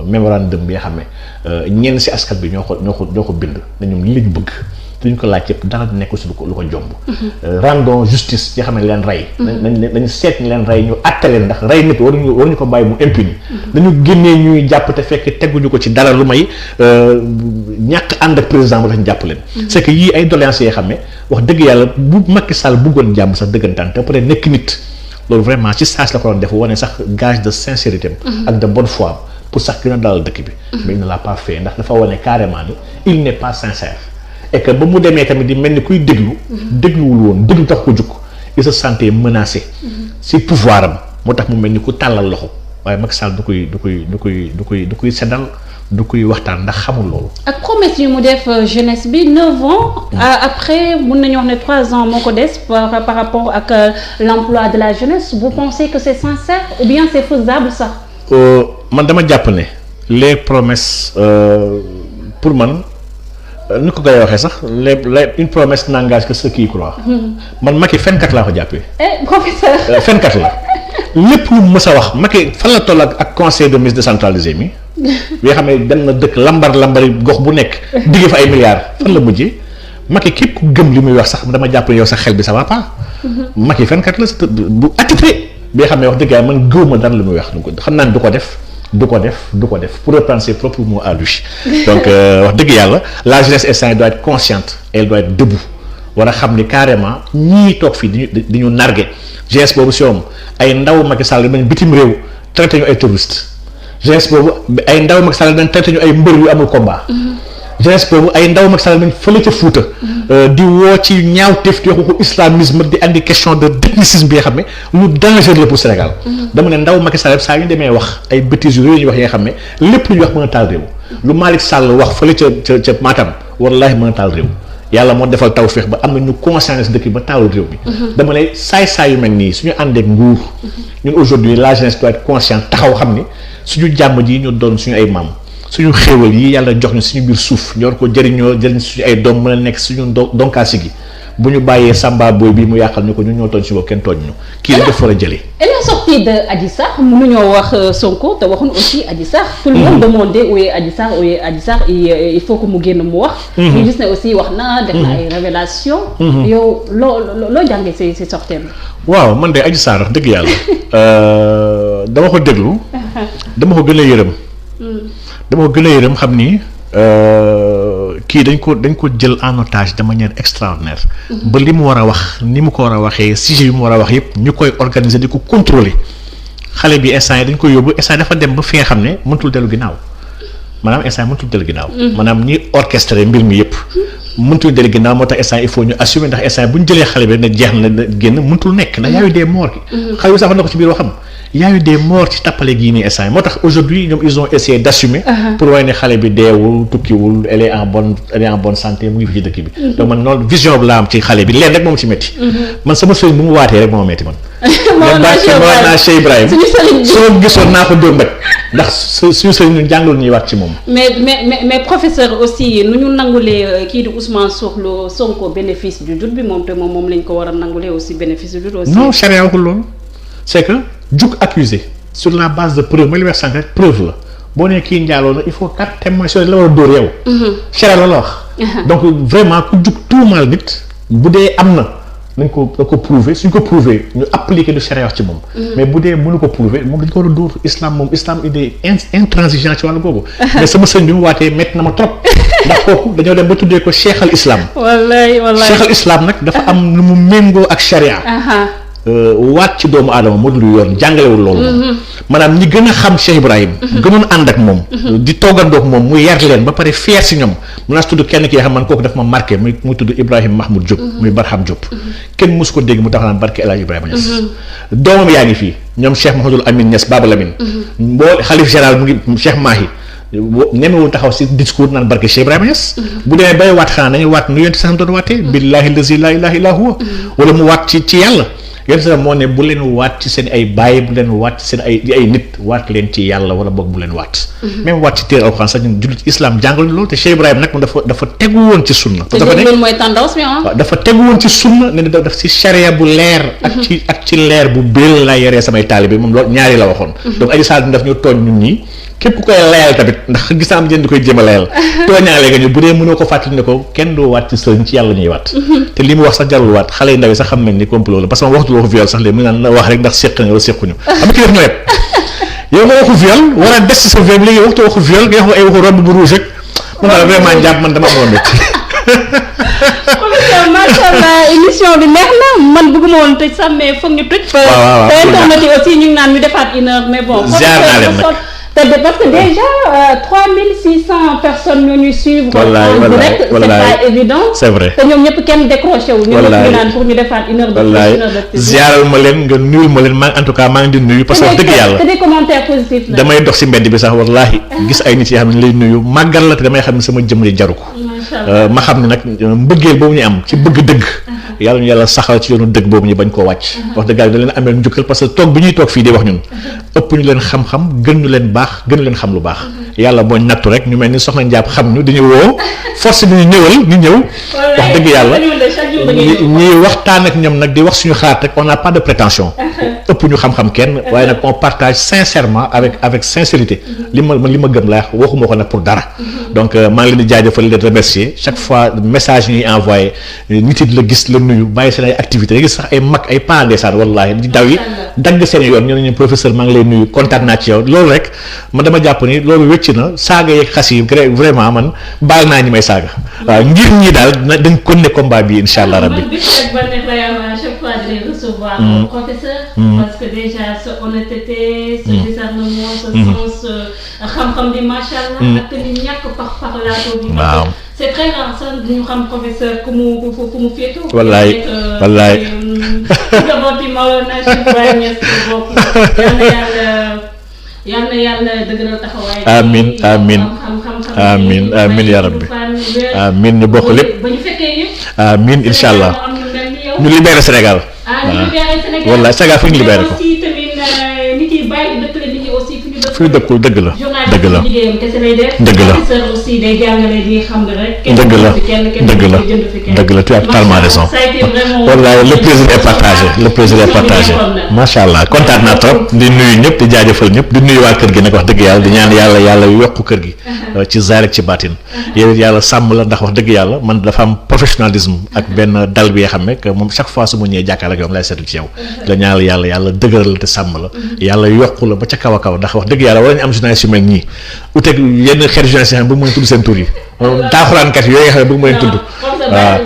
mémorandum bi nga xam ne ñenn si askan bi ñoo ko bind ne ñoom li lañu bëgg te ñu ko laaj yëpp dara nekk si lu ko jomb. rendons justice ci xam ne leen rey. nañu seet ñu leen rey ñu àtte leen ndax rey nit waruñu ko bàyyi mu impuni. dañu génnee ñuy jàpp te fekk teguñu ko ci dara lu may ñàkk ànd ak président bu tax ñu jàpp leen. c'est que yii ay doléances yoo xam ne wax dëgg yàlla bu Macky Sall bëggoon jàmm sax dëggantaan te peut-être nekk nit. loolu vraiment ci saas la ko doon def wane sax gage de sincérité ak de bonne foi pour sax gën a dalal dëkk bi. mais il ne l'a pas fait ndax dafa wane carrément ni il n'est pas sincère. et que ba mu demee tamit di mel ni kuy dégluwul woon déglu tax ko jukk il se sentait menacé. si pouvoir am moo tax mu mel ni ku tàllal loxo waaye Macky Sall du koy seddal du koy waxtaan ndax xamul loolu. ak promesse yu mu def jeunesse bi 9 ans. après mun nañu wax ne 3 ans moo ko des par rapport ak l'emploi de la jeunesse vous pensez que c'est sincère ou bien c'est faisable sax. man dama jàpp ne les promesses pour man ni ko koy waxee sax une promesse n'engage que ceux qui y croient. man Macky fenkat laa ko jàppee. professeur. fenkat la lépp lu mës a wax Macky fan la toll ak conseil de ministre décentralisé mi. bi nga xam ne dem na dëkk lambari gox bu nekk digge fa ay milliards fan la mujjee Macky képp ku gëm li muy wax sax dama jàpp ne yow sax xel bi ça va pas. Macky fenkat la bu attitré bi nga xam ne wax dëgg yàlla man gëwuma dara li muy wax xam naa ne du ko def pour reprendre ses propres mots à lui. donc wax dëgg yàlla la jeunesse instant doit être consciente et elle doit être debout war a xam ni carrément ñii toog fii di ñu nargué jeunesse boobu si moom ay ndaw Macky Sall dañ bitim réew traité ñu ay terroristes. jeunesse boobu ay ndaw Macky Sall dañ traité ñu ay mbër yu amul combat. jeunesse boobu ay ndaw Macky Sall dañ fële ca Fuuta. di woo ci ñaawteef di wax ko islamisme di andi question de technicisme bi nga xam ne lu dangereux la pour Sénégal. dama ne ndaw Macky Sall saa yu ñu demee wax ay bêtises yu ñuy wax yi nga xam ne lépp lu ñuy wax mën a taal réew. lu Malick Sall wax fële ca Matam wallaahi mën a taal réew. yàlla moo defal tawfeex ba am na ñu conscience si dëkk bi ba taalul réew bi. dama ne saay yu mel nii suñu àndeek nguur ñun aujourd'hui la jeunesse doit être consciente taxaw xam ni suñu jàmm ji ñu doon suñu ay maam suñu xéewal yi yàlla jox ñu suñu biir suuf ñor ko jëriñ suñu ay doom mën a nekk suñu donkaasi gi bu ñu bàyyee Samba Boy bi mu yàqal ñu ko ñu ñoo tooñ si bopp kenn tooñ ñu kii lañ def war a jëlee. et la sortie de Adji Sarr mënuñoo wax Sonko te waxuñ aussi Adji Sarr. tout le monde demandait où est Adji Sarr, où est Adji Sarr, il faut que mu génn mu wax. ñu gis ne aussi wax na def na ay révélation yow loo jàngee si sortie bi. waaw man de Adji Sarr wax dëgg yàlla dama ko déglu dama ko gën a yërëm. dama ko gën a yërëm xam ni kii dañ ko jël en otage de manière extraordinaire. ba li mu war a wax ni mu ko war a waxee sujet yi mu war a wax yëpp ñu koy organiser di ko contrôler xale bi instant yi dañ koy yóbbu instant dafa dem ba fi nga xam ne mënatul dellu ginnaaw maanaam instant yi mënatul dellu ginnaaw. maanaam ñi orchestré mbir mi yëpp. mënatul dellu ginnaaw moo tax instant il faut ñu assumer ndax instant bu ñu jëlee xale bi ne jeex na génn mënatul nekk ndax y a eu des morts. xale bi sax na ko ci biir waxam. y a eu des morts ci tappale gii nii instant moo tax aujourd'hui ñoom ils ont essayé d'assumer pour waaye ne xale bi deewul tukkiwul elle est en bonne santé mu ngi fi ci dëkk bi donc man noonu vision bi laa am ci xale bi leen rek moom ci métti man sama sëriñ bu mu waatee rek moo métti man naa Cheikh Ibrahim soo gisoon naa ko dóor mbaj ndax suñu sëriñ ñu jàngalul ñuy waat ci moom mais professeur aussi nu ñu nangulee kii di Ousmane Sonko bénéfice du doute bi moom te moom lañ ko war a nangulee aussi bénéfice du doute aussi non charia waxul loolu c'est que jug accusé sur la base de preuve mooy li wax sànq rek preuve la boo nee kii njaaloo na il faut 4 témoins sur la war a dóor yow. charia la wax. donc vraiment ku jug tuumaal nit bu dee am na nañ ko prouver suñ ko prouver ñu appliquer du charia wax ci moom. mais bu dee mënu ko prouver moom dañ ko war a dóor islam il est intransigeant ci wàllu boobu. mais sama sëñ bi mu waatee métti na ma trop ndax kooku dañoo dem ba tuddee ko cheikh al islam. wallaay cheikh al islam nag dafa am lu mu méngoo ak charia. waat ci doomu aadama moo dul yoon jàngalewul loolu maanaam ñi gën a xam Cheikh Ibrahim gënoon ànd ak moom di toggandoog moom mu yar leen ba pare fier si ñoom mun naa tudd kenn ki nga xam man kooku daf ma marqué muy tudd Ibrahim Mahmoud Diop muy Barham Diop kenn mosu ko dégg mu tax naan barke El Hadj Ibrahima Niass doomam yaa ngi fii ñoom Cheikh Mouhamadoul Amine Niass Baba Lamine boo xalif général mu ngi Cheikh Mahi ñemewul taxaw si discours naan barke Cheikh Ibrahima Niass bu demee bay waat xanaa nañu waat nu yonent sax doon waatee billahi lazi la ilaha illa huwa wala mu waat ci yàlla yéen sax moo ne bu leen waat ci seen ay baay bu leen waat ci seen ay nit waat leen ci yàlla wala boog bu leen waat. même waat ci téere alxuraan sax ñun jullit islam jàngal loolu te Cheikh Ibrahima nag dafa tegu woon ci sunna. te loolu mooy tendance bi waaw dafa tegu woon ci sunna ne daf ci charia bu leer. ak ci leer bu bëri laa yoree samay taalibe moom loolu ñaari la waxoon. donc Adji Sarr daf ñu tooñ ñun ñii képp ku koy layal tamit ndax gis naa am jën di koy jéem a layal. tooñaale nga ñu bu dee mënoo ko fàttali ne ko kenn doo waat ci sëriñ ci yàlla ñuy waat. te li mu wax sax jarul waat xale yu ndaw yi sax xam nañ ni complot la parce que ma waxtu waxu viol sax léegi mu naan la wax rek ndax séq nga wala séquñu xam nga ki def ñoo yëpp yow nga waxu viol war a des ci sa viol bi léegi waxtu waxu viol nga wax ay waxu robe bu rouge rek moom daal vraiment njàpp man dama amoon métti. macha allah émission bi neex na man bëgguma woon tëj sax mais foog ñu tëj. waaw te internet yi aussi ñu ngi naan ñu defaat 1 heure mais bon. ziar naa leen nag parce que déjà 3600 personnes ñoo ñuy suivre. en direct c'est pas évident. c'est vrai te ñoom ñëpp kenn décroché wu. ñoom ñëpp ñu naan pour ñu defaat 1 heure de ziaral ma leen nga nuyul ma leen en tout cas maa ngi di nuyu. parce que wax dëgg yàlla te des commentaires positifs la. damay dox si mbedd bi sax wallaahi gis ay nit yoo xam ne lay nuyu màggal la te damay xam ne sama jëm li jaru ko. ma xam ne nag mbëggeel boobu ñu am ci bëgg dëgg. yàlla ñu yàlla saxal ci yoonu dëgg boobu ñu bañ koo wàcc. wax dëgg yàlla da leen amee njukkal parce que toog bi ñuy toog fii di wax ñun ëpp ñu leen xam-xam gën ñu leen baax gën leen xam lu baax yàlla boo nattu rek ñu mel ni soxna Ndiab xam ñu dañu woo force bi ñu ñëwal ñu ñëw wax dëgg yàlla ñuy waxtaan ak ñoom nag di wax suñu xalaat rek on n'a pas de prétention ëpp ñu xam-xam kenn waaye nag on partage sincèrement avec sincérité li ma gëm laa waxuma ko nag pour dara donc maa ngi leen di jaajëfal leen remercier chaque fois message ñuy envoyé nit it la gis la nuyu bàyyi seen ay activités da gis sax ay mag ay parents ndeysaan wallaahi di daw yi dagg seen yoon ñu ne ñu professeur maa ngi lay nuyu kontaan naa ci yow loolu rek man dama jàpp ni loolu wécc na saaga yeeg xas yi vraiment man baal naa ñi may saaga waaw ngir ñi daal dañ kon ne combat bi incha allah rabbi. man bis ba nekk lay am à chaque fois di recevoir professeur. parce que déjà sa honnêteté sa discernement sa sens xam-xam bi macha allah. ak li ñàkk parlato bi. waaw c'est très rare sax ñu xam professeur ku mu féetoo. wallaay wallaay. yal na yàlla dëgëral taxawaay. amiin amiin amiin amiin yaa rabbi amiin ñu bokk lépp. ba ñu fekkee yëpp. amiin incha allah ñu libéré Sénégal. ñu libéré Sénégal wallaay Sénégal fu ñu libéré ko. aussi tamit nit yi bàyyi dëkk la nit yi aussi fu ñu dëkk fu ñu dëkkul dëgg la. dëgg la liggéeyam kese lay def. dëgg la professeur aussi day jàngale di xam nga rek. dëgg la dëgg la dëgg la tu as totalement raison. wallaay le plaisir est partagé le plaisir est partagé macha allah kontaan naa trop di nuyu ñëpp di jaajëfal ñëpp di nuyu waa kër gi nag wax dëgg yàlla di ñaan yàlla yokku kër gi ci zaahir ak ci baatin yow yàlla sàmm la ndax wax dëgg yàlla man dafa am professionnalisme ak benn dal bi nga xam ne que moom chaque fois su ma ñëwee jàkkaarloo ak yow lay seetlu ci yow la ñaan yàlla dëgëral la te sàmm la yàlla yokku la ba ca kaw a kaw ndax wax dëgg yàlla war nañu am journaliste yu mel nii uteeg yenn xeetu journaliste yi xam ne bëgg mën a tudd seen tur yi taaxuraankat yooyu nga xam ne bëgg mën a tudd waaw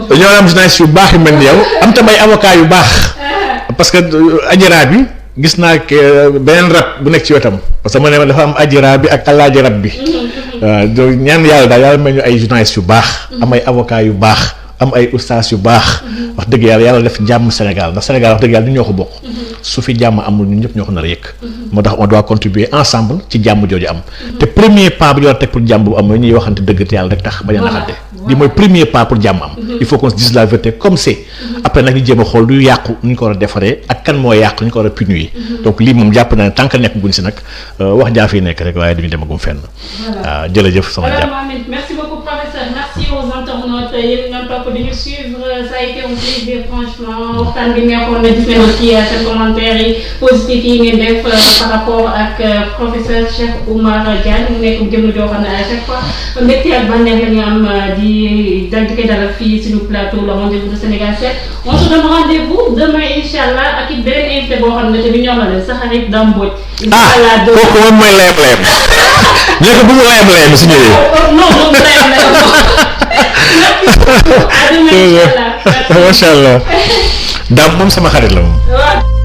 dañoo am journaliste yu baax yu mel ni yow am tam ay avocat yu baax parce que ajira bi gis naa beneen rab bu nekk ci wetam parce que ma ne dafa am ajira bi ak alaaji rab bi waaw ñaan yàlla daal yàlla mel ñu ay journaliste yu baax am ay avocat yu baax am ay ustaas yu baax wax dëgg yàlla def jàmm Sénégal ndax Sénégal wax dëgg yàlla du ñoo ko bokk su fi jàmm amul ñun ñëpp ñoo ko nar a yëkk moo tax on doit contribuer ensemble ci jàmm jooju am te premier pas bi ñu war a teg pour jàmm bu am mooy ñuy waxante dëgg te yàlla rek tax bañ a naxante li mooy premier pas pour jàmm am il faut qu'on se dise la vérité comme c'est après nag ñu jéem a xool lu yàqu nu ñu ko war a defaree ak kan moo yàqu ñu ko war a punir donc lii moom jàpp naa ne tant que nekk guñ si nag wax jaa fi nekk rek waaye duñu demagum fenn waaw jërëjëf sama jàpp. Merci beaucoup professeur, merci aux internautes yéen ñoom topp di ñu suivre ça a été un plaisir franchement waxtaan bi neexoon na gis nañu aussi seen commentaires yi positifs yi ngeen def par rapport ak professeur Cheikh Oumar Diagne mu nekk jëm joo xam ne à chaque fois mbégte ak bànneex la ñu am di koy dalal fii suñu plateau le rendez-vous de Sénégal 7 on se donne rendez-vous demain inch'Allah ak it beneen invité boo xam ne te bi ñoo la sa xarit Dame Mbodj. inch'Allah kooku moom mooy layam-layam ñu ko bu mu layam-layam su ñëwee. non moom layam-layam à demain inch'Allah. macha allah Dame moom sama xarit la moom.